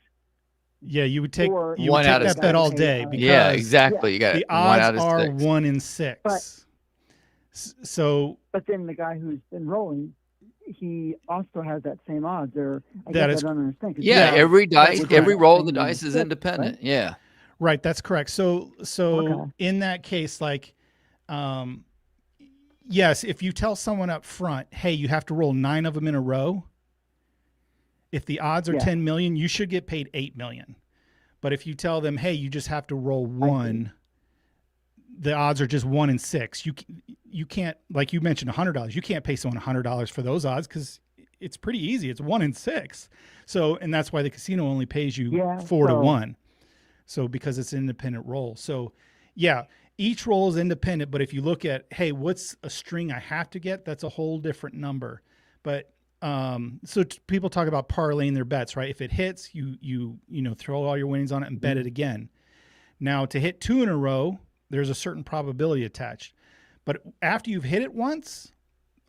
[SPEAKER 3] Yeah, you would take
[SPEAKER 1] one out of
[SPEAKER 3] that bet all day. Because
[SPEAKER 1] yeah, exactly. You got
[SPEAKER 3] the
[SPEAKER 1] odds
[SPEAKER 3] are
[SPEAKER 1] 6.
[SPEAKER 3] 1 in 6.
[SPEAKER 5] But then the guy who's been rolling, he also has that same odds. Or I
[SPEAKER 3] That
[SPEAKER 5] guess
[SPEAKER 3] is-
[SPEAKER 5] I don't understand.
[SPEAKER 1] every roll of the dice is
[SPEAKER 5] 6,
[SPEAKER 1] independent.
[SPEAKER 5] right?
[SPEAKER 1] Yeah.
[SPEAKER 3] Right, that's correct. So
[SPEAKER 5] Okay.
[SPEAKER 3] in that case, like, yes, if you tell someone up front, hey, you have to roll 9 of them in a row, if the odds are 10 million, you should get paid 8 million. But if you tell them, hey, you just have to roll 1, the odds are just 1 in 6. You can't, like you mentioned, $100. You can't pay someone $100 for those odds because it's pretty easy. It's 1 in 6. So, and that's why the casino only pays you 4 to 1. So because it's an independent roll. So yeah, each roll is independent. But if you look at, hey, what's a string I have to get? That's a whole different number. But people talk about parlaying their bets, right? If it hits, you throw all your winnings on it and bet it again. Now to hit 2 in a row, there's a certain probability attached. But after you've hit it once,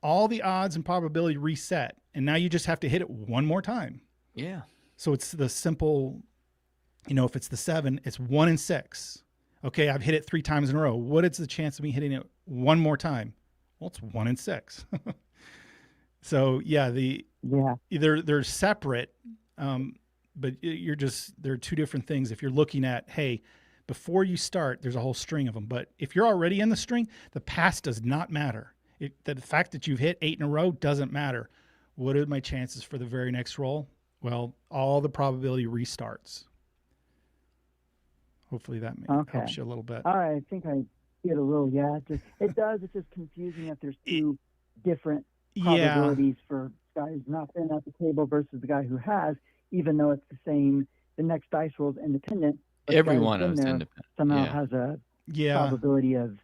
[SPEAKER 3] all the odds and probability reset. And now you just have to hit it one more time.
[SPEAKER 1] Yeah.
[SPEAKER 3] So it's the simple, if it's the 7, it's 1 in 6. Okay, I've hit it 3 times in a row. What is the chance of me hitting it one more time? Well, it's 1 in 6. So yeah, they're separate, but they're two different things. If you're looking at, hey, before you start, there's a whole string of them. But if you're already in the string, the pass does not matter. The fact that you've hit 8 in a row doesn't matter. What are my chances for the very next roll? Well, all the probability restarts. Hopefully that helps you a little bit.
[SPEAKER 5] All right, I think I get a little, it does. It's just confusing that there's two different probabilities for guys not been at the table versus the guy who has, even though it's the same. The next dice roll is independent.
[SPEAKER 1] Everyone is independent.
[SPEAKER 5] Somehow has a probability of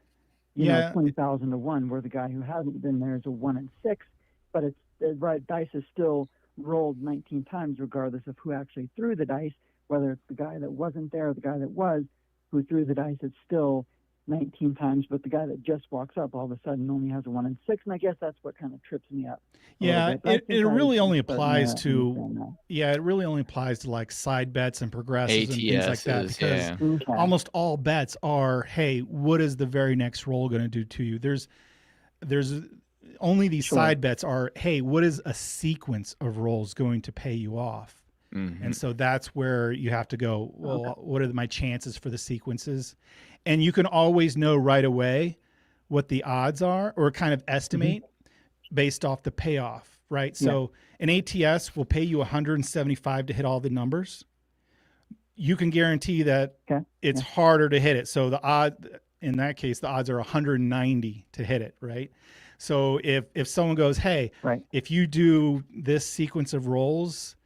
[SPEAKER 5] 20,000 to 1, where the guy who hasn't been there is a 1 in 6, but it's the right dice is still rolled 19 times regardless of who actually threw the dice, whether it's the guy that wasn't there or the guy that was who threw the dice. It's still 19 times, but the guy that just walks up all of a sudden only has a 1 in 6, and I guess that's what kind of trips me up.
[SPEAKER 3] Yeah, it really only applies to it really only applies to like side bets and progressives and things like that, because almost all bets are, hey, what is the very next roll going to do to you? There's only these side bets are, hey, what is a sequence of rolls going to pay you off? Mm-hmm. And so that's where you have to go, well, what are my chances for the sequences? And you can always know right away what the odds are, or kind of estimate based off the payoff, right? So an ATS will pay you $175 to hit all the numbers. You can guarantee that it's harder to hit it. So the odd, in that case, the odds are 190 to hit it, right? So if someone goes, hey, if you do this sequence of rolls,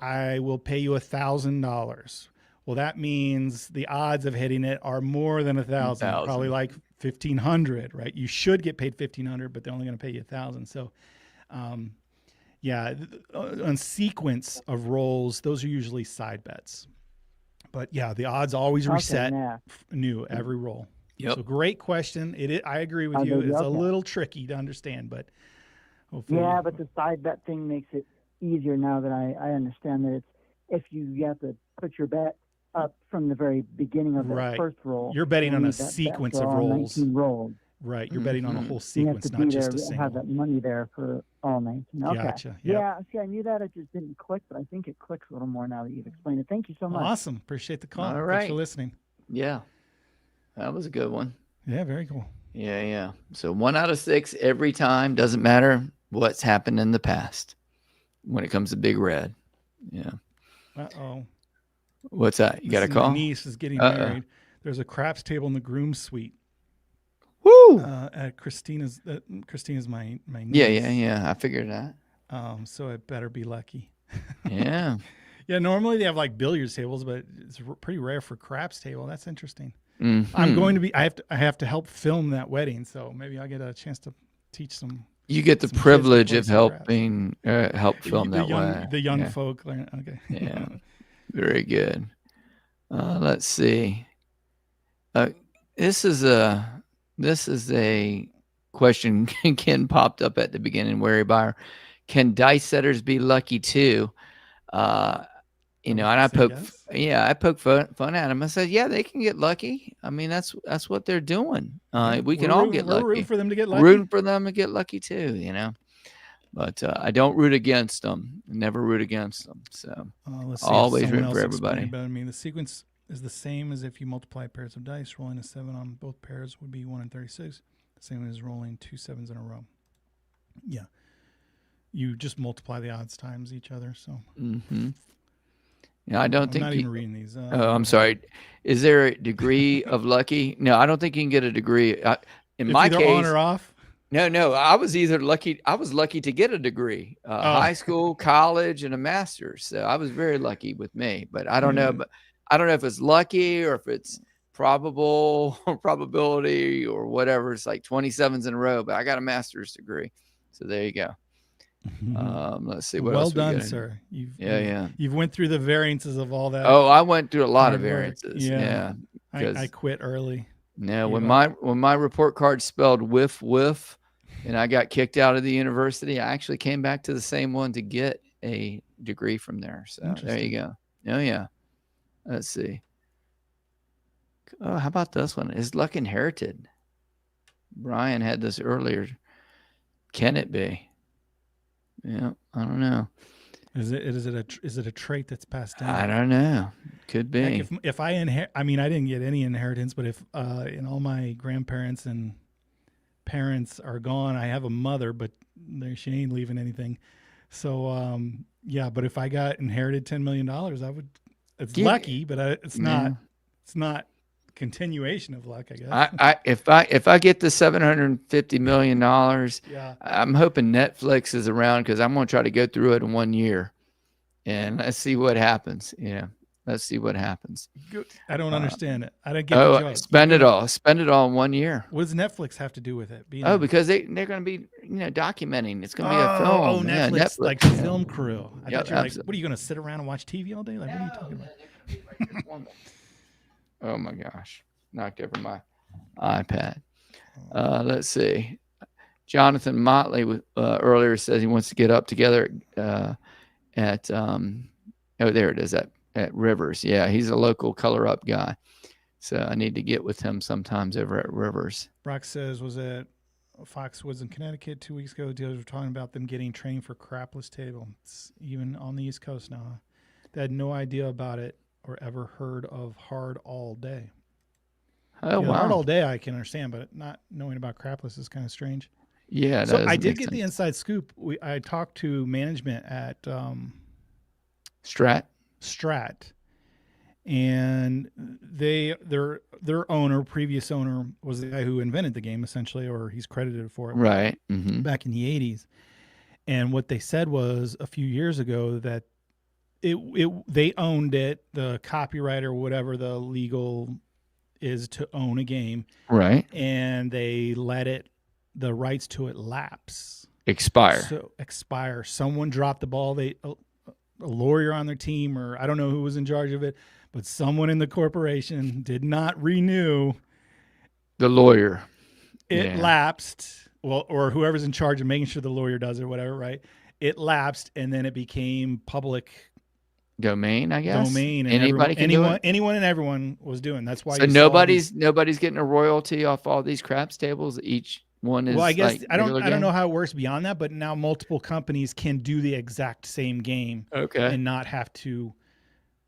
[SPEAKER 3] I will pay you $1,000. Well, that means the odds of hitting it are more than 1,000, probably like 1,500, right? You should get paid 1,500, but they're only going to pay you 1,000. So, Yeah, on sequence of rolls, those are usually side bets. But yeah, the odds always reset
[SPEAKER 5] yeah.
[SPEAKER 3] new every roll.
[SPEAKER 1] Yep.
[SPEAKER 3] So great question. I agree with
[SPEAKER 5] Oh,
[SPEAKER 3] you.
[SPEAKER 5] they-
[SPEAKER 3] It's a
[SPEAKER 5] okay.
[SPEAKER 3] little tricky to understand, but hopefully.
[SPEAKER 5] Yeah, but the side bet thing makes it easier now that I understand that it's if you have to put your bet up from the very beginning of the
[SPEAKER 3] Right.
[SPEAKER 5] first roll.
[SPEAKER 3] You're betting
[SPEAKER 5] you
[SPEAKER 3] on a
[SPEAKER 5] need that bet
[SPEAKER 3] sequence
[SPEAKER 5] for
[SPEAKER 3] of
[SPEAKER 5] all
[SPEAKER 3] rolls.
[SPEAKER 5] 19 rolls.
[SPEAKER 3] Right, you're betting on a
[SPEAKER 1] Mhm.
[SPEAKER 3] whole
[SPEAKER 5] You have
[SPEAKER 3] sequence,
[SPEAKER 5] to
[SPEAKER 3] not
[SPEAKER 5] be
[SPEAKER 3] just
[SPEAKER 5] there
[SPEAKER 3] a
[SPEAKER 5] and have
[SPEAKER 3] single.
[SPEAKER 5] that money there for all 19. Okay.
[SPEAKER 3] Gotcha. Yep.
[SPEAKER 5] Yeah, see, I knew that. It just didn't click, but I think it clicks a little more now that you've explained it. Thank you so much.
[SPEAKER 3] Awesome. Appreciate the call.
[SPEAKER 1] All
[SPEAKER 3] Thanks
[SPEAKER 1] right.
[SPEAKER 3] for listening.
[SPEAKER 1] Yeah. That was a good one.
[SPEAKER 3] Yeah, very cool.
[SPEAKER 1] Yeah, yeah. So 1 out of 6 every time. Doesn't matter what's happened in the past when it comes to Big Red. Yeah.
[SPEAKER 3] Uh-oh.
[SPEAKER 1] What's that? You got a
[SPEAKER 3] Listen,
[SPEAKER 1] call?
[SPEAKER 3] My niece is getting
[SPEAKER 1] Uh-oh.
[SPEAKER 3] married. There's a craps table in the groom's suite.
[SPEAKER 1] Woo!
[SPEAKER 3] At Christina's. Christina's my niece.
[SPEAKER 1] Yeah. I figured that.
[SPEAKER 3] So it better be lucky.
[SPEAKER 1] Yeah.
[SPEAKER 3] Yeah, normally they have like billiards tables, but it's pretty rare for craps table. That's interesting.
[SPEAKER 1] Mhm.
[SPEAKER 3] I'm going to be. I have to help film that wedding, so maybe I'll get a chance to teach some.
[SPEAKER 1] You get the
[SPEAKER 3] some kids to
[SPEAKER 1] privilege
[SPEAKER 3] play
[SPEAKER 1] of
[SPEAKER 3] some craps.
[SPEAKER 1] helping help film
[SPEAKER 3] the
[SPEAKER 1] that
[SPEAKER 3] young,
[SPEAKER 1] way.
[SPEAKER 3] The young
[SPEAKER 1] Yeah.
[SPEAKER 3] folk. Okay.
[SPEAKER 1] Yeah. Very good. Let's see. This is a question Ken popped up at the beginning. Wary buyer, can dice setters be lucky too? And I
[SPEAKER 3] Say
[SPEAKER 1] poke,
[SPEAKER 3] yes?
[SPEAKER 1] I poke fun at him. I said, yeah, they can get lucky. I mean, that's what they're doing. We can all get
[SPEAKER 3] We're
[SPEAKER 1] lucky.
[SPEAKER 3] rooting for them to get lucky.
[SPEAKER 1] Rooting for them to get lucky too. But I don't root against them. Never root against them. So
[SPEAKER 3] Let's see if
[SPEAKER 1] always
[SPEAKER 3] someone
[SPEAKER 1] root for
[SPEAKER 3] else explained
[SPEAKER 1] everybody.
[SPEAKER 3] it better than me. The sequence is the same as if you multiply pairs of dice. Rolling a 7 on both pairs would be 1 in 36. The same as rolling 2 7s in a row. Yeah. You just multiply the odds times each other. So
[SPEAKER 1] Yeah, I don't
[SPEAKER 3] I'm
[SPEAKER 1] think.
[SPEAKER 3] not even reading these.
[SPEAKER 1] Oh, I'm sorry. Is there a degree of lucky? No, I don't think you can get a degree. In
[SPEAKER 3] It's
[SPEAKER 1] my
[SPEAKER 3] either
[SPEAKER 1] case,
[SPEAKER 3] on or off.
[SPEAKER 1] no. I was either lucky. I was lucky to get a degree, high school, college, and a master's. So I was very lucky with me. But I don't know. But I don't know if it's lucky or if it's probable or probability or whatever. It's like 27s in a row. But I got a master's degree. So there you go. Let's see what
[SPEAKER 3] Well
[SPEAKER 1] else we
[SPEAKER 3] done,
[SPEAKER 1] got.
[SPEAKER 3] sir.
[SPEAKER 1] Yeah.
[SPEAKER 3] You've went through the variances of all that.
[SPEAKER 1] Oh, I went through a lot
[SPEAKER 3] hard
[SPEAKER 1] of
[SPEAKER 3] work.
[SPEAKER 1] variances.
[SPEAKER 3] Yeah.
[SPEAKER 1] Yeah.
[SPEAKER 3] I
[SPEAKER 1] 'cause-
[SPEAKER 3] quit early.
[SPEAKER 1] No,
[SPEAKER 3] Gave
[SPEAKER 1] when my report card spelled whiff, and I got kicked out of the university, I actually came back to the same one to get a degree from there. So there you go. Oh yeah. Let's see. Oh, how about this one? Is luck inherited? Brian had this earlier. Can it be? Yeah, I don't know.
[SPEAKER 3] Is it a trait that's passed down?
[SPEAKER 1] I don't know. Could be.
[SPEAKER 3] Heck, if I inherit, I mean, I didn't get any inheritance, but if and all my grandparents and parents are gone, I have a mother, but she ain't leaving anything. So yeah, but if I got inherited $10 million, I would. It's lucky, but it's not.
[SPEAKER 1] Yeah.
[SPEAKER 3] It's not continuation of luck, I guess.
[SPEAKER 1] If I get the $750 million,
[SPEAKER 3] Yeah.
[SPEAKER 1] I'm hoping Netflix is around because I'm going to try to go through it in 1 year, and let's see what happens. Yeah, let's see what happens.
[SPEAKER 3] I don't understand it. I don't get the joke.
[SPEAKER 1] Spend it all in 1 year.
[SPEAKER 3] What does Netflix have to do with it?
[SPEAKER 1] Because they're going to be documenting. It's going to be a film.
[SPEAKER 3] Oh, Netflix,
[SPEAKER 1] Yeah, Netflix,
[SPEAKER 3] like the film crew. I
[SPEAKER 1] Yep,
[SPEAKER 3] thought you were like,
[SPEAKER 1] absolutely.
[SPEAKER 3] what are you going to sit around and watch TV all day? Like, what are you talking about?
[SPEAKER 1] Oh my gosh, knocked over my iPad. Let's see. Jonathan Motley earlier says he wants to get up together at there it is at Rivers. Yeah, he's a local color up guy. So I need to get with him sometimes over at Rivers.
[SPEAKER 3] Brock says, was at Foxwoods in Connecticut 2 weeks ago. Dealers were talking about them getting trained for crapless table. It's even on the East Coast now. They had no idea about it or ever heard of hard all day.
[SPEAKER 1] Oh,
[SPEAKER 3] Yeah,
[SPEAKER 1] wow.
[SPEAKER 3] Hard all day I can understand, but not knowing about crapless is kind of strange.
[SPEAKER 1] Yeah, it
[SPEAKER 3] So
[SPEAKER 1] does
[SPEAKER 3] I did
[SPEAKER 1] make
[SPEAKER 3] get the
[SPEAKER 1] sense.
[SPEAKER 3] inside scoop. I talked to management at
[SPEAKER 1] Strat.
[SPEAKER 3] Strat, and their previous owner was the guy who invented the game essentially, or he's credited for it
[SPEAKER 1] Right. Mm-hmm.
[SPEAKER 3] back in the 80s. And what they said was a few years ago that they owned it, the copyright or whatever the legal is to own a game,
[SPEAKER 1] Right.
[SPEAKER 3] and they let the rights to it lapse.
[SPEAKER 1] expire.
[SPEAKER 3] So expire. Someone dropped the ball. A lawyer on their team, or I don't know who was in charge of it, but someone in the corporation did not renew.
[SPEAKER 1] The lawyer.
[SPEAKER 3] It lapsed. Well, or whoever's in charge of making sure the lawyer does it, or whatever, right? It lapsed, and then it became public
[SPEAKER 1] domain, I guess.
[SPEAKER 3] Domain. And anyone and everyone was doing. That's why.
[SPEAKER 1] So nobody's getting a royalty off all these craps tables. Each one is.
[SPEAKER 3] Well, I guess
[SPEAKER 1] like
[SPEAKER 3] I don't know how it works beyond that, but now multiple companies can do the exact same game.
[SPEAKER 1] Okay.
[SPEAKER 3] And not have to,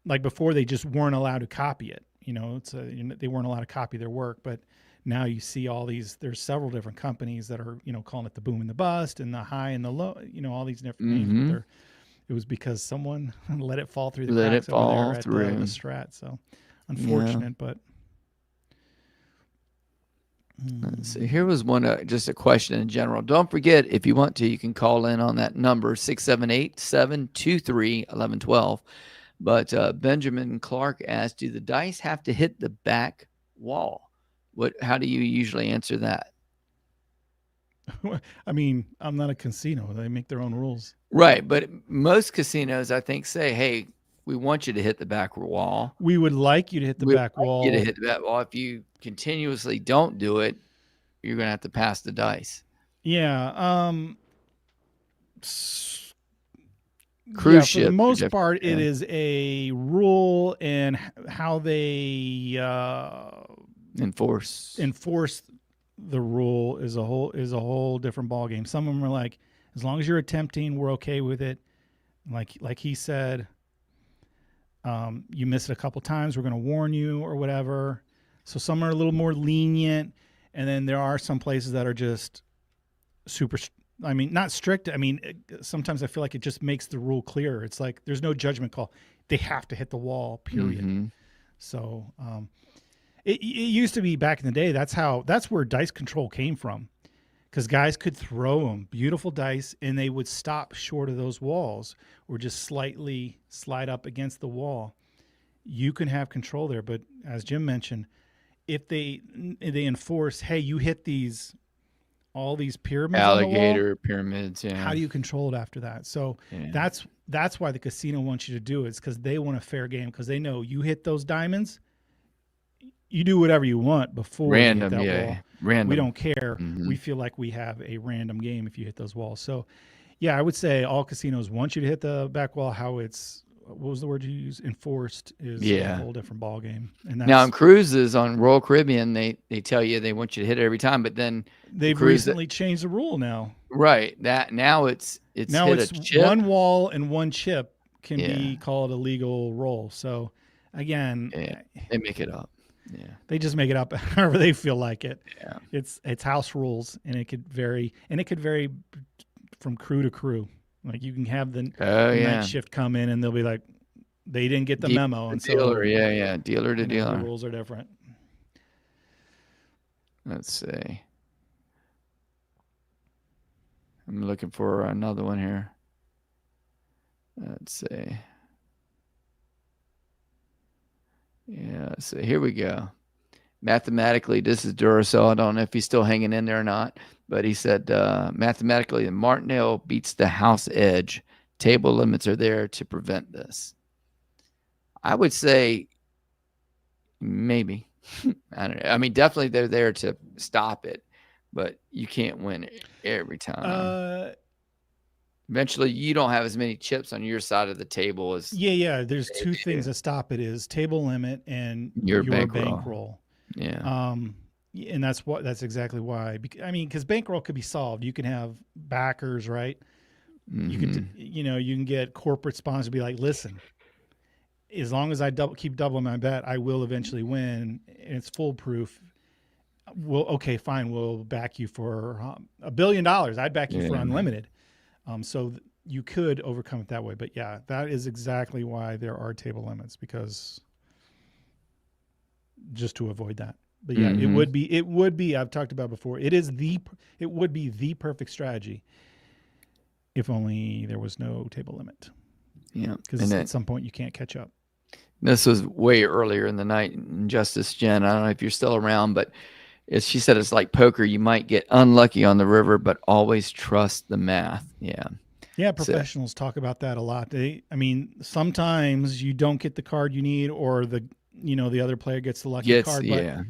[SPEAKER 3] like before, they just weren't allowed to copy it. They weren't allowed to copy their work, but now you see all these. There's several different companies that are calling it the boom and the bust and the high and the low. All these different names. But it was because someone let it fall through the cracks over there at the Strat. So unfortunate, but.
[SPEAKER 1] So here was one, just a question in general. Don't forget, if you want to, you can call in on that number, 678-723-1112. But Benjamin Clark asked, do the dice have to hit the back wall? How do you usually answer that?
[SPEAKER 3] I mean, I'm not a casino. They make their own rules.
[SPEAKER 1] Right. But most casinos, I think, say, hey, we want you to hit the back wall.
[SPEAKER 3] We would like you to hit the back wall.
[SPEAKER 1] You to hit the back wall. If you continuously don't do it, you're going to have to pass the dice.
[SPEAKER 3] Yeah.
[SPEAKER 1] Cruise ship.
[SPEAKER 3] For the most part, it is a rule, and how they
[SPEAKER 1] enforce
[SPEAKER 3] the rule is a whole different ballgame. Some of them are like, as long as you're attempting, we're okay with it. Like he said, you miss it a couple times, we're going to warn you or whatever. So some are a little more lenient, and then there are some places that are just super. I mean, not strict. I mean, sometimes I feel like it just makes the rule clearer. It's like there's no judgment call. They have to hit the wall, period.
[SPEAKER 1] Mm-hmm.
[SPEAKER 3] So it used to be back in the day. That's where dice control came from, because guys could throw them beautiful dice and they would stop short of those walls or just slightly slide up against the wall. You can have control there, but as Jim mentioned, if they enforce, hey, you hit all these pyramids,
[SPEAKER 1] alligator pyramids, yeah.
[SPEAKER 3] How do you control it after that? So that's why the casino wants you to do it. It's because they want a fair game, because they know you hit those diamonds, you do whatever you want before
[SPEAKER 1] random,
[SPEAKER 3] you hit that wall.
[SPEAKER 1] Random.
[SPEAKER 3] We don't care.
[SPEAKER 1] Mm-hmm.
[SPEAKER 3] We feel like we have a random game if you hit those walls. So, yeah, I would say all casinos want you to hit the back wall. How it's, what was the word you used? Enforced is a whole different ball game. And
[SPEAKER 1] now on cruises on Royal Caribbean, they tell you they want you to hit it every time, but then
[SPEAKER 3] they've recently changed the rule now.
[SPEAKER 1] Right. That now it's
[SPEAKER 3] one wall and one chip can be called a legal roll. So again,
[SPEAKER 1] they make it up. Yeah,
[SPEAKER 3] they just make it up however they feel like it.
[SPEAKER 1] Yeah,
[SPEAKER 3] it's house rules, and it could vary from crew to crew. Like you can have the night shift come in, and they'll be like, they didn't get the memo, and
[SPEAKER 1] dealer, dealer to dealer.
[SPEAKER 3] The rules are different.
[SPEAKER 1] Let's see. I'm looking for another one here. Let's see. Yeah, so here we go. Mathematically, this is Duracell. I don't know if he's still hanging in there or not, but he said mathematically, the Martinelli beats the house edge. Table limits are there to prevent this. I would say maybe. I don't know. I mean, definitely they're there to stop it, but you can't win every time. Eventually, you don't have as many chips on your side of the table as
[SPEAKER 3] There's two things that stop it: is table limit and
[SPEAKER 1] your
[SPEAKER 3] bankroll.
[SPEAKER 1] Yeah.
[SPEAKER 3] And that's exactly why. I mean, because bankroll could be solved. You can have backers, right?
[SPEAKER 1] Mm-hmm.
[SPEAKER 3] You could, you can get corporate sponsors to be like, listen, as long as I keep doubling my bet, I will eventually win, and it's foolproof. Okay, fine. We'll back you for $1 billion. I'd back you for unlimited. So you could overcome it that way. But yeah, that is exactly why there are table limits, because just to avoid that. But yeah, it would be, I've talked about before, it would be the perfect strategy if only there was no table limit.
[SPEAKER 1] Yeah.
[SPEAKER 3] Because at some point you can't catch up.
[SPEAKER 1] This was way earlier in the night. Justice Jen, I don't know if you're still around, but She said it's like poker. You might get unlucky on the river, but always trust the math. Yeah.
[SPEAKER 3] Yeah, professionals talk about that a lot. Sometimes you don't get the card you need, or the other player gets the lucky card. But
[SPEAKER 1] Yeah.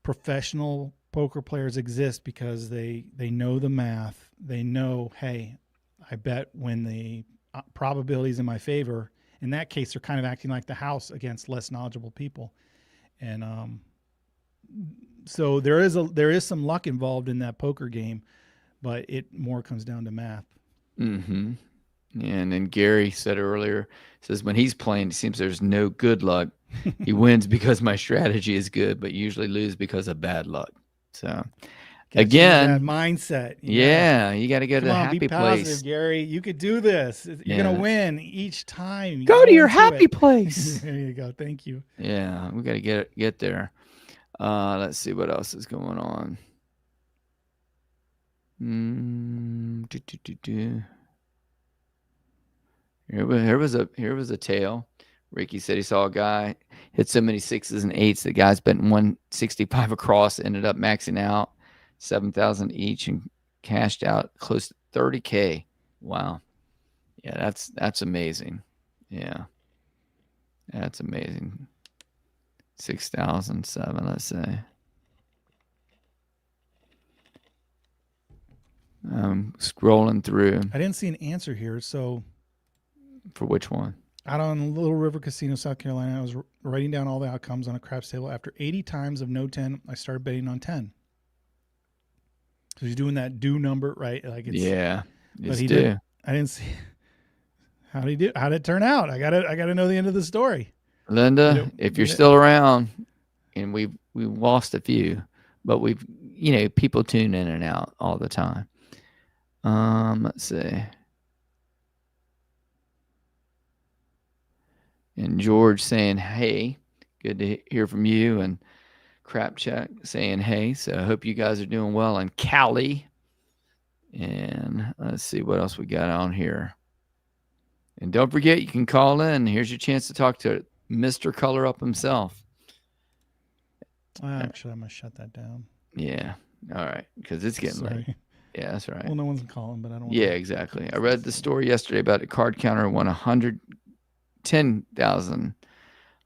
[SPEAKER 3] professional poker players exist because they know the math. They know, hey, I bet when the probability is in my favor. In that case, they're kind of acting like the house against less knowledgeable people, and so there is some luck involved in that poker game, but it more comes down to math.
[SPEAKER 1] Mm-hmm. And then Gary said earlier, says when he's playing, it seems there's no good luck. He wins because my strategy is good, but usually lose because of bad luck. So again,
[SPEAKER 3] that mindset.
[SPEAKER 1] You got to go to the happy
[SPEAKER 3] be positive,
[SPEAKER 1] place.
[SPEAKER 3] Gary. You could do this. You're gonna win each time.
[SPEAKER 1] Go to your happy place.
[SPEAKER 3] There you go. Thank you.
[SPEAKER 1] Yeah, we got to get there. Let's see what else is going on. Here was a tale. Ricky said he saw a guy hit so many 6s and 8s. The guy's betting 165 across, ended up maxing out 7,000 each and cashed out close to 30K. Wow. Yeah, that's amazing. Yeah. That's amazing. 6,007, let's say. Scrolling through.
[SPEAKER 3] I didn't see an answer here, so
[SPEAKER 1] For which one?
[SPEAKER 3] out on Little River Casino, South Carolina, I was writing down all the outcomes on a craps table. After 80 times of no 10, I started betting on 10. So he's doing that do number, right? Like it's,
[SPEAKER 1] Yeah.
[SPEAKER 3] but
[SPEAKER 1] It's
[SPEAKER 3] he
[SPEAKER 1] due.
[SPEAKER 3] did. I didn't see. How did he do? How did it turn out? I gotta know the end of the story.
[SPEAKER 1] Linda, if you're still around, and we've lost a few, but we've people tune in and out all the time. Let's see. And George saying, hey, good to hear from you. And Crap Check saying, hey, so I hope you guys are doing well in Cali. And let's see what else we got on here. And don't forget, you can call in. Here's your chance to talk to Mr. Color Up himself.
[SPEAKER 3] Actually, I'm gonna shut that down.
[SPEAKER 1] Yeah. All right. Because it's getting late.
[SPEAKER 3] Sorry.
[SPEAKER 1] Yeah, that's right.
[SPEAKER 3] Well, no one's calling, but I don't.
[SPEAKER 1] Yeah, exactly. I read the story yesterday about a card counter won 110,000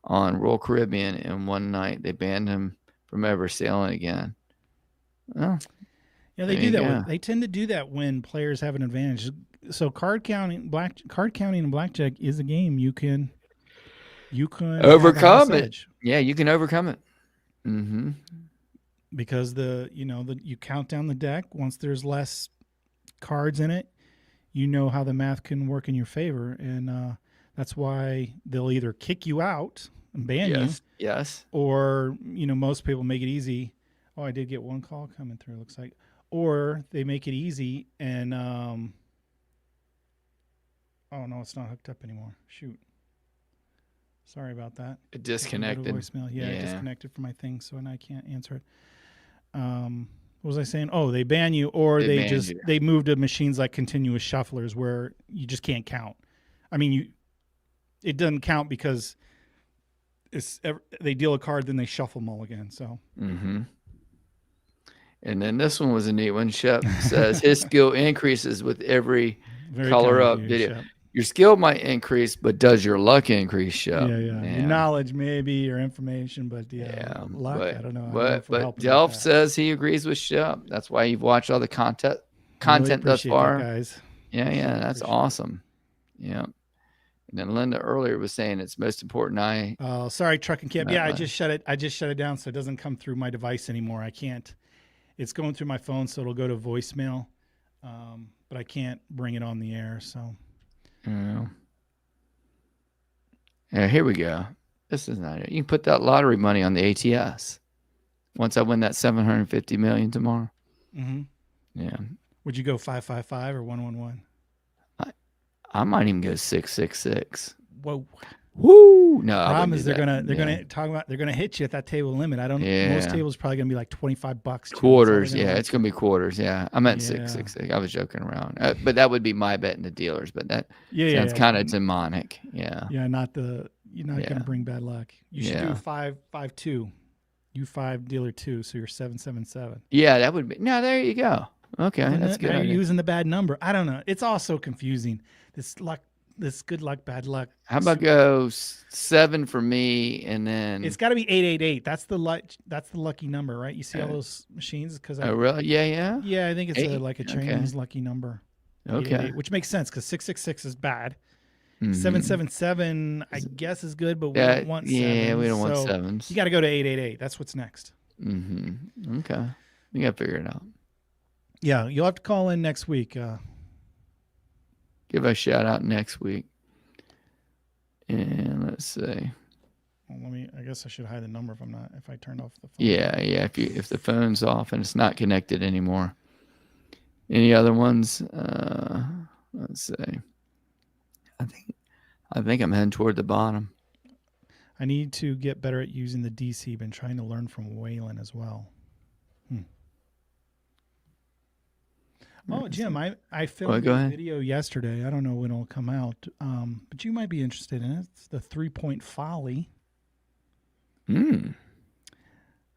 [SPEAKER 1] on Royal Caribbean in one night. They banned him from ever sailing again. Well,
[SPEAKER 3] Yeah, they
[SPEAKER 1] there
[SPEAKER 3] do
[SPEAKER 1] you
[SPEAKER 3] that.
[SPEAKER 1] go.
[SPEAKER 3] They tend to do that when players have an advantage. So card counting and blackjack is a game you can have a
[SPEAKER 1] Overcome
[SPEAKER 3] nice
[SPEAKER 1] it.
[SPEAKER 3] edge.
[SPEAKER 1] Yeah, you can overcome it. Mm-hmm.
[SPEAKER 3] Because you count down the deck. Once there's less cards in it, you know how the math can work in your favor, and that's why they'll either kick you out and ban you,
[SPEAKER 1] Yes.
[SPEAKER 3] or most people make it easy. Oh, I did get one call coming through. Looks like, or they make it easy and oh no, it's not hooked up anymore. Shoot. Sorry about that.
[SPEAKER 1] It disconnected.
[SPEAKER 3] Voicemail. Yeah, it
[SPEAKER 1] Yeah.
[SPEAKER 3] disconnected from my thing, so now I can't answer it. What was I saying? Oh, they ban you, or
[SPEAKER 1] They
[SPEAKER 3] they
[SPEAKER 1] banned you.
[SPEAKER 3] they move to machines like continuous shufflers where you just can't count. I mean, it doesn't count because they deal a card, then they shuffle them all again. So
[SPEAKER 1] Mm-hmm. And then this one was a neat one. Shep says his skill increases with every
[SPEAKER 3] very
[SPEAKER 1] Color
[SPEAKER 3] kind
[SPEAKER 1] Up
[SPEAKER 3] of you,
[SPEAKER 1] video.
[SPEAKER 3] Shep.
[SPEAKER 1] Your skill might increase, but does your luck increase, Shep?
[SPEAKER 3] Yeah. Your knowledge, maybe your information, but luck.
[SPEAKER 1] But,
[SPEAKER 3] I don't know. I don't know
[SPEAKER 1] But
[SPEAKER 3] if we're helping with
[SPEAKER 1] Delph
[SPEAKER 3] that.
[SPEAKER 1] says he agrees with Shep. That's why you've watched all the content
[SPEAKER 3] Really
[SPEAKER 1] thus
[SPEAKER 3] appreciate
[SPEAKER 1] far.
[SPEAKER 3] that, guys.
[SPEAKER 1] Yeah,
[SPEAKER 3] Really
[SPEAKER 1] that's
[SPEAKER 3] appreciate it.
[SPEAKER 1] awesome. Yeah. And then Linda earlier was saying it's most important.
[SPEAKER 3] Oh, sorry, truck and cab.
[SPEAKER 1] That
[SPEAKER 3] Yeah, I
[SPEAKER 1] one.
[SPEAKER 3] just shut it down so it doesn't come through my device anymore. I can't. It's going through my phone, so it'll go to voicemail, but I can't bring it on the air. So
[SPEAKER 1] Yeah, here we go. This is not it. You can put that lottery money on the ATS. Once I win that $750 million tomorrow.
[SPEAKER 3] mm-hmm.
[SPEAKER 1] Yeah.
[SPEAKER 3] Would you go 555 or 111?
[SPEAKER 1] I might even go 666.
[SPEAKER 3] Whoa.
[SPEAKER 1] Woo! No, I
[SPEAKER 3] Problem
[SPEAKER 1] wouldn't
[SPEAKER 3] is
[SPEAKER 1] do
[SPEAKER 3] they're
[SPEAKER 1] that.
[SPEAKER 3] gonna hit you at that table limit. I don't.
[SPEAKER 1] Yeah.
[SPEAKER 3] Most tables probably gonna be like $25.
[SPEAKER 1] Quarters.
[SPEAKER 3] That's all
[SPEAKER 1] Yeah,
[SPEAKER 3] they're gonna
[SPEAKER 1] it's gonna be quarters. Yeah, I meant
[SPEAKER 3] Yeah.
[SPEAKER 1] 666. I was joking around, but that would be my bet in the dealers. But that
[SPEAKER 3] Yeah,
[SPEAKER 1] sounds kind of demonic. Yeah.
[SPEAKER 3] Yeah, you're not
[SPEAKER 1] Yeah.
[SPEAKER 3] gonna bring bad luck. You should
[SPEAKER 1] Yeah.
[SPEAKER 3] do 552. U5 dealer 2, so you're 777.
[SPEAKER 1] Yeah, that would be. No, there you go. Okay,
[SPEAKER 3] And
[SPEAKER 1] that's good.
[SPEAKER 3] Are you
[SPEAKER 1] idea.
[SPEAKER 3] using the bad number? I don't know. It's all so confusing. This good luck, bad luck.
[SPEAKER 1] How about go 7 for me, and then
[SPEAKER 3] It's got to be 888. That's the lucky number, right? You see all those machines? Because
[SPEAKER 1] oh really? Yeah.
[SPEAKER 3] yeah, I think it's
[SPEAKER 1] Eight,
[SPEAKER 3] like a
[SPEAKER 1] okay.
[SPEAKER 3] Chinese lucky number.
[SPEAKER 1] Okay.
[SPEAKER 3] 888, which makes sense because 666 is bad.
[SPEAKER 1] Mhm.
[SPEAKER 3] 777, I guess, is good, but we
[SPEAKER 1] That-
[SPEAKER 3] don't want
[SPEAKER 1] yeah,
[SPEAKER 3] sevens.
[SPEAKER 1] we don't want
[SPEAKER 3] so
[SPEAKER 1] sevens.
[SPEAKER 3] You got to go to 888. That's what's next.
[SPEAKER 1] Mm-hmm. Okay, you got to figure it out.
[SPEAKER 3] Yeah, you'll have to call in next week.
[SPEAKER 1] Give a shout out next week. And let's see.
[SPEAKER 3] Well, I guess I should hide the number if I turned off the phone.
[SPEAKER 1] Yeah. If the phone's off and it's not connected anymore. Any other ones? Let's see. I think I'm heading toward the bottom.
[SPEAKER 3] I need to get better at using the DC. Been trying to learn from Waylon as well. Oh, Jim, I filmed
[SPEAKER 1] go
[SPEAKER 3] a
[SPEAKER 1] ahead.
[SPEAKER 3] video yesterday. I don't know when it'll come out, but you might be interested in it. It's the 3-point folly.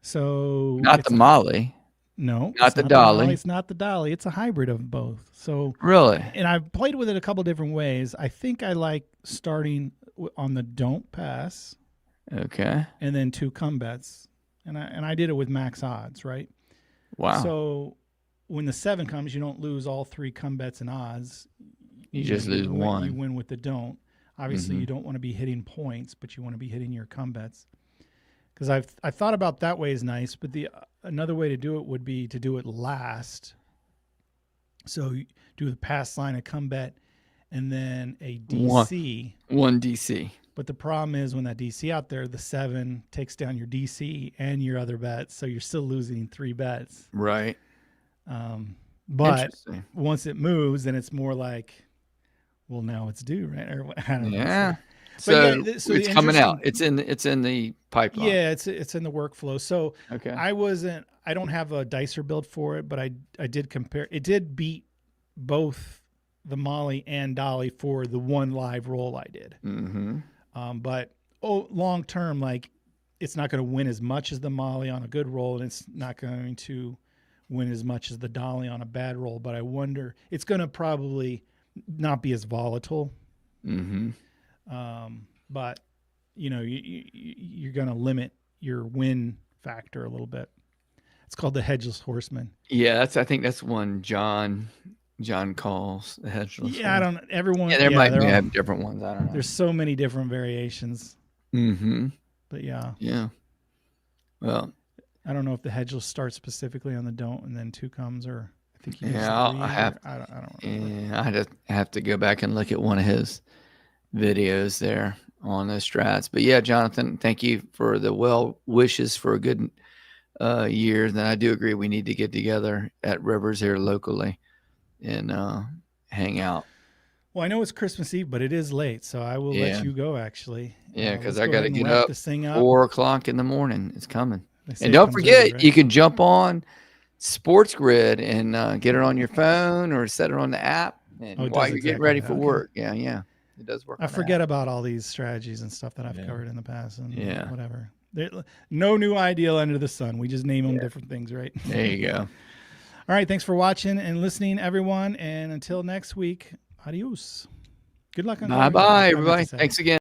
[SPEAKER 3] So
[SPEAKER 1] Not
[SPEAKER 3] it's
[SPEAKER 1] the Molly.
[SPEAKER 3] No,
[SPEAKER 1] Not
[SPEAKER 3] it's
[SPEAKER 1] the Dolly.
[SPEAKER 3] It's not the Dolly. It's a hybrid of both. So,
[SPEAKER 1] Really?
[SPEAKER 3] and I've played with it a couple different ways. I think I like starting on the don't pass
[SPEAKER 1] Okay.
[SPEAKER 3] and then 2 come bets, and I did it with max odds, right?
[SPEAKER 1] Wow.
[SPEAKER 3] So when the 7 comes, you don't lose all 3 come bets and odds.
[SPEAKER 1] You just lose
[SPEAKER 3] win-
[SPEAKER 1] one.
[SPEAKER 3] You win with the don't. Obviously,
[SPEAKER 1] Mhm.
[SPEAKER 3] you don't want to be hitting points, but you want to be hitting your come bets. Because I thought about that way is nice, but another way to do it would be to do it last. So you do the pass line, a come bet, and then a DC.
[SPEAKER 1] One DC.
[SPEAKER 3] But the problem is when that DC out there, the 7 takes down your DC and your other bets, so you're still losing 3 bets.
[SPEAKER 1] Right.
[SPEAKER 3] But
[SPEAKER 1] Interesting.
[SPEAKER 3] once it moves, then it's more like, well, now it's due, right? Or I don't know.
[SPEAKER 1] Yeah.
[SPEAKER 3] But
[SPEAKER 1] So,
[SPEAKER 3] yeah, so
[SPEAKER 1] it's
[SPEAKER 3] the
[SPEAKER 1] coming out.
[SPEAKER 3] interesting-
[SPEAKER 1] It's in the pipeline.
[SPEAKER 3] Yeah, it's in the workflow. So
[SPEAKER 1] Okay.
[SPEAKER 3] I don't have a dicer build for it, but I did compare. It did beat both the Molly and Dolly for the one live roll I did.
[SPEAKER 1] Mm-hmm.
[SPEAKER 3] But long term, like it's not going to win as much as the Molly on a good roll, and it's not going to win as much as the Dolly on a bad roll. But I wonder, it's going to probably not be as volatile.
[SPEAKER 1] Mm-hmm.
[SPEAKER 3] But you're going to limit your win factor a little bit. It's called the Hedgeless Horseman.
[SPEAKER 1] Yeah, I think that's one John calls the hedgeless.
[SPEAKER 3] Yeah, I don't know. Everyone.
[SPEAKER 1] Yeah, there might
[SPEAKER 3] they're
[SPEAKER 1] be
[SPEAKER 3] all-
[SPEAKER 1] have different ones. I don't know.
[SPEAKER 3] There's so many different variations.
[SPEAKER 1] Mm-hmm.
[SPEAKER 3] But yeah,
[SPEAKER 1] Yeah. Well,
[SPEAKER 3] I don't know if the Hedgeless starts specifically on the don't and then 2 comes, or I think he does
[SPEAKER 1] Yeah, I
[SPEAKER 3] 3,
[SPEAKER 1] have-
[SPEAKER 3] or- I don't know.
[SPEAKER 1] yeah, I just have to go back and look at one of his videos there on those strats. But yeah, Jonathan, thank you for the well wishes for a good year. Then I do agree we need to get together at Rivers here locally and hang out.
[SPEAKER 3] Well, I know it's Christmas Eve, but it is late, so I will
[SPEAKER 1] Yeah.
[SPEAKER 3] let you go. Actually,
[SPEAKER 1] Yeah, 'cause
[SPEAKER 3] let's
[SPEAKER 1] I
[SPEAKER 3] go
[SPEAKER 1] gotta
[SPEAKER 3] ahead and
[SPEAKER 1] get
[SPEAKER 3] wrap
[SPEAKER 1] up
[SPEAKER 3] this thing up.
[SPEAKER 1] 4:00 in the morning. It's coming.
[SPEAKER 3] They say
[SPEAKER 1] And
[SPEAKER 3] it
[SPEAKER 1] don't
[SPEAKER 3] comes
[SPEAKER 1] forget,
[SPEAKER 3] early, right?
[SPEAKER 1] you can jump on Sports Grid and get it on your phone or set it on the app and
[SPEAKER 3] Oh, it
[SPEAKER 1] while
[SPEAKER 3] does
[SPEAKER 1] you're getting
[SPEAKER 3] exactly
[SPEAKER 1] ready
[SPEAKER 3] that.
[SPEAKER 1] for
[SPEAKER 3] Okay.
[SPEAKER 1] work. Yeah. It does work.
[SPEAKER 3] I
[SPEAKER 1] on the
[SPEAKER 3] forget
[SPEAKER 1] app.
[SPEAKER 3] about all these strategies and stuff that I've
[SPEAKER 1] Yeah.
[SPEAKER 3] covered in the past, and
[SPEAKER 1] Yeah.
[SPEAKER 3] whatever. No new ideal under the sun. We just name them different things, right?
[SPEAKER 1] There you go.
[SPEAKER 3] All right. Thanks for watching and listening, everyone. And until next week, adios. Good luck on
[SPEAKER 1] Bye-bye,
[SPEAKER 3] everything.
[SPEAKER 1] everybody. Thanks again.